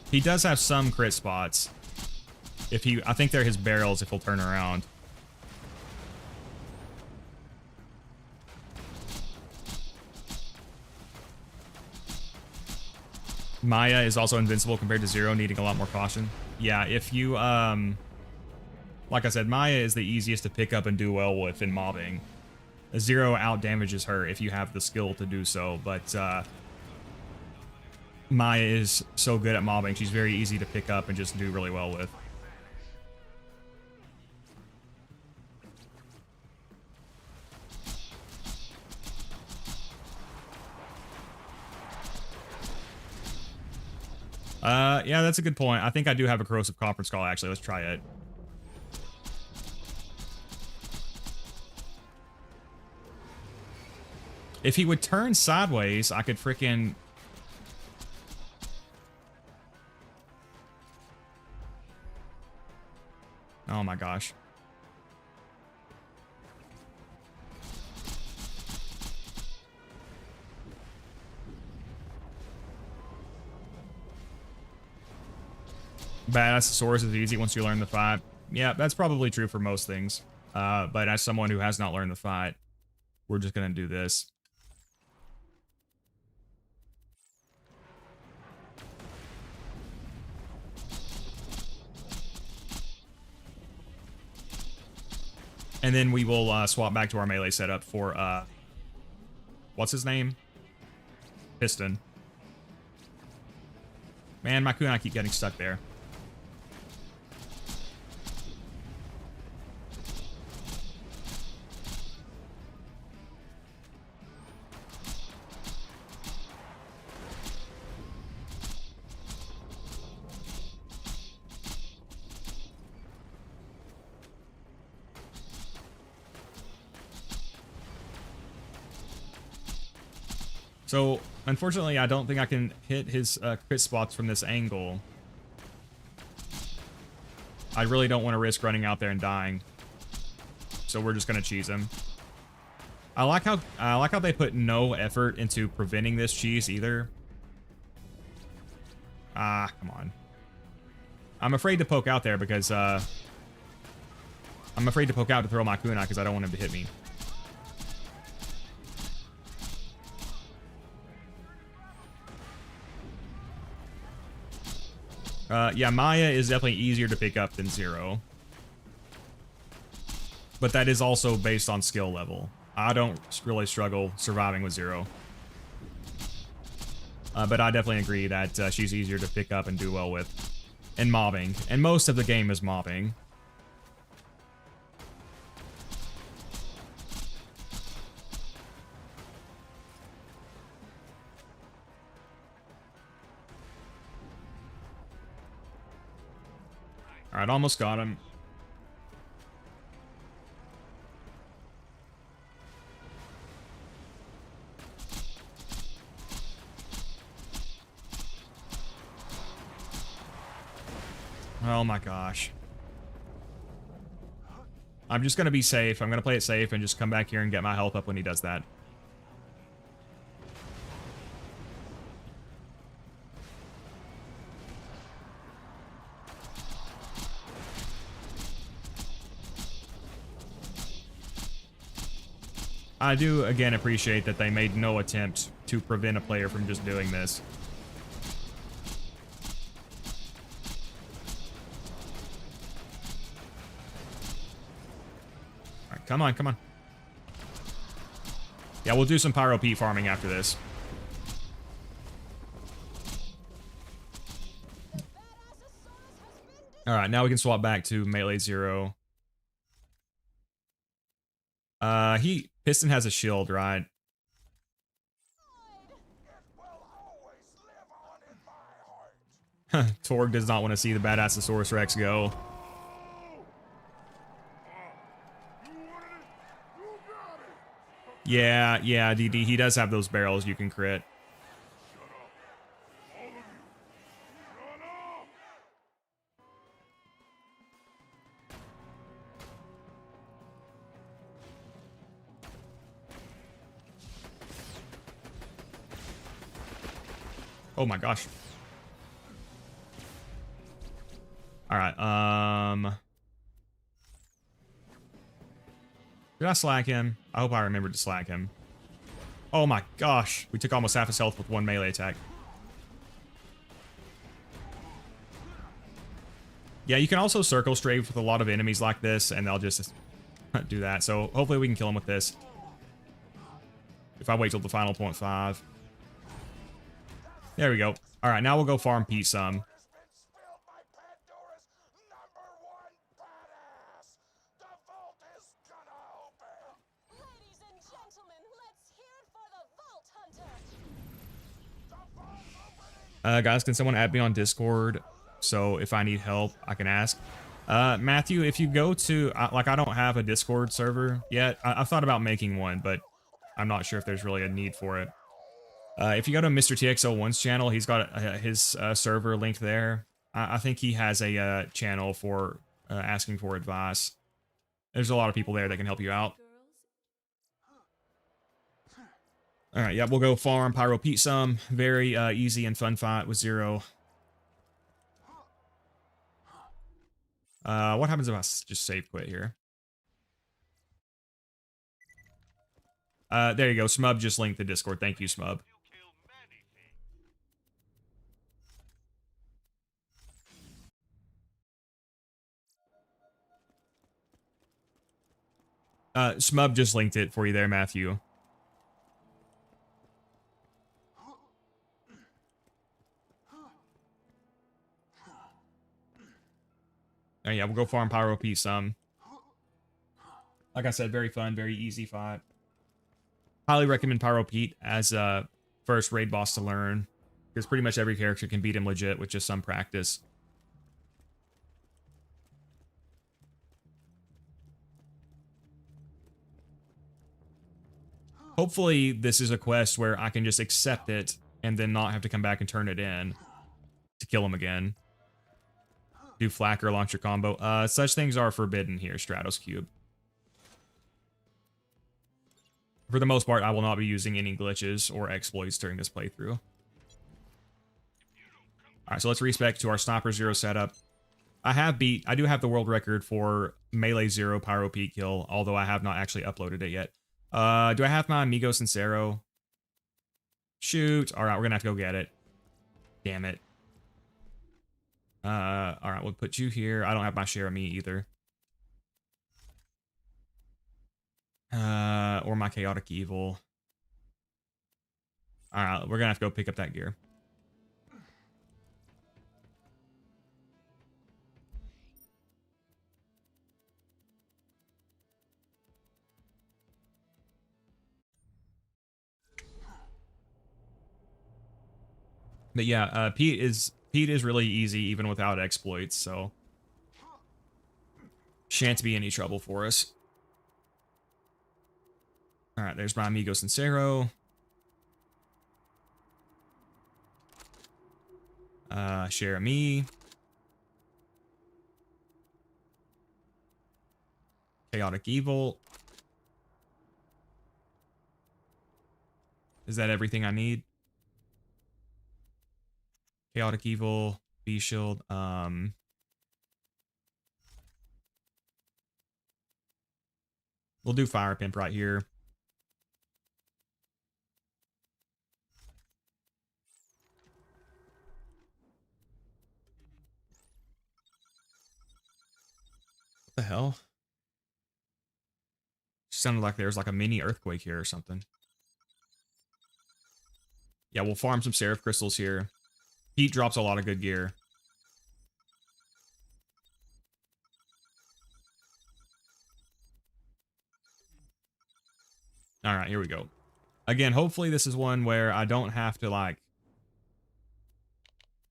He does have some crit spots. I think they're his barrels if he'll turn around. Maya is also invincible compared to Zer0, needing a lot more caution. Yeah, if you, like I said, Maya is the easiest to pick up and do well with in mobbing. Zer0 out-damages her if you have the skill to do so, but, Maya is so good at mobbing, she's very easy to pick up and just do really well with. Yeah, that's a good point. I think I do have a corrosive conference call, actually. Let's try it. If he would turn sideways, I could freaking... Oh my gosh. Badass is easy once you learn the fight. Yeah, that's probably true for most things. But as someone who has not learned the fight, we're just gonna do this. And then we will swap back to our melee setup for, what's his name? Piston. Man, my kunai keep getting stuck there. So, unfortunately, I don't think I can hit his crit spots from this angle. I really don't want to risk running out there and dying. So we're just gonna cheese him. I like how they put no effort into preventing this cheese either. Ah, come on. I'm afraid to poke out there because I'm afraid to poke out to throw my kunai because I don't want him to hit me. Yeah, Maya is definitely easier to pick up than Zer0. But that is also based on skill level. I don't really struggle surviving with Zer0. But I definitely agree that she's easier to pick up and do well with. And mobbing. And most of the game is mobbing. Alright, almost got him. Oh my gosh. I'm just gonna be safe. I'm gonna play it safe and just come back here and get my health up when he does that. I do, again, appreciate that they made no attempt to prevent a player from just doing this. Alright, come on, come on. Yeah, we'll do some Pyro Pete farming after this. Alright, now we can swap back to melee Zer0. Piston has a shield, right? Torg does not want to see the Badassosaurus Rex go. Yeah, DD, he does have those barrels you can crit. Oh my gosh. Alright, did I slack him? I hope I remembered to slack him. Oh my gosh. We took almost half his health with one melee attack. Yeah, you can also circle strafe with a lot of enemies like this, and they'll just do that. So hopefully we can kill him with this. If I wait till the final 0.5. There we go. Alright, now we'll go farm Pete some. Guys, can someone add me on Discord? So if I need help, I can ask. Matthew, if you go to... like, I don't have a Discord server yet. I've thought about making one, but I'm not sure if there's really a need for it. If you go to Mr. TX01's channel, he's got his server linked there. I think he has a channel for asking for advice. There's a lot of people there that can help you out. Alright, yeah, we'll go farm Pyro Pete some. Very easy and fun fight with Zer0. What happens if I just save quit here? There you go. Smub just linked the Discord. Thank you, Smub. Smub just linked it for you there, Matthew. Oh yeah, we'll go farm Pyro Pete some. Like I said, very fun, very easy fight. Highly recommend Pyro Pete as a first raid boss to learn, because pretty much every character can beat him legit with just some practice. Hopefully this is a quest where I can just accept it and then not have to come back and turn it in to kill him again. Do flak or launcher combo. Such things are forbidden here, Stratos Cube. For the most part, I will not be using any glitches or exploits during this playthrough. Alright, so let's respec to our Sniper 0 setup. I do have the world record for Melee 0 Pyro Pete kill, although I have not actually uploaded it yet. Do I have my amigo Sincero? Shoot. Alright, we're gonna have to go get it. Damn it. Alright, we'll put you here. I don't have my share of me either. Or my Chaotic Evil. Alright, we're gonna have to go pick up that gear. But yeah, Pete is really easy even without exploits, so shan't be any trouble for us. Alright, there's my amigo Sincero. Share of me. Chaotic Evil. Is that everything I need? Chaotic Evil, B-Shield, we'll do Fire Pimp right here. What the hell? Sounded like there's like a mini earthquake here or something. Yeah, we'll farm some Seraph Crystals here. Pete drops a lot of good gear. Alright, here we go. Again, hopefully this is one where I don't have to, like,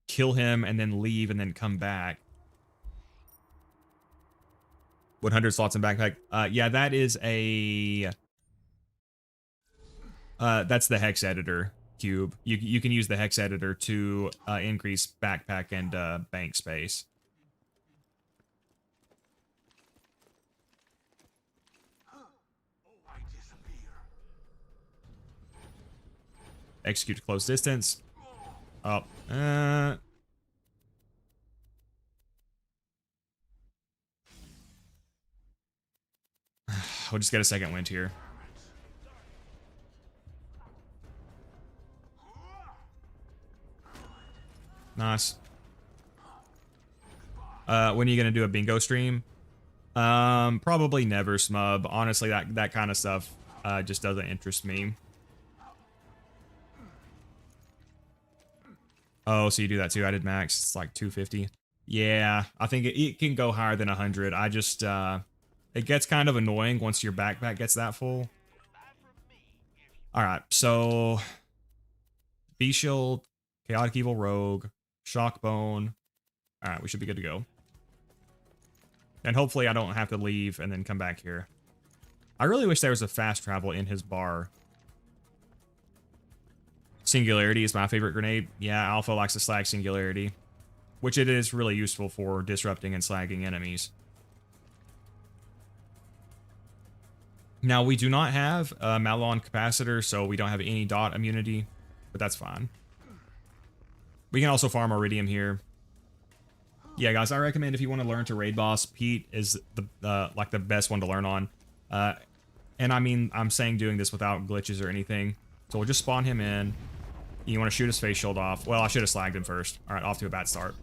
kill him and then leave and then come back. 100 slots in backpack. Yeah, that is a... that's the hex editor cube. You can use the hex editor to increase backpack and bank space. Execute to close distance. Oh, we'll just get a second wind here. Nice. When are you gonna do a bingo stream? Probably never, Smub. Honestly, that kind of stuff just doesn't interest me. Oh, so you do that too? I did max. It's like 250. Yeah, I think it can go higher than 100. I just it gets kind of annoying once your backpack gets that full. All right, so B-Shield, Chaotic Evil Rogue, Shockbone. All right, we should be good to go. And hopefully I don't have to leave and then come back here. I really wish there was a fast travel in his bar. Singularity is my favorite grenade. Yeah, Alpha likes to slag Singularity, which it is really useful for disrupting and slagging enemies. Now, we do not have a Malon Capacitor, so we don't have any dot immunity, but that's fine. We can also farm Iridium here. Yeah, guys, I recommend if you want to learn to raid boss, Pete is the like the best one to learn on. And I mean, I'm saying doing this without glitches or anything. So we'll just spawn him in. You want to shoot his face shield off. Well, I should have slagged him first. All right, off to a bad start.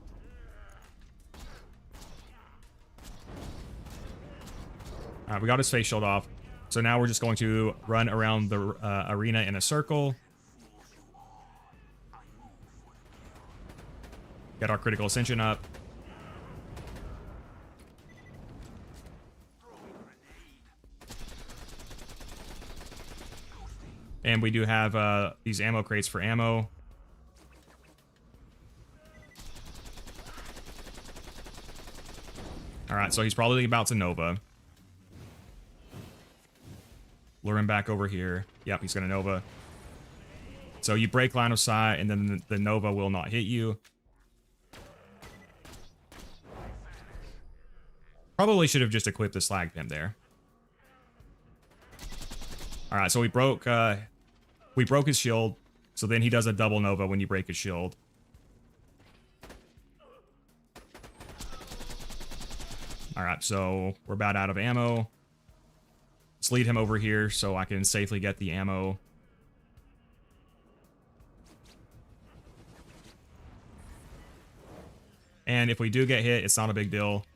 All right, we got his face shield off. So now we're just going to run around the arena in a circle. Get our critical ascension up. And we do have these ammo crates for ammo. Alright, so he's probably about to Nova. Lure him back over here. Yep, he's going to Nova. So you break line of sight, and then the Nova will not hit you. Probably should have just equipped the slag pimp there. Alright, so we broke his shield. So then he does a double Nova when you break his shield. Alright, so we're about out of ammo. Let's lead him over here so I can safely get the ammo. And if we do get hit, it's not a big deal.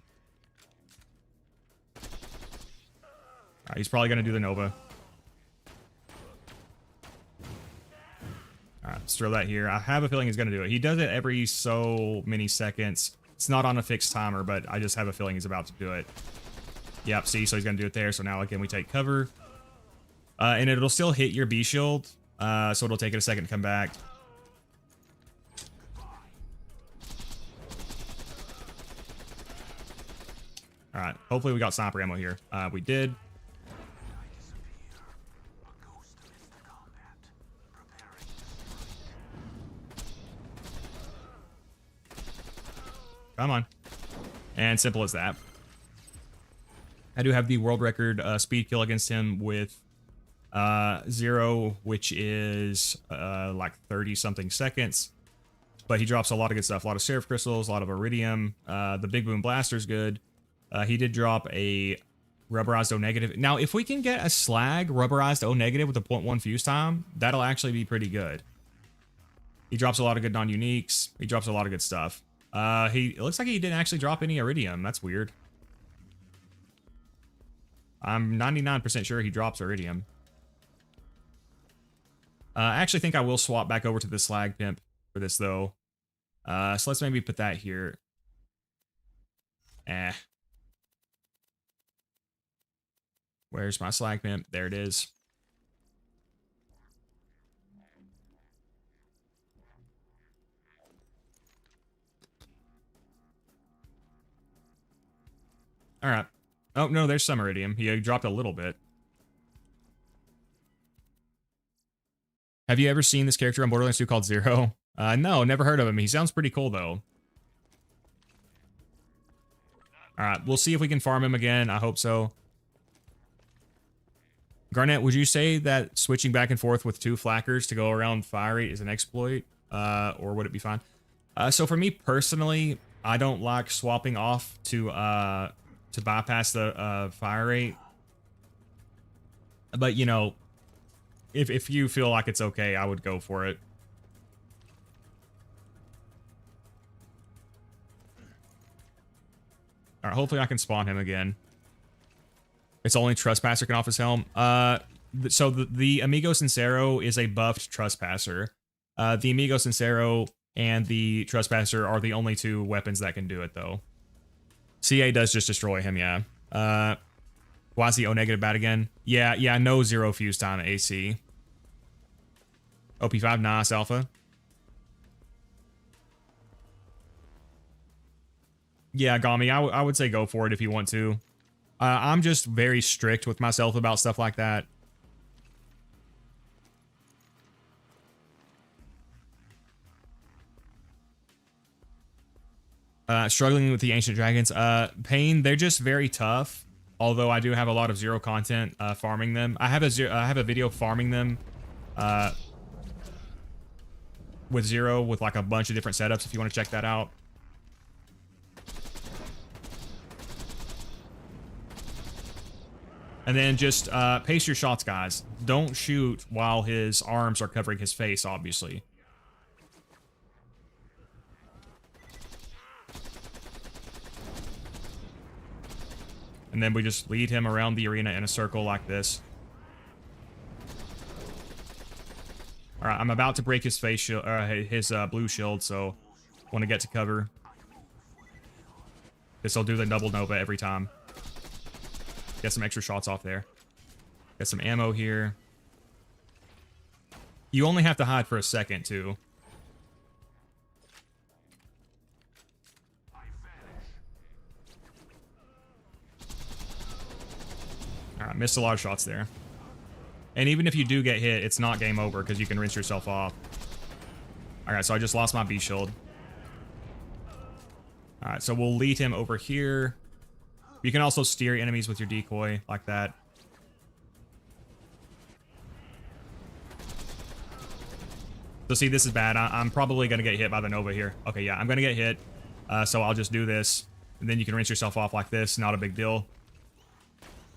Alright, he's probably going to do the Nova. Alright, let's throw that here. I have a feeling he's going to do it. He does it every so many seconds. It's not on a fixed timer, but I just have a feeling he's about to do it. Yep, see, so he's going to do it there. So now, again, we take cover. And it'll still hit your B shield. So it'll take it a second to come back. Alright, hopefully we got sniper ammo here. We did. Come on. And simple as that. I do have the world record speed kill against him with Zer0, which is like 30-something seconds. But he drops a lot of good stuff. A lot of Seraph Crystals, a lot of Iridium. The Big Boom Blaster's good. He did drop a rubberized O negative. Now, if we can get a slag rubberized O negative with a 0.1 fuse time, that'll actually be pretty good. He drops a lot of good non-uniques. He drops a lot of good stuff. It looks like he didn't actually drop any Iridium. That's weird. I'm 99% sure he drops Iridium. I actually think I will swap back over to the slag pimp for this, though. So let's maybe put that here. Where's my slag pimp? There it is. All right. Oh, no, there's some Iridium. He dropped a little bit. Have you ever seen this character on Borderlands 2 called Zer0? No, never heard of him. He sounds pretty cool, though. All right, we'll see if we can farm him again. I hope so. Garnet, would you say that switching back and forth with 2 flackers to go around fire rate is an exploit? Or would it be fine? So for me personally, I don't like swapping off to bypass the fire rate. But, you know, if you feel like it's okay, I would go for it. Alright, hopefully I can spawn him again. It's only Trespasser can off his helm. So the Amigo Sincero is a buffed Trespasser. The Amigo Sincero and the Trespasser are the only 2 weapons that can do it, though. CA does just destroy him, yeah. Why is he O negative bad again? Yeah, no 0 fuse time at AC. OP5, nice, Alpha. Yeah, Gami, I would say go for it if you want to. I'm just very strict with myself about stuff like that. Struggling with the Ancient Dragons. Pain, they're just very tough. Although I do have a lot of Zer0 content farming them. I have a video farming them with Zer0 with like a bunch of different setups if you want to check that out. And then just pace your shots, guys. Don't shoot while his arms are covering his face, obviously. And then we just lead him around the arena in a circle like this. All right, I'm about to break his face shield, his blue shield, so want to get to cover. This will do the double Nova every time. Get some extra shots off there. Get some ammo here. You only have to hide for a second, too. Alright, missed a lot of shots there. And even if you do get hit, it's not game over because you can rinse yourself off. Alright, so I just lost my B shield. Alright, so we'll lead him over here. You can also steer enemies with your decoy, like that. So see, this is bad. I'm probably going to get hit by the Nova here. Okay, yeah, I'm going to get hit. So I'll just do this. And then you can rinse yourself off like this. Not a big deal.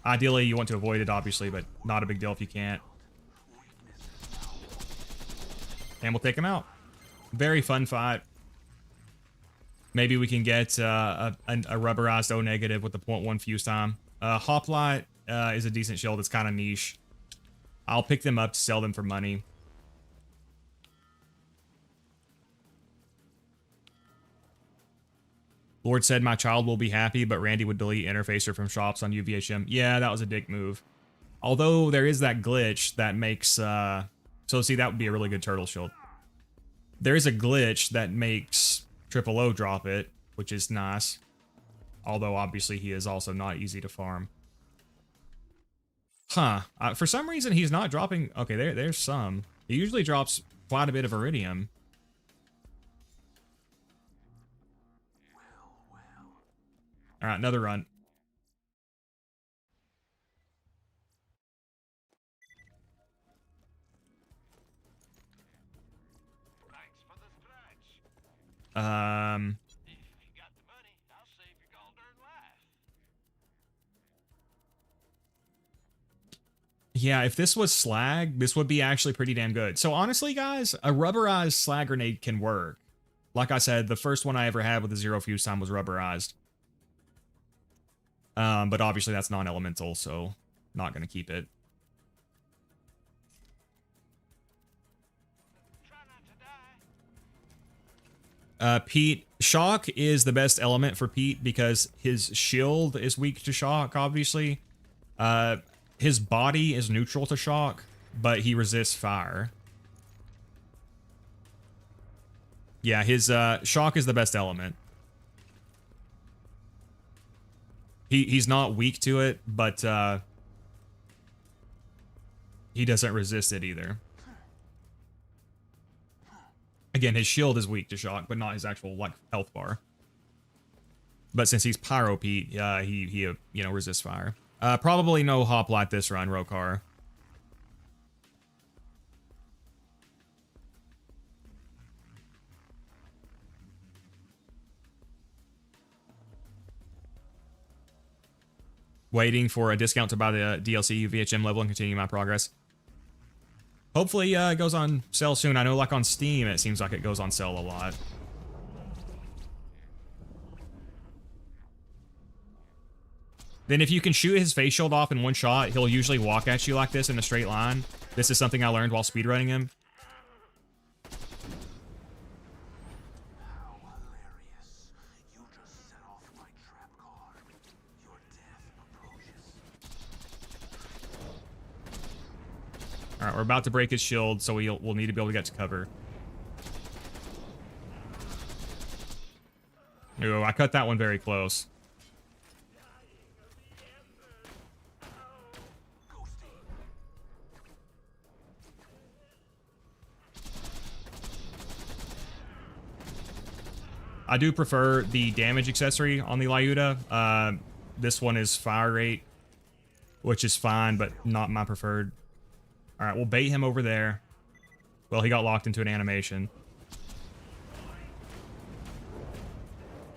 Ideally, you want to avoid it, obviously, but not a big deal if you can't. And we'll take him out. Very fun fight. Maybe we can get a rubberized O negative with the 0.1 fuse time. Hoplite is a decent shield. It's kind of niche. I'll pick them up to sell them for money. Lord said my child will be happy, but Randy would delete interfacer from shops on UVHM. Yeah, that was a dick move. Although there is that glitch that makes... so see, that would be a really good turtle shield. There is a glitch that makes Triple O drop it, which is nice. Although, obviously, he is also not easy to farm. Huh. For some reason, he's not dropping... Okay, there's some. He usually drops quite a bit of iridium. All right, another run. Thanks for the stretch. If you got the money, I'll save your goddamn life. Yeah, if this was slag, this would be actually pretty damn good. So honestly, guys, a rubberized slag grenade can work. Like I said, the first one I ever had with a 0 fuse time was rubberized. But obviously that's non-elemental, so not going to keep it. Try not to die. Pete, shock is the best element for Pete because his shield is weak to shock, obviously. His body is neutral to shock, but he resists fire. Yeah, his shock is the best element. He's not weak to it, but he doesn't resist it either. Again, his shield is weak to shock, but not his actual like health bar. But since he's Pyro Pete, he you know, resists fire. Probably no hoplite this run, Rokar. Waiting for a discount to buy the DLC VHM level and continue my progress. Hopefully it goes on sale soon. I know like on Steam it seems like it goes on sale a lot. Then if you can shoot his face shield off in one shot, he'll usually walk at you like this in a straight line. This is something I learned while speedrunning him. How hilarious. You just set off my trap card. Your death approaches. Alright, we're about to break his shield, so we'll need to be able to get to cover. Ooh, I cut that one very close. I do prefer the damage accessory on the Lyuda. This one is fire rate, which is fine, but not my preferred. All right, we'll bait him over there. Well, he got locked into an animation.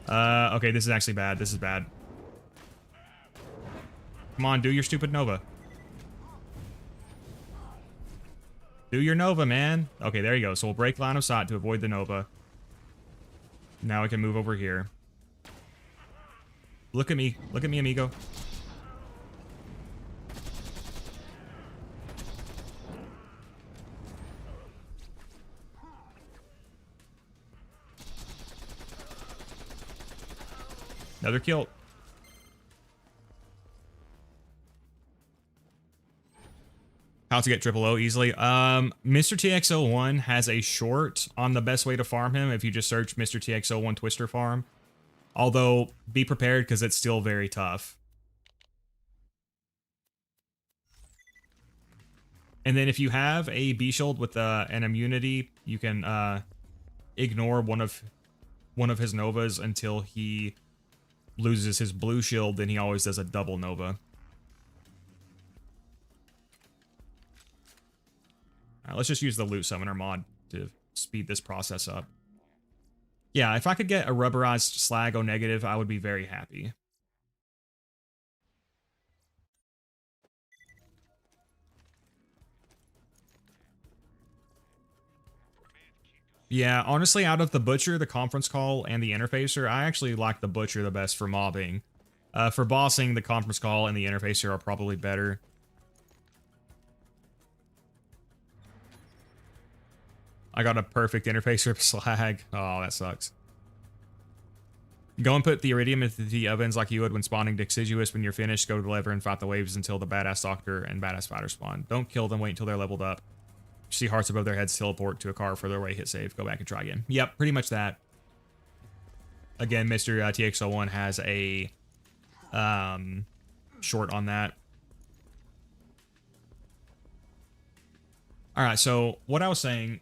Okay, this is actually bad. This is bad. Come on, do your stupid Nova. Do your Nova, man. Okay, there you go. So we'll break line of sight to avoid the Nova. Now we can move over here. Look at me. Look at me, amigo. Another kill. How to get triple O easily. Mr. TX01 has a short on the best way to farm him if you just search Mr. TX01 Twister farm. Although, be prepared because it's still very tough. And then if you have a B shield with an immunity, you can ignore one of his novas until he loses his blue shield. Then he always does a double nova. All right, let's just use the loot summoner mod to speed this process up. Yeah, if I could get a rubberized slag O negative, I would be very happy. Yeah, honestly, out of the Butcher, the Conference Call, and the Interfacer, I actually like the Butcher the best for mobbing. For bossing, the Conference Call and the Interfacer are probably better. I got a perfect Interfacer slag. Oh, that sucks. Go and put the Iridium into the ovens like you would when spawning Deciduous. When you're finished, go to the lever and fight the waves until the Badass Doctor and Badass Fighter spawn. Don't kill them, wait until they're leveled up. See hearts above their heads, teleport to a car further away, hit save, go back and try again. Yep, pretty much that. Again, Mr. TX01 has a short on that. Alright, so what I was saying,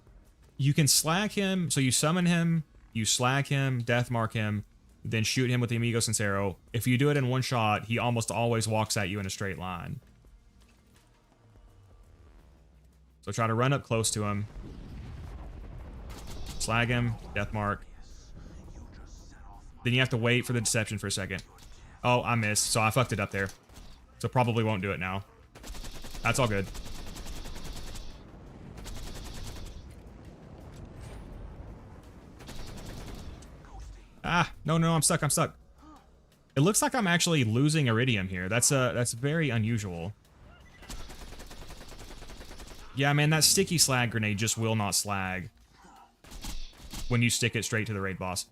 you can slag him, so you summon him, you slag him, death mark him, then shoot him with the Amigo Sincero. If you do it in one shot, he almost always walks at you in a straight line. So try to run up close to him. Slag him, death mark. Then you have to wait for the deception for a second. Oh, I missed, so I fucked it up there. So probably won't do it now. That's all good. Ah, no, I'm stuck, I'm stuck. It looks like I'm actually losing Iridium here. That's very unusual. Yeah, man, that sticky slag grenade just will not slag when you stick it straight to the raid boss.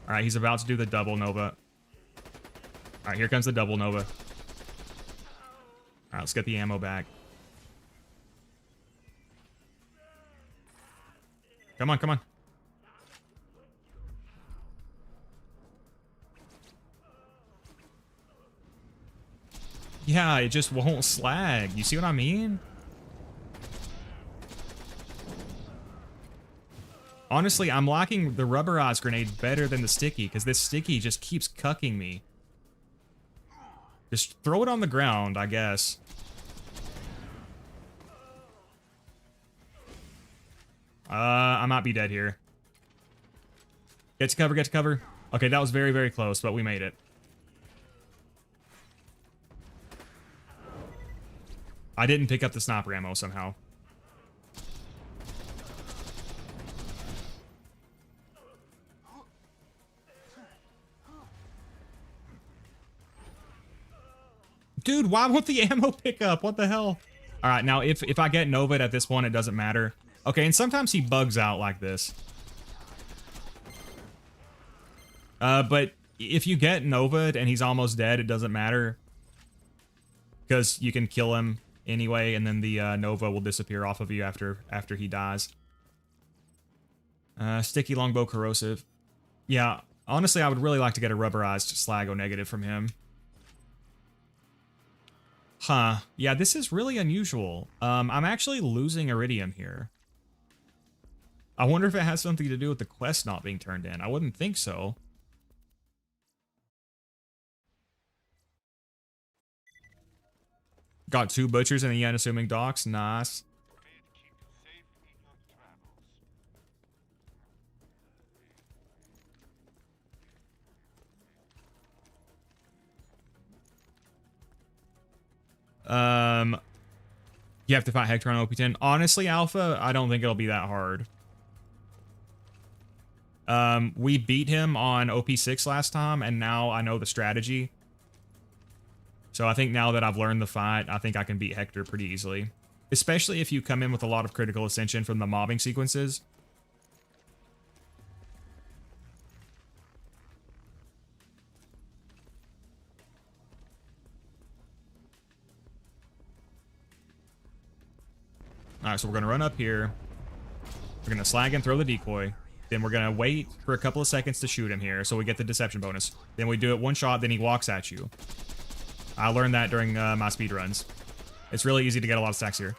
Alright, he's about to do the double nova. Alright, here comes the double nova. Alright, let's get the ammo back. Come on, come on. Yeah, it just won't slag. You see what I mean? Honestly, I'm liking the rubberized grenade better than the sticky, because this sticky just keeps cucking me. Just throw it on the ground, I guess. I might be dead here. Get to cover, get to cover. Okay, that was very, very close, but we made it. I didn't pick up the sniper ammo somehow. Dude, why won't the ammo pick up? What the hell? All right, now if I get Nova'd at this point, it doesn't matter. Okay, and sometimes he bugs out like this. But if you get Nova'd and he's almost dead, it doesn't matter. Because you can kill him anyway, and then the Nova will disappear off of you after he dies. Sticky longbow corrosive. Yeah, honestly, I would really like to get a rubberized slag O negative from him. Huh. Yeah, this is really unusual. I'm actually losing Iridium here. I wonder if it has something to do with the quest not being turned in. I wouldn't think so. Got 2 butchers in the unassuming docks. Nice. You have to fight Hector on OP10. Honestly, Alpha, I don't think it'll be that hard. We beat him on OP6 last time, and now I know the strategy. So I think now that I've learned the fight, I think I can beat Hector pretty easily. especially if you come in with a lot of critical ascension from the mobbing sequences. Alright, so we're going to run up here. We're going to slag and throw the decoy. Then we're going to wait for a couple of seconds to shoot him here so we get the deception bonus. Then we do it one shot, then he walks at you. I learned that during my speed runs. It's really easy to get a lot of stacks here.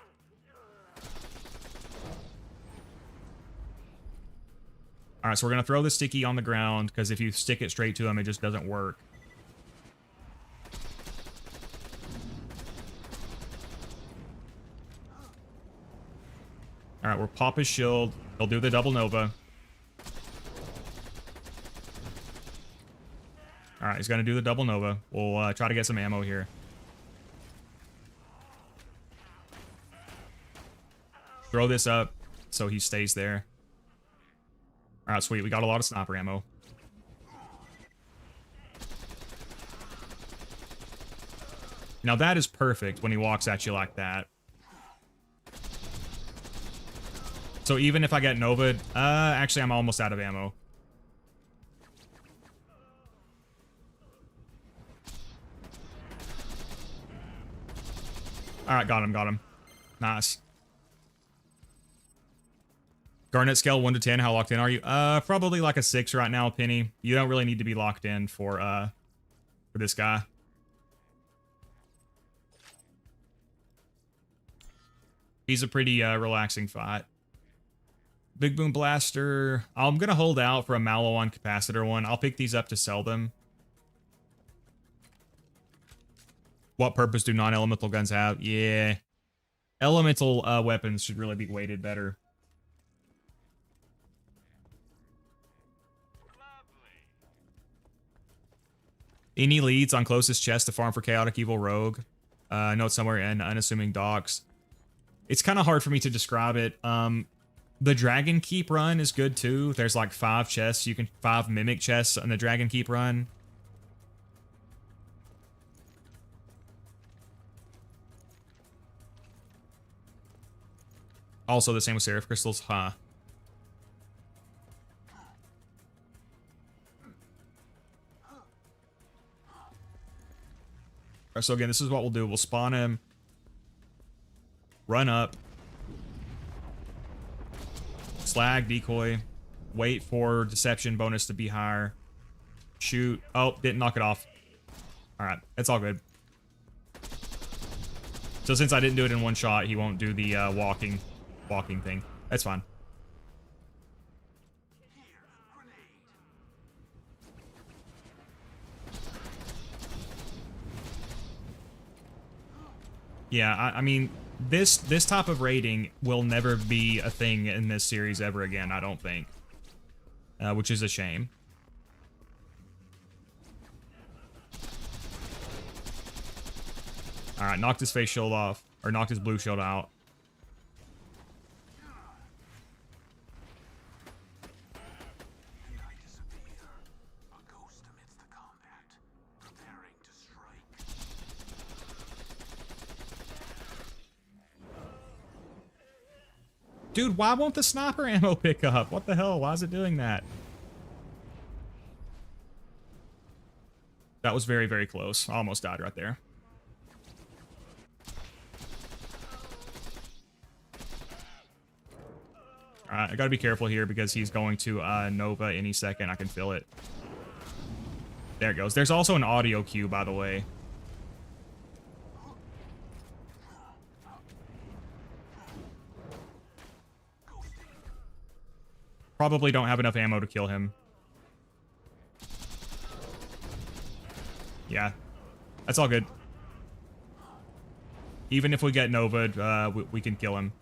Alright, so we're going to throw the sticky on the ground because if you stick it straight to him, it just doesn't work. Alright, we'll pop his shield. He'll do the double nova. Alright, he's going to do the double nova. We'll try to get some ammo here. Throw this up so he stays there. Alright, sweet. We got a lot of sniper ammo. Now that is perfect when he walks at you like that. So even if I get Nova'd, actually I'm almost out of ammo. Alright, got him. Nice. Garnet scale 1 to 10, how locked in are you? Probably like a 6 right now, Penny. You don't really need to be locked in for this guy. He's a pretty relaxing fight. Big Boom Blaster. I'm going to hold out for a Mallowan Capacitor one. I'll pick these up to sell them. What purpose do non-elemental guns have? Yeah. Elemental weapons should really be weighted better. Any leads on closest chest to farm for Chaotic Evil Rogue? Note somewhere in Unassuming Docks. It's kind of hard for me to describe it. The Dragon Keep run is good too. There's like 5 chests. 5 Mimic chests on the Dragon Keep run. Also the same with Seraph Crystals, huh? Alright, so again, this is what we'll do. We'll spawn him. Run up. Slag, decoy. Wait for deception bonus to be higher. Shoot. Oh, didn't knock it off. Alright, it's all good. So since I didn't do it in one shot, he won't do the walking thing. That's fine. Yeah, I mean, this type of raiding will never be a thing in this series ever again, I don't think. Which is a shame. Alright, knocked his face shield off. Or knocked his blue shield out. Dude, why won't the sniper ammo pick up? What the hell? Why is it doing that? That was very, very close. I almost died right there. Alright, I gotta be careful here because he's going to Nova any second. I can feel it. There it goes. There's also an audio cue, by the way. Probably don't have enough ammo to kill him. Yeah. That's all good. Even if we get Nova, we can kill him.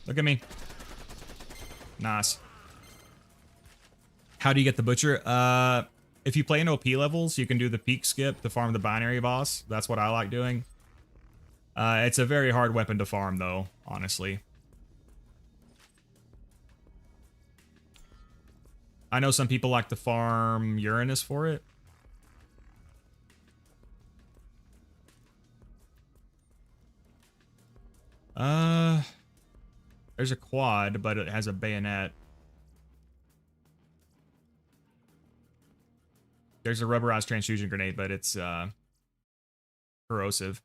Look at me. Nice. How do you get the Butcher? If you play in OP levels, you can do the peak skip to farm the binary boss. That's what I like doing. It's a very hard weapon to farm, though, honestly. I know some people like to farm Uranus for it. There's a quad, but it has a bayonet. There's a rubberized transfusion grenade, but it's corrosive.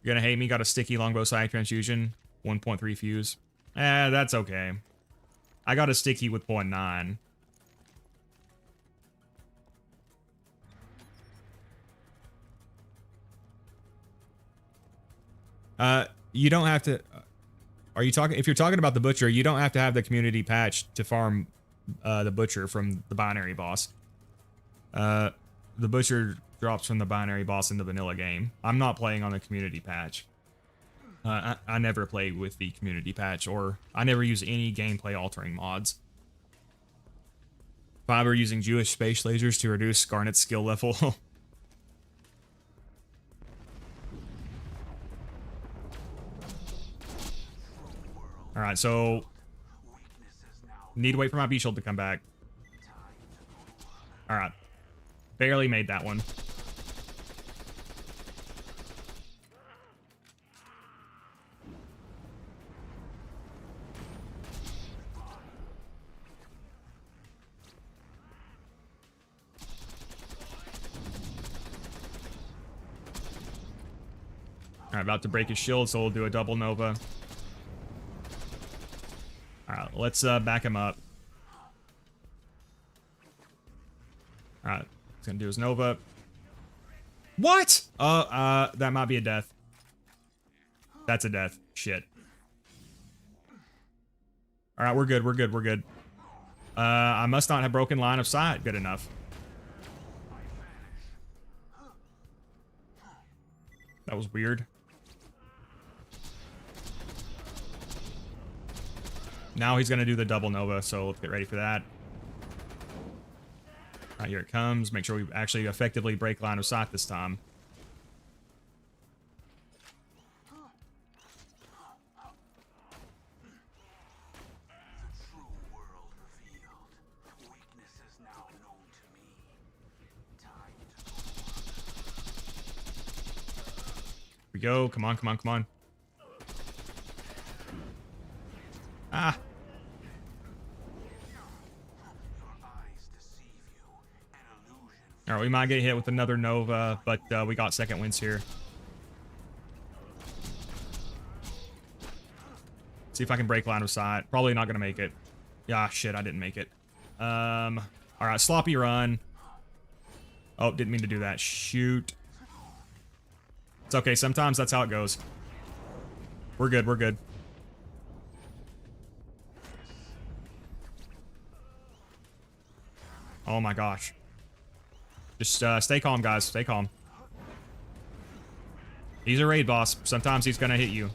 You're gonna hate me, got a sticky longbow sight transfusion, 1.3 fuse. That's okay. I got a sticky with 0.9. You don't have to... Are you talking... If you're talking about the Butcher, you don't have to have the community patch to farm the Butcher from the binary boss. The Butcher drops from the binary boss in the vanilla game. I'm not playing on the community patch. I never play with the community patch, or I never use any gameplay altering mods. Fiber using Jewish space lasers to reduce Garnet's skill level. Alright, so... Need to wait for my B-Shield to come back. Alright. Barely made that one. Alright, about to break his shield, so we'll do a double Nova. Alright, let's back him up. Alright, he's gonna do his Nova. What? That might be a death. That's a death. Shit. Alright, we're good, we're good, we're good. I must not have broken line of sight good enough. That was weird. Now he's gonna do the double Nova, so let's get ready for that. Alright, here it comes. Make sure we actually effectively break line of sight this time. Here we go. Come on, come on, come on. Ah. Alright, we might get hit with another Nova, but we got second wins here. See if I can break line of sight. Probably not gonna make it. Yeah, shit, I didn't make it. Alright, sloppy run. Oh, didn't mean to do that. Shoot. It's okay, sometimes that's how it goes. We're good, we're good. Oh my gosh. Just stay calm, guys. Stay calm. He's a raid boss. Sometimes he's gonna hit you.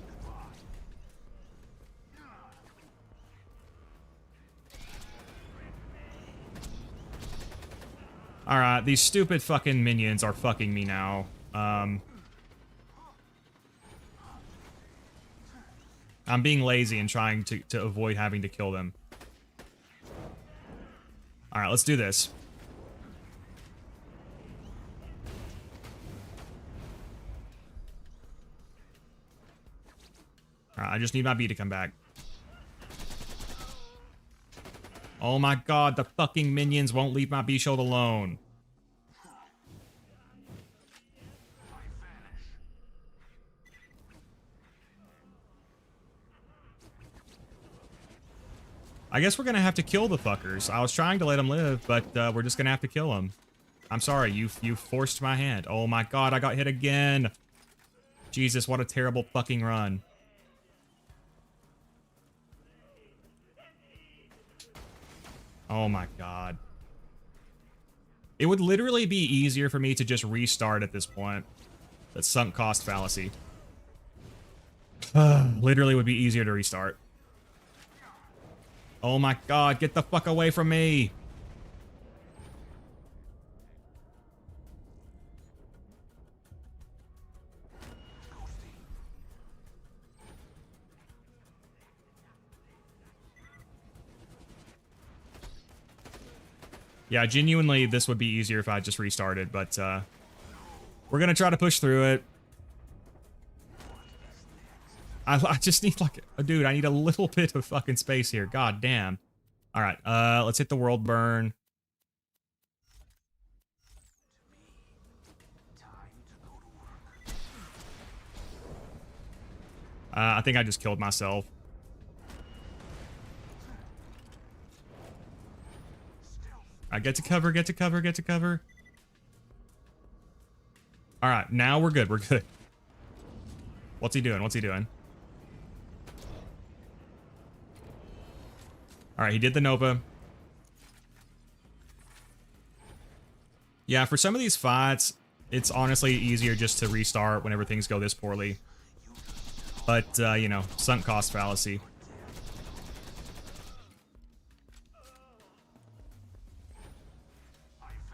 Alright, these stupid fucking minions are fucking me now. I'm being lazy and trying to avoid having to kill them. Alright, let's do this. Alright, I just need my B to come back. Oh my god, the fucking minions won't leave my B-Shield alone. I guess we're gonna have to kill the fuckers. I was trying to let them live, but we're just gonna have to kill them. I'm sorry, you forced my hand. Oh my god, I got hit again. Jesus, what a terrible fucking run. Oh my god. It would literally be easier for me to just restart at this point. That sunk cost fallacy. Literally would be easier to restart. Oh my god, get the fuck away from me! Yeah, genuinely, this would be easier if I just restarted, but we're gonna try to push through it. I just need like, dude, I need a little bit of fucking space here. God damn. All right, let's hit the world burn. I think I just killed myself. I get to cover, get to cover, get to cover. All right, now we're good. We're good. What's he doing? What's he doing? All right, he did the Nova. Yeah, for some of these fights, it's honestly easier just to restart whenever things go this poorly. But, you know, sunk cost fallacy.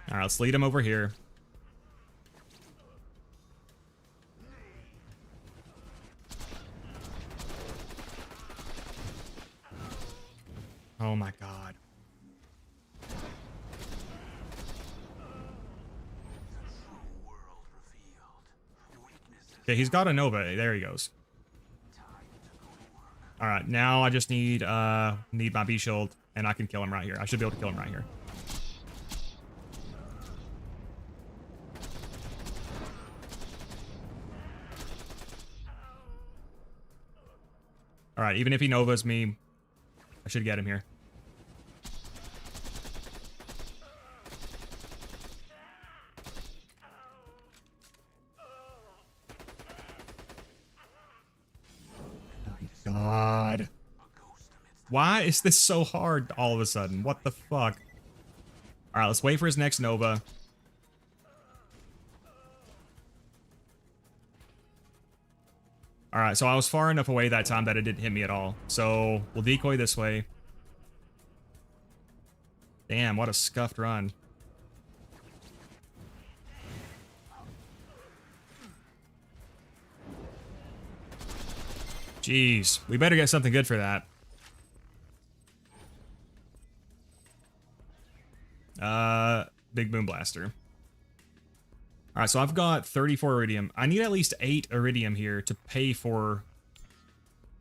All right, let's lead him over here. Oh my god. Okay, he's got a Nova. There he goes. All right, now I just need my B shield, and I can kill him right here. I should be able to kill him right here. All right, even if he Novas me, I should get him here. God. Why is this so hard all of a sudden? What the fuck? All right, let's wait for his next Nova. All right, so I was far enough away that time that it didn't hit me at all. So we'll decoy this way. Damn, what a scuffed run. Jeez, we better get something good for that. Big Boom Blaster. All right, so I've got 34 Iridium. I need at least 8 Iridium here to pay for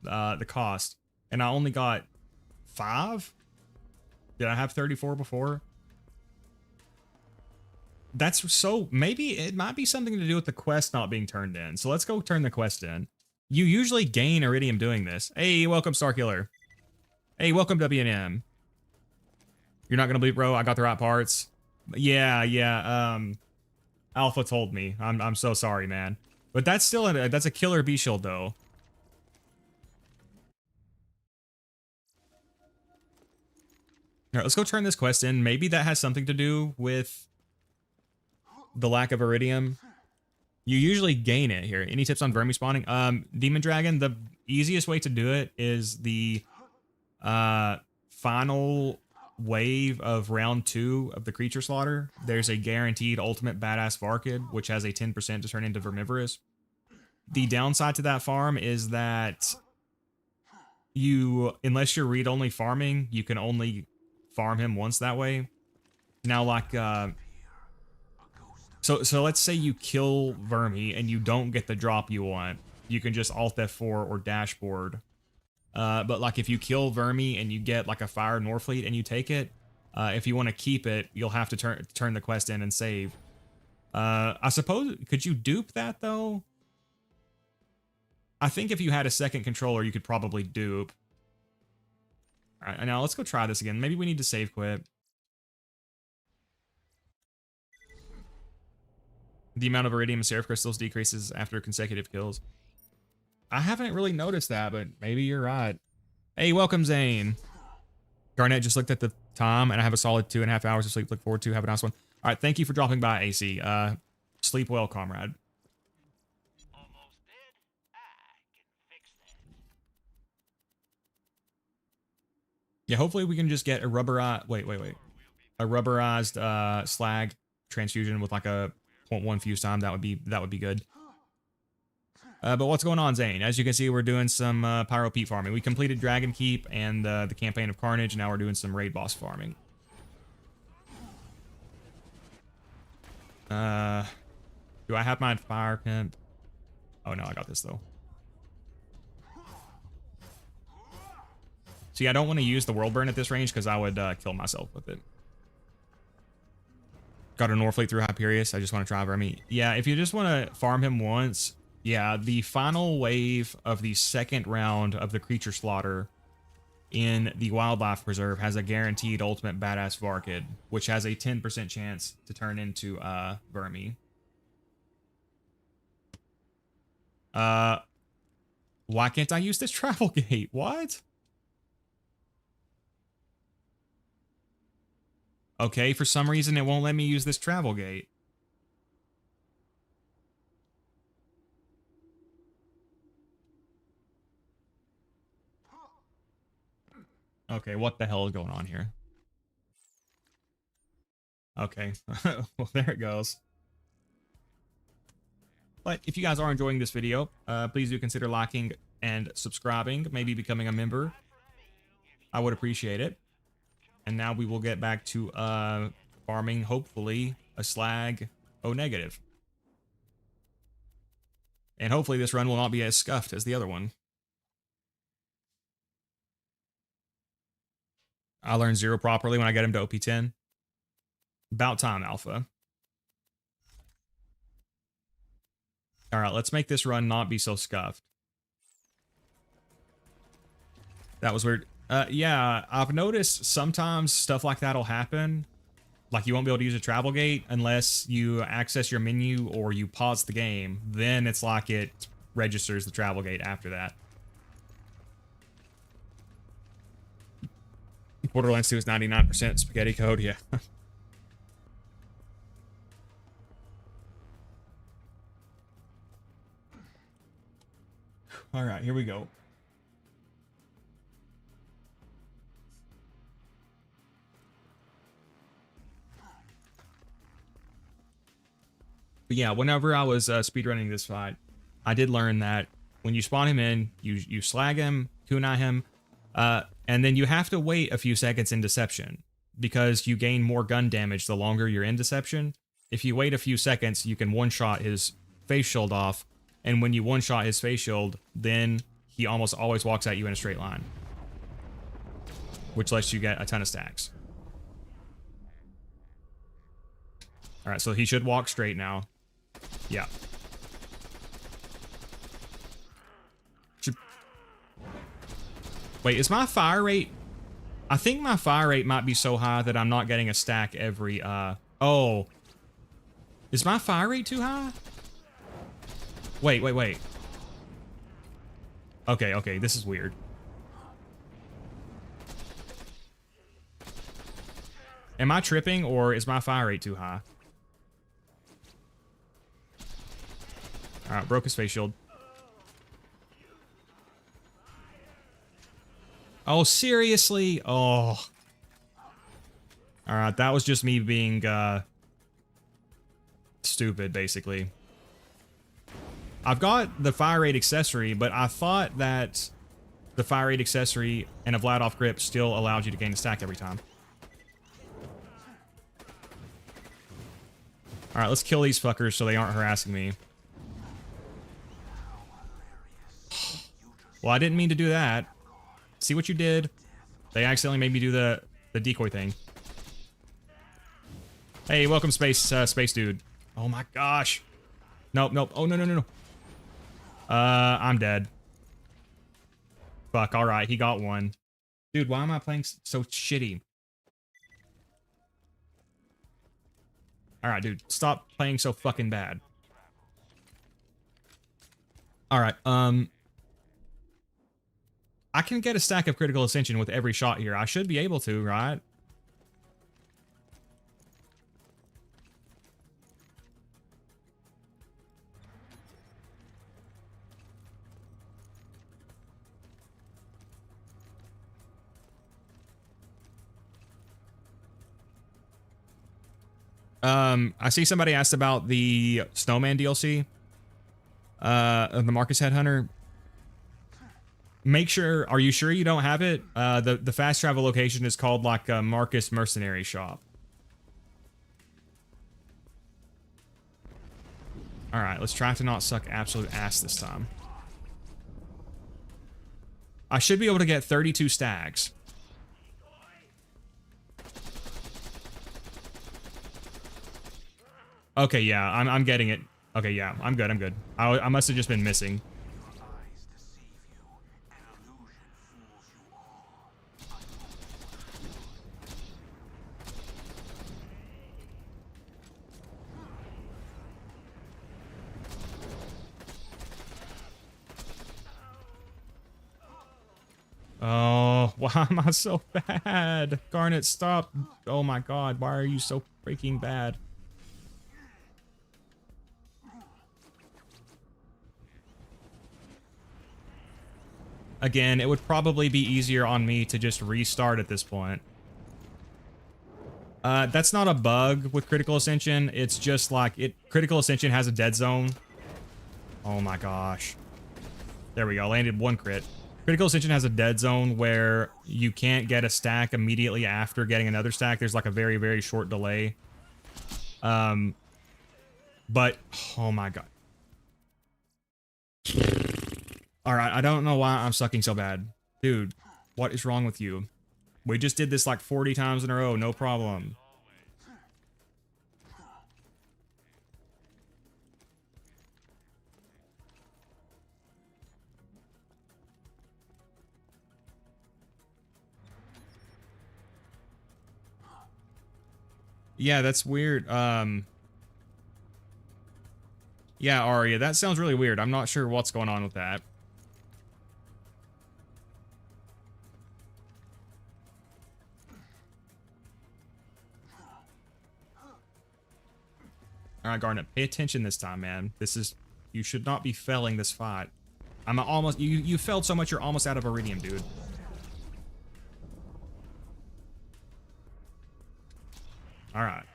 the cost. And I only got 5? Did I have 34 before? That's so... Maybe it might be something to do with the quest not being turned in. So let's go turn the quest in. You usually gain Iridium doing this. Hey, welcome, Starkiller. Hey, welcome, W&M. You're not gonna believe, bro. I got the right parts. Yeah. Alpha told me. I'm so sorry, man. But that's still that's a killer B shield though. All right, let's go turn this quest in. Maybe that has something to do with the lack of Iridium. You usually gain it here. Any tips on vermi spawning? Demon Dragon, the easiest way to do it is the final wave of round 2 of the creature slaughter. There's a guaranteed ultimate badass Varkid, which has a 10% to turn into vermivorous. The downside to that farm is that unless you're read-only farming, you can only farm him once that way. Now, like, so let's say you kill Vermi and you don't get the drop you want. You can just Alt F4 or dashboard. But like if you kill Vermi and you get like a Fire Norfleet and you take it, if you want to keep it, you'll have to turn the quest in and save. I suppose, could you dupe that though? I think if you had a second controller, you could probably dupe. All right, now let's go try this again. Maybe we need to save quit. The amount of Iridium and Seraph Crystals decreases after consecutive kills. I haven't really noticed that, but maybe you're right. Hey, welcome, Zane. Garnet just looked at the time, and I have a solid 2.5 hours of sleep to look forward to. Have a nice one. All right, thank you for dropping by, AC. Sleep well, comrade. Almost dead? I can fix that. Yeah, hopefully we can just get a rubberized... Wait. A rubberized slag transfusion with like a 0.1 fuse time. That would be good. But what's going on, Zane? As you can see, we're doing some Pyro Peat farming. We completed Dragon Keep and the Campaign of Carnage. Now we're doing some raid boss farming. Do I have my fire pimp? Oh no, I got this though. See, I don't want to use the world burn at this range because I would kill myself with it. Got a Norfleet through Hyperius. I just want to try Vermi. Yeah, if you just want to farm him once, yeah, the final wave of the second round of the creature slaughter in the wildlife preserve has a guaranteed ultimate badass Varkid, which has a 10% chance to turn into Vermi. Why can't I use this travel gate? What? Okay, for some reason it won't let me use this travel gate. Okay, what the hell is going on here? Okay, well there it goes. But if you guys are enjoying this video, please do consider liking and subscribing, maybe becoming a member. I would appreciate it. And now we will get back to farming, hopefully, a slag O negative. And hopefully this run will not be as scuffed as the other one. I learned Zer0 properly when I get him to OP10. About time, Alpha. Alright, let's make this run not be so scuffed. That was weird. Yeah, I've noticed sometimes stuff like that'll happen. Like you won't be able to use a travel gate unless you access your menu or you pause the game. Then it's like it registers the travel gate after that. Borderlands 2 is 99% spaghetti code, yeah. Alright, here we go. But yeah, whenever I was speedrunning this fight, I did learn that when you spawn him in, you slag him, kunai him, and then you have to wait a few seconds in Deception, because you gain more gun damage the longer you're in Deception. If you wait a few seconds, you can one-shot his face shield off, and when you one-shot his face shield, then he almost always walks at you in a straight line, which lets you get a ton of stacks. Alright, so he should walk straight now. Yeah. Wait, is my fire rate... I think my fire rate might be so high that I'm not getting a stack every, Oh. Is my fire rate too high? Wait. Okay, this is weird. Am I tripping, or is my fire rate too high? Alright, broke his face shield. Oh, seriously? Oh. Alright, that was just me being, stupid, basically. I've got the fire rate accessory, but I thought that the fire rate accessory and a Vladoff grip still allowed you to gain a stack every time. Alright, let's kill these fuckers so they aren't harassing me. Well, I didn't mean to do that. See what you did? They accidentally made me do the decoy thing. Hey, welcome, space dude. Oh my gosh. Nope. Oh, no. I'm dead. Fuck, alright, he got one. Dude, why am I playing so shitty? Alright, dude, stop playing so fucking bad. Alright, I can get a stack of critical ascension with every shot here. I should be able to, right? I see somebody asked about the Snowman DLC. The Marcus Headhunter. Make sure, are you sure you don't have it? The fast travel location is called like Marcus Mercenary Shop. Alright, let's try to not suck absolute ass this time. I should be able to get 32 stags. Okay, yeah, I'm getting it. Okay, yeah, I'm good, I'm good. I must have just been missing. Oh, why am I so bad? Garnet, stop. Oh my god, why are you so freaking bad? Again, it would probably be easier on me to just restart at this point. That's not a bug with Critical Ascension. It's just like, Critical Ascension has a dead zone. Oh my gosh. There we go, landed one crit. Critical Ascension has a dead zone where you can't get a stack immediately after getting another stack. There's like a very, very short delay. But, oh my god. Alright, I don't know why I'm sucking so bad. Dude, what is wrong with you? We just did this like 40 times in a row, no problem. Yeah, that's weird. Yeah, Arya, that sounds really weird. I'm not sure what's going on with that. Alright, Garnet, pay attention this time, man. This is... You should not be failing this fight. I'm almost... You failed so much you're almost out of Iridium, dude. Alright.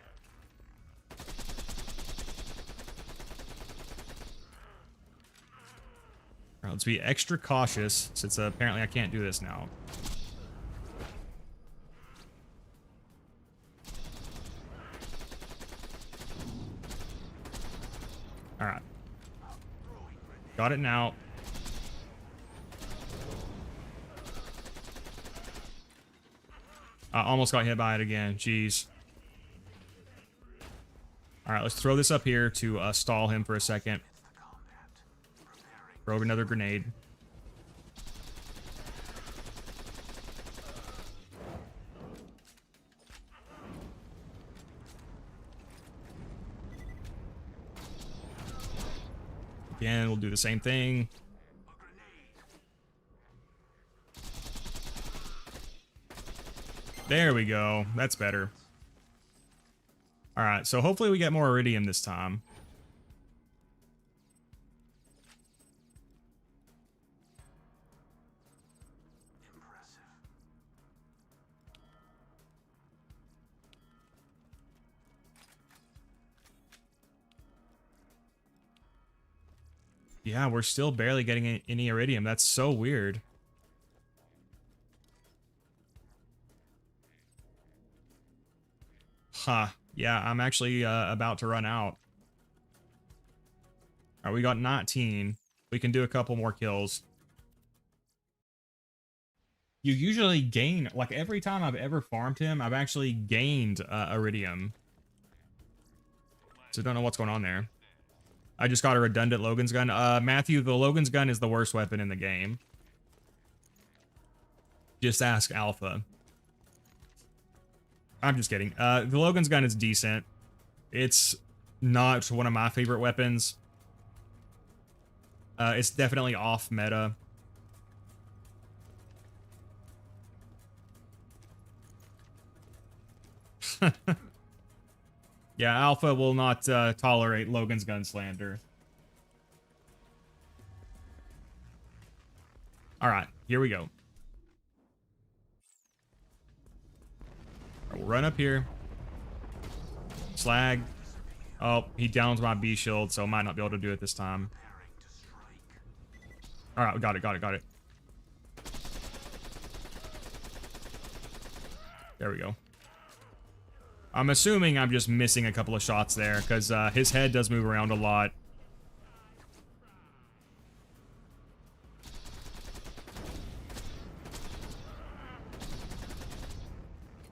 Alright, let's be extra cautious, since apparently I can't do this now. Alright. Got it now. I almost got hit by it again. Jeez. Alright, let's throw this up here to stall him for a second. Throw another grenade. Again, we'll do the same thing. There we go. That's better. Alright, so hopefully we get more Iridium this time. Yeah, we're still barely getting any Iridium. That's so weird. Huh. Yeah, I'm actually about to run out. Alright, we got 19. We can do a couple more kills. You usually gain, like every time I've ever farmed him, I've actually gained Iridium. So don't know what's going on there. I just got a redundant Logan's gun. Matthew, the Logan's gun is the worst weapon in the game. Just ask Alpha. I'm just kidding. The Logan's gun is decent. It's not one of my favorite weapons. It's definitely off meta. Yeah, Alpha will not tolerate Logan's gun slander. Alright, here we go. We'll run up here. Slag. Oh, he downs my B shield, so I might not be able to do it this time. Alright, we got it, got it, got it. There we go. I'm assuming I'm just missing a couple of shots there, because his head does move around a lot.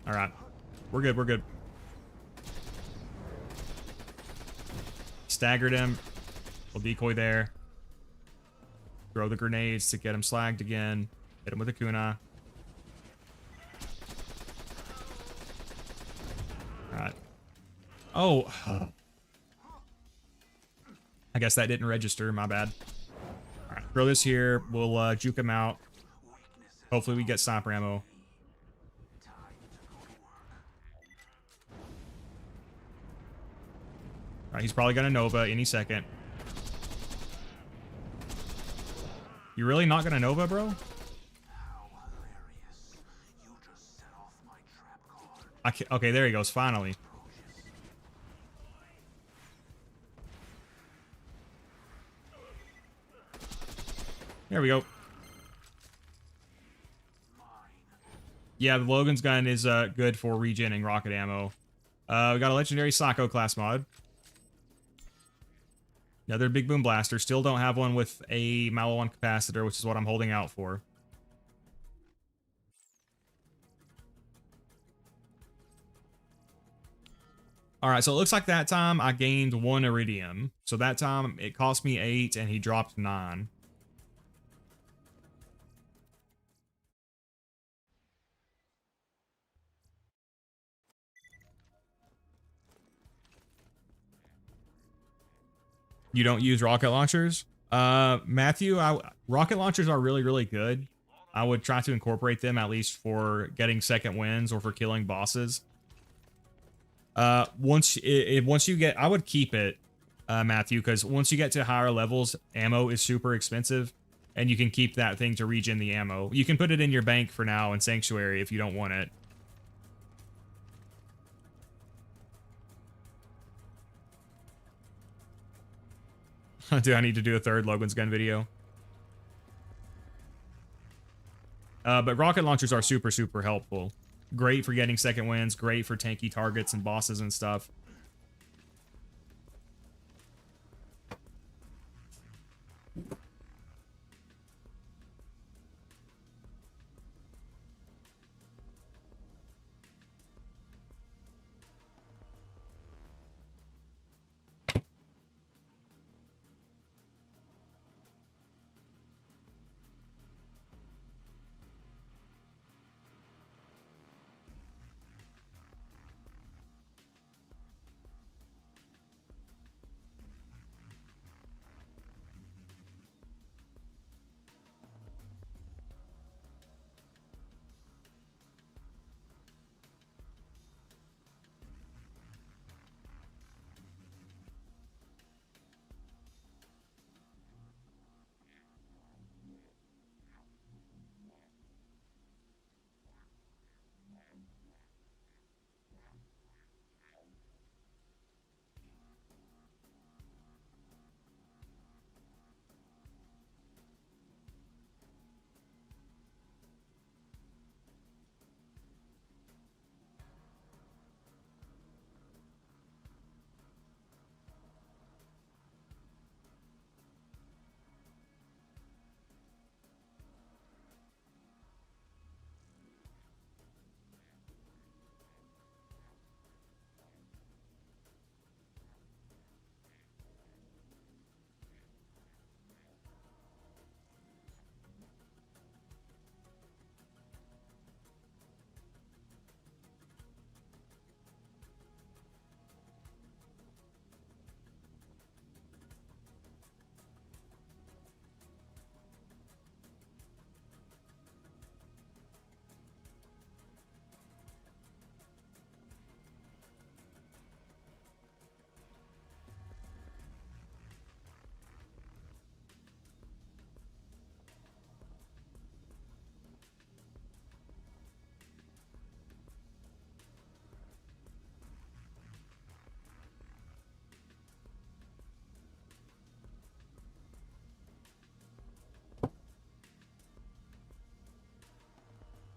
All right. We're good. We're good. Staggered him. We'll decoy there. Throw the grenades to get him slagged again. Hit him with a kunai. Alright. Oh. I guess that didn't register. My bad. Alright, throw this here. We'll juke him out. Hopefully we get sniper ammo. Alright, he's probably gonna Nova any second. You really not gonna Nova, bro? Okay, there he goes, finally. There we go. Yeah, the Logan's gun is good for regenning rocket ammo. We got a legendary Psycho class mod. Another big boom blaster. Still don't have one with a Mallow 1 capacitor, which is what I'm holding out for. Alright, so it looks like that time I gained 1 iridium. So that time it cost me 8 and he dropped 9. You don't use rocket launchers? Matthew, rocket launchers are really, really good. I would try to incorporate them at least for getting second wins or for killing bosses. Once you get, I would keep it, Matthew, because once you get to higher levels, ammo is super expensive, and you can keep that thing to regen the ammo. You can put it in your bank for now in Sanctuary if you don't want it. Do I need to do a third Logan's gun video? But rocket launchers are super, super helpful. Great for getting second wins, great for tanky targets and bosses and stuff.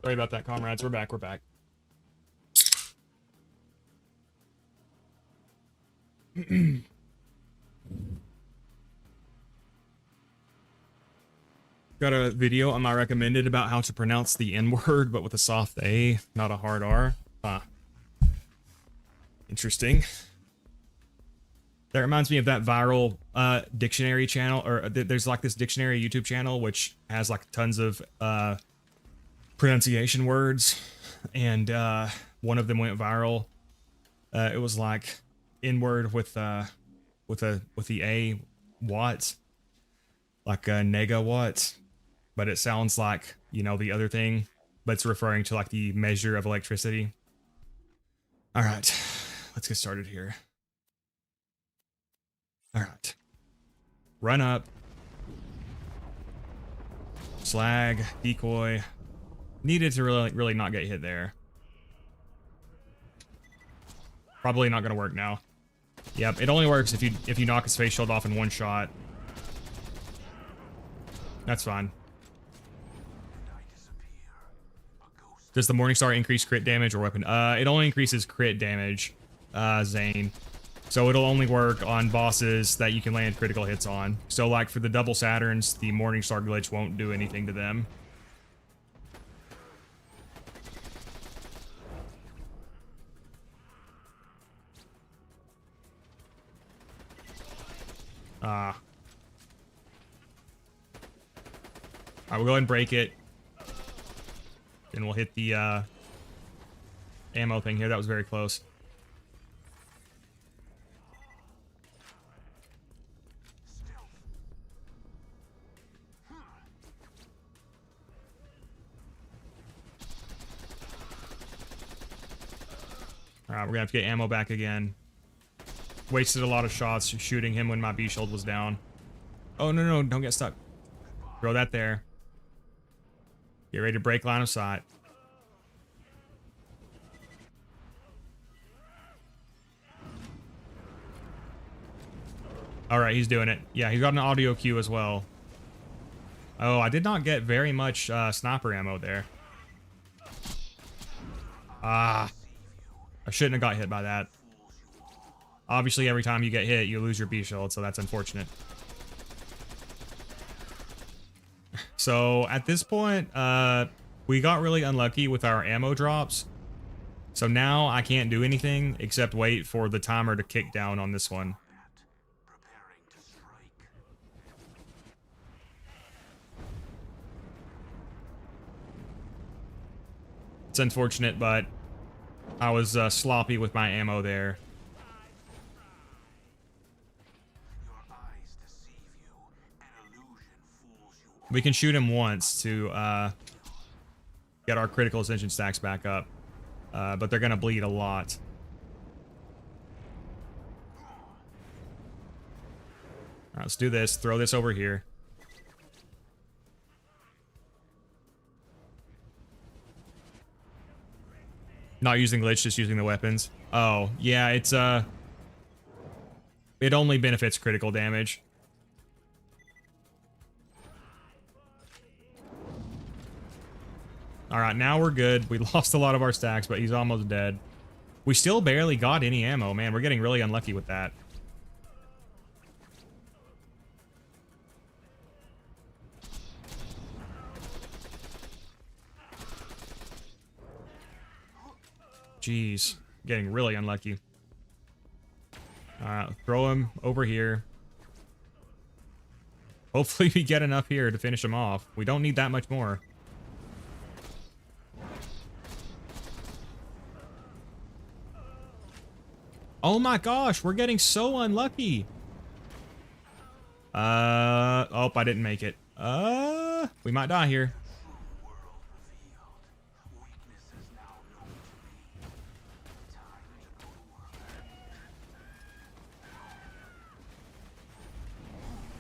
Sorry about that, comrades. We're back. We're back. Got a video on my recommended about how to pronounce the N word, but with a soft A, not a hard R. Huh. Interesting. That reminds me of that viral dictionary channel, or there's like this dictionary YouTube channel which has like tons of pronunciation words, and one of them went viral. It was like N-word with the A, watts, like negawatt, but it sounds like, you know, the other thing, but it's referring to like the measure of electricity. All right, let's get started here. All right, run up, slag, decoy. Needed to really not get hit there. Probably not gonna work now. Yep, it only works if you knock his face shield off in one shot. That's fine. Does the Morningstar increase crit damage or weapon? It only increases crit damage, Zane. So it'll only work on bosses that you can land critical hits on. So like for the double Saturns, the Morningstar glitch won't do anything to them. Alright, we'll go ahead and break it. Then we'll hit the ammo thing here. That was very close. Alright, we're gonna have to get ammo back again. Wasted a lot of shots shooting him when my B shield was down. Oh, no, don't get stuck. Throw that there. Get ready to break line of sight. Alright, he's doing it. Yeah, he's got an audio cue as well. Oh, I did not get very much sniper ammo there. Ah. I shouldn't have got hit by that. Obviously, every time you get hit, you lose your B shield, so that's unfortunate. So, at this point, we got really unlucky with our ammo drops. So now I can't do anything except wait for the timer to kick down on this one. It's unfortunate, but I was sloppy with my ammo there. We can shoot him once to get our critical ascension stacks back up, but they're gonna bleed a lot. All right, let's do this. Throw this over here. Not using glitch, just using the weapons. Oh, yeah, it's it only benefits critical damage. Alright, now we're good. We lost a lot of our stacks, but he's almost dead. We still barely got any ammo, man. We're getting really unlucky with that. Jeez, getting really unlucky. Alright, throw him over here. Hopefully we get enough here to finish him off. We don't need that much more. Oh my gosh, we're getting so unlucky. Oh, I didn't make it. We might die here.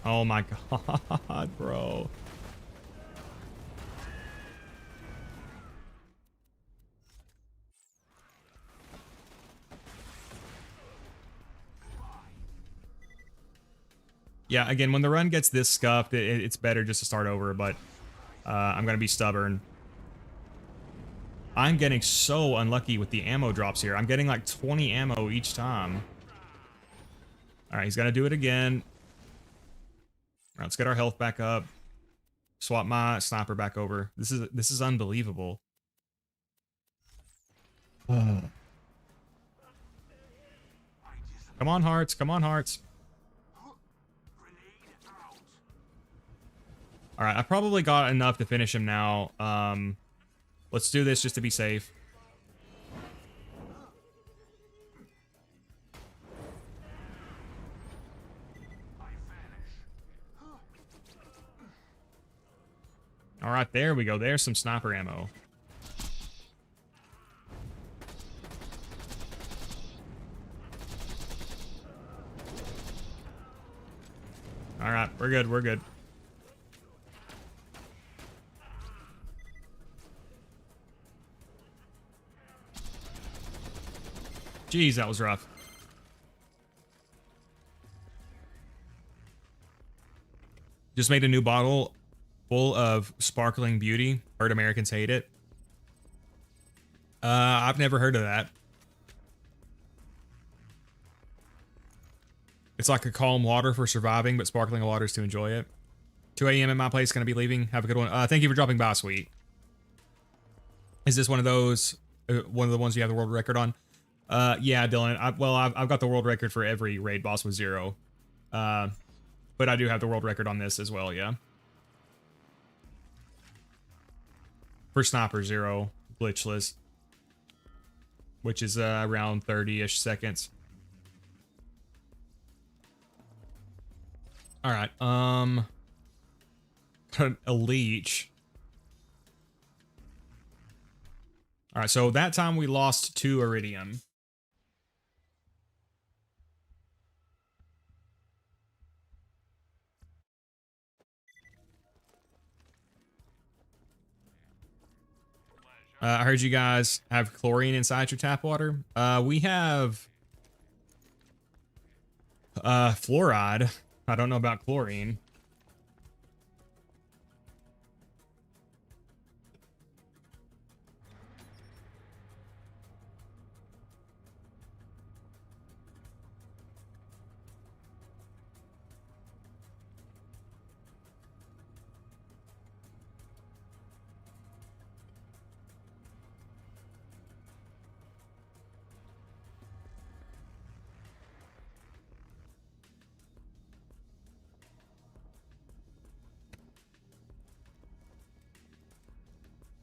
Oh my god, bro. Yeah, again, when the run gets this scuffed, it's better just to start over, but I'm going to be stubborn. I'm getting so unlucky with the ammo drops here. I'm getting like 20 ammo each time. Alright, he's going to do it again. Alright, let's get our health back up. Swap my sniper back over. This is unbelievable. Come on, hearts. Come on, hearts. All right, I probably got enough to finish him now. Let's do this just to be safe. All right, there we go. There's some sniper ammo. All right, we're good. We're good. Jeez, that was rough. Just made a new bottle full of sparkling beauty. Heard Americans hate it. I've never heard of that. It's like a calm water for surviving, but sparkling water is to enjoy it. 2 a.m. in my place, gonna be leaving. Have a good one. Thank you for dropping by, sweet. Is this one of those, one of the ones you have the world record on? Yeah, Dylan. I've got the world record for every raid boss with 0. But I do have the world record on this as well, yeah. For Sniper 0, glitchless. Which is around 30-ish seconds. Alright, a leech. Alright, so that time we lost 2 iridium. I heard you guys have chlorine inside your tap water. We have fluoride. I don't know about chlorine.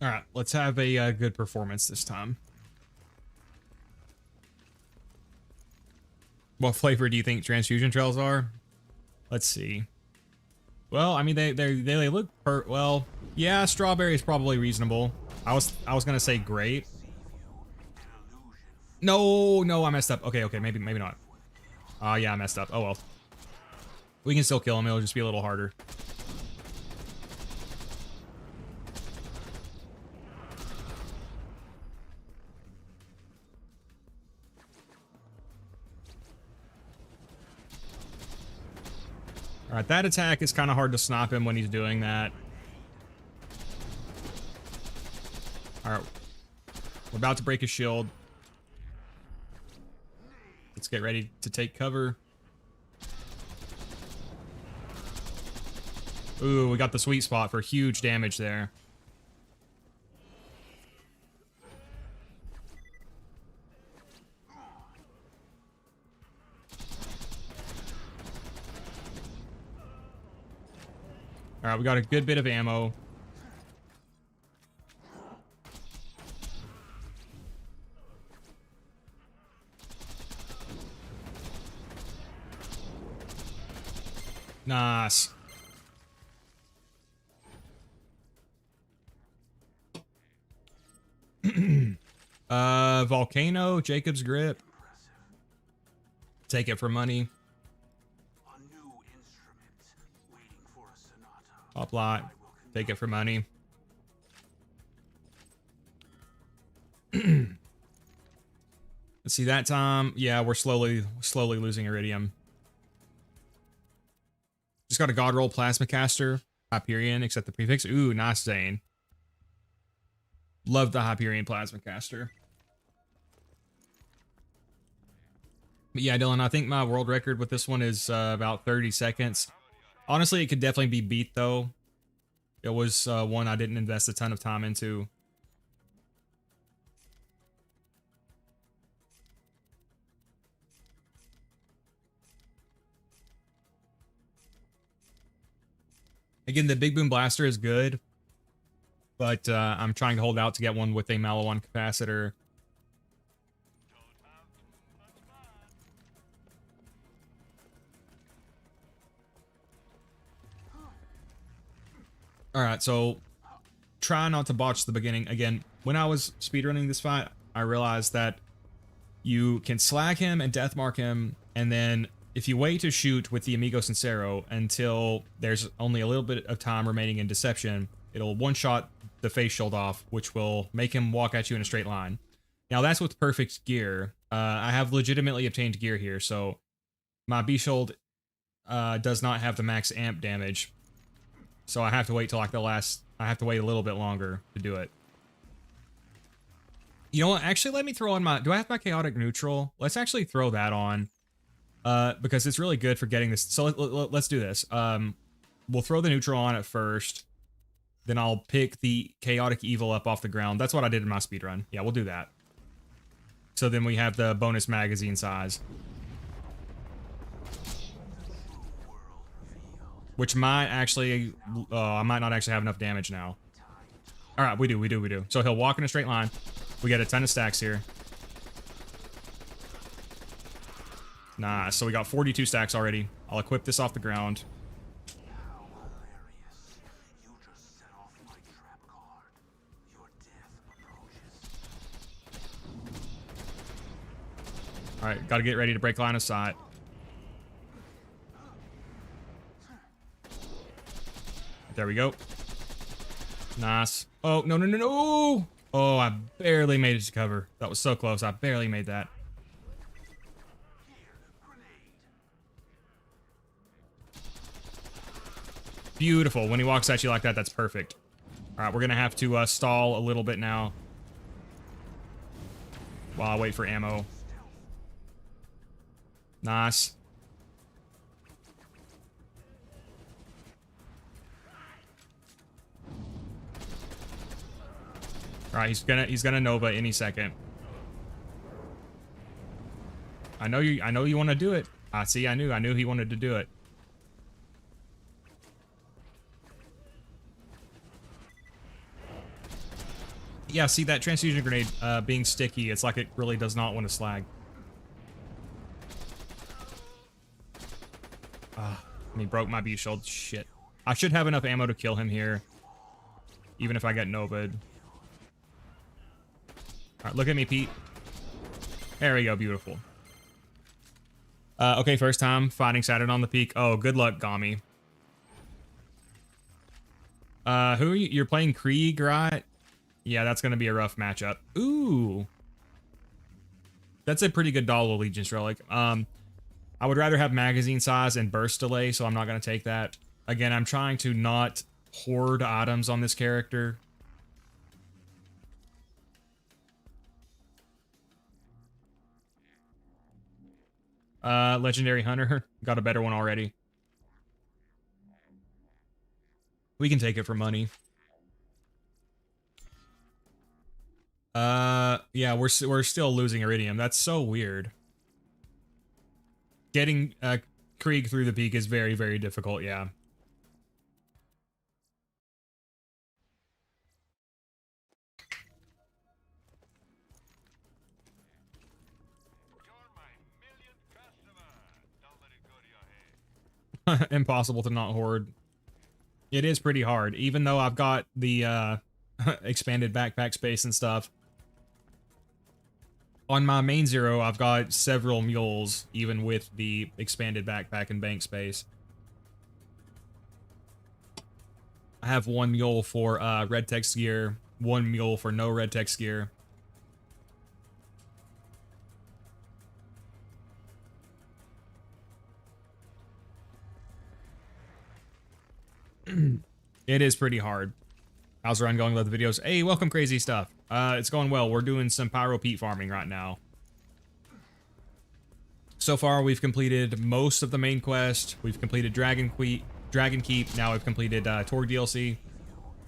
All right, let's have a good performance this time. What flavor do you think transfusion trails are? Let's see. Well, I mean, they look well. Yeah, strawberry is probably reasonable. I was gonna say grape. No, I messed up. Okay, maybe not. Yeah, I messed up. Oh well. We can still kill him. It'll just be a little harder. All right, that attack is kind of hard to stop him when he's doing that. All right, we're about to break his shield. Let's get ready to take cover. Ooh, we got the sweet spot for huge damage there. All right, we got a good bit of ammo. Nice. Volcano, Jacob's grip. Take it for money. Top lot. Take it for money. Let's see that time. Yeah, we're slowly losing iridium. Just got a god roll plasma caster. Hyperion, except the prefix. Ooh, nice Zane. Love the Hyperion plasma caster. But yeah, Dylan, I think my world record with this one is about 30 seconds. Honestly, it could definitely be beat, though. It was one I didn't invest a ton of time into. Again, the Big Boom Blaster is good, but I'm trying to hold out to get one with a Maliwan capacitor. Alright, so try not to botch the beginning. Again, when I was speedrunning this fight, I realized that you can slag him and deathmark him, and then if you wait to shoot with the Amigo Sincero until there's only a little bit of time remaining in Deception, it'll one-shot the face shield off, which will make him walk at you in a straight line. Now, that's with perfect gear. I have legitimately obtained gear here, so my B-Shield does not have the max amp damage. So I have to wait till like I have to wait a little bit longer to do it. You know what? Actually, let me throw on do I have my chaotic neutral? Let's actually throw that on. Because it's really good for getting this. So let's do this. We'll throw the neutral on at first. Then I'll pick the chaotic evil up off the ground. That's what I did in my speedrun. Yeah, we'll do that. So then we have the bonus magazine size. Which might actually, I might not actually have enough damage now. All right, we do. So he'll walk in a straight line. We get a ton of stacks here. Nice, so we got 42 stacks already. I'll equip this off the ground. All right, gotta get ready to break line of sight. There we go. Nice. Oh, no. Oh, I barely made it to cover. That was so close. I barely made that. Beautiful. When he walks at you like that, that's perfect. All right, we're going to have to stall a little bit now while I wait for ammo. Nice. All right, he's gonna Nova any second. I know you want to do it. See, I knew he wanted to do it. Yeah, see that transfusion grenade being sticky, it's like it really does not want to slag. And he broke my B-Shield. Shit. I should have enough ammo to kill him here, even if I get Nova'd. Alright, look at me, Pete. There we go, beautiful. Okay, first time fighting Saturn on the peak. Oh, good luck, Gami. Who are you? You're playing Krieg, right? Yeah, that's gonna be a rough matchup. Ooh. That's a pretty good Doll Allegiance relic. I would rather have magazine size and burst delay, so I'm not gonna take that. Again, I'm trying to not hoard items on this character. Legendary Hunter. Got a better one already. We can take it for money. Yeah, we're still losing Iridium. That's so weird. Getting Krieg through the peak is very, very difficult, yeah. Impossible to not hoard. It is pretty hard, even though I've got the expanded backpack space and stuff. On my main Zer0, I've got several mules, even with the expanded backpack and bank space. I have one mule for red text gear, one mule for no red text gear. It is pretty hard. How's the run going? Love the videos. Hey, welcome, crazy stuff. It's going well. We're doing some Pyro Peat farming right now. So far, we've completed most of the main quest. We've completed Dragon Keep. Now we've completed Torg DLC.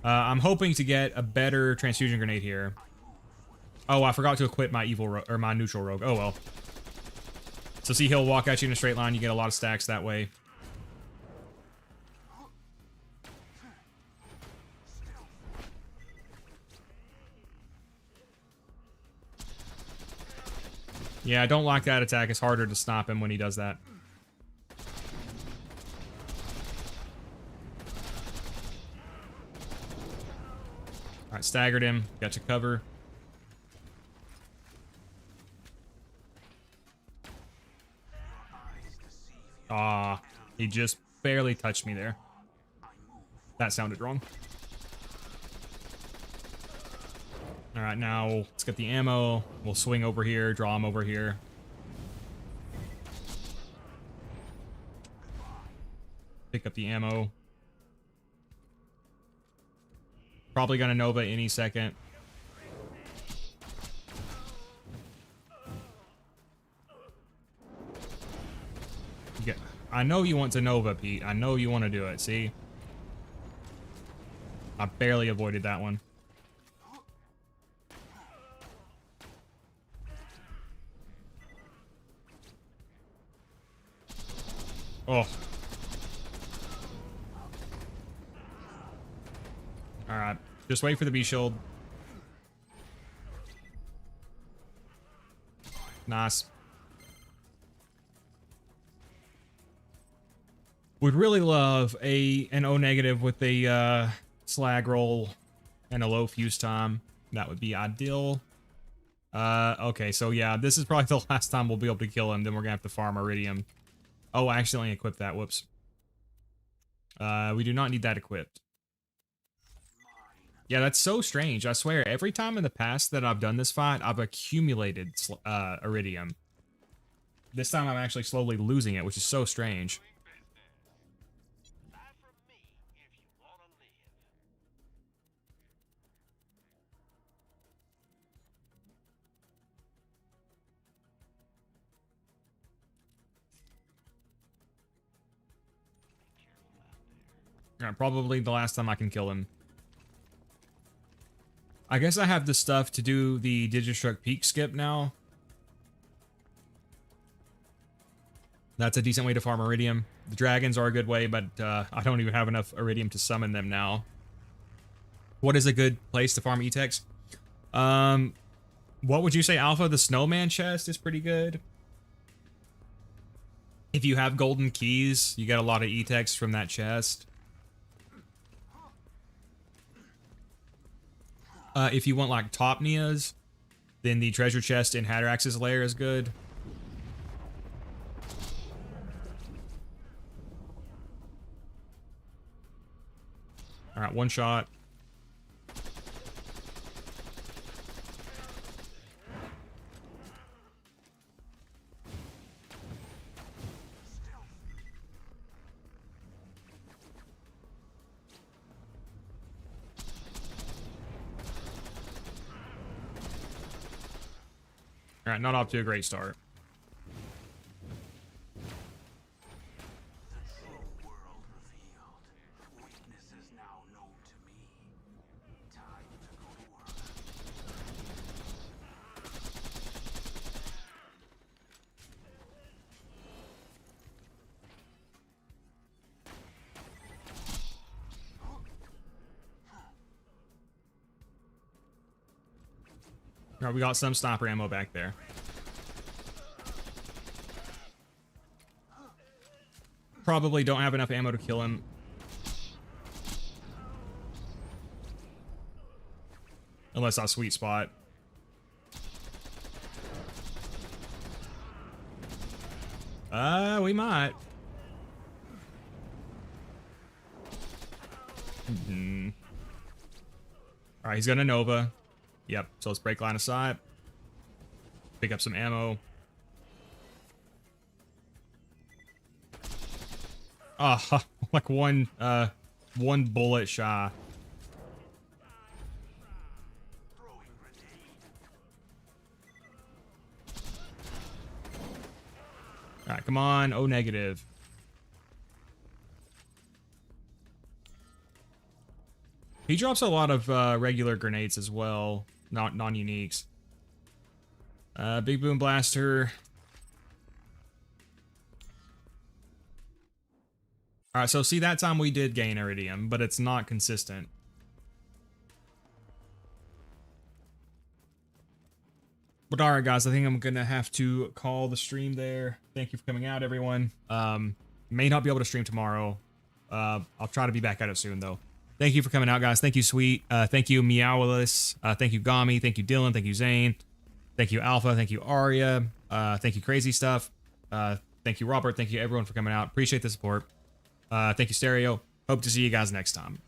I'm hoping to get a better transfusion grenade here. Oh, I forgot to equip my my neutral rogue. Oh well. So see, he'll walk at you in a straight line. You get a lot of stacks that way. Yeah, I don't like that attack. It's harder to stop him when he does that. Alright, staggered him. Got your cover. Ah, he just barely touched me there. That sounded wrong. Alright, now let's get the ammo. We'll swing over here, draw him over here. Pick up the ammo. Probably gonna Nova any second. Yeah, I know you want to Nova, Pete. I know you want to do it, see? I barely avoided that one. Oh. Alright. Just wait for the B shield. Nice. Would really love an O negative with a slag roll and a low fuse time. That would be ideal. Okay, so yeah, this is probably the last time we'll be able to kill him. Then we're gonna have to farm Iridium. Oh, I accidentally equipped that. Whoops. We do not need that equipped. Yeah, that's so strange. I swear, every time in the past that I've done this fight, I've accumulated Iridium. This time I'm actually slowly losing it, which is so strange. Probably the last time I can kill him. I guess I have the stuff to do the Digistruct Peak skip now. That's a decent way to farm Iridium. The dragons are a good way, but I don't even have enough Iridium to summon them now. What is a good place to farm E-Techs? What would you say, Alpha? The Snowman chest is pretty good. If you have golden keys, you get a lot of E-Techs from that chest. If you want like top Nias, then the treasure chest in Hatterax's lair is good. Alright, one shot. Alright, not off to a great start. Alright, we got some sniper ammo back there. Probably don't have enough ammo to kill him. Unless I sweet spot. We might. Alright, he's gonna Nova. Yep, so let's break line of sight. Pick up some ammo. Ah, like one bullet shy. Alright, come on. O negative. He drops a lot of regular grenades as well. Not non-uniques. Big Boom Blaster. Alright, so see, that time we did gain Iridium, but it's not consistent. But all right, guys, I think I'm gonna have to call the stream there. Thank you for coming out, everyone. May not be able to stream tomorrow. I'll try to be back at it soon, though. Thank you for coming out, guys. Thank you, Sweet. Thank you, Meowless. Thank you, Gami. Thank you, Dylan. Thank you, Zane. Thank you, Alpha. Thank you, Arya. Thank you, Crazy Stuff. Thank you, Robert. Thank you, everyone, for coming out. Appreciate the support. Thank you, Stereo. Hope to see you guys next time.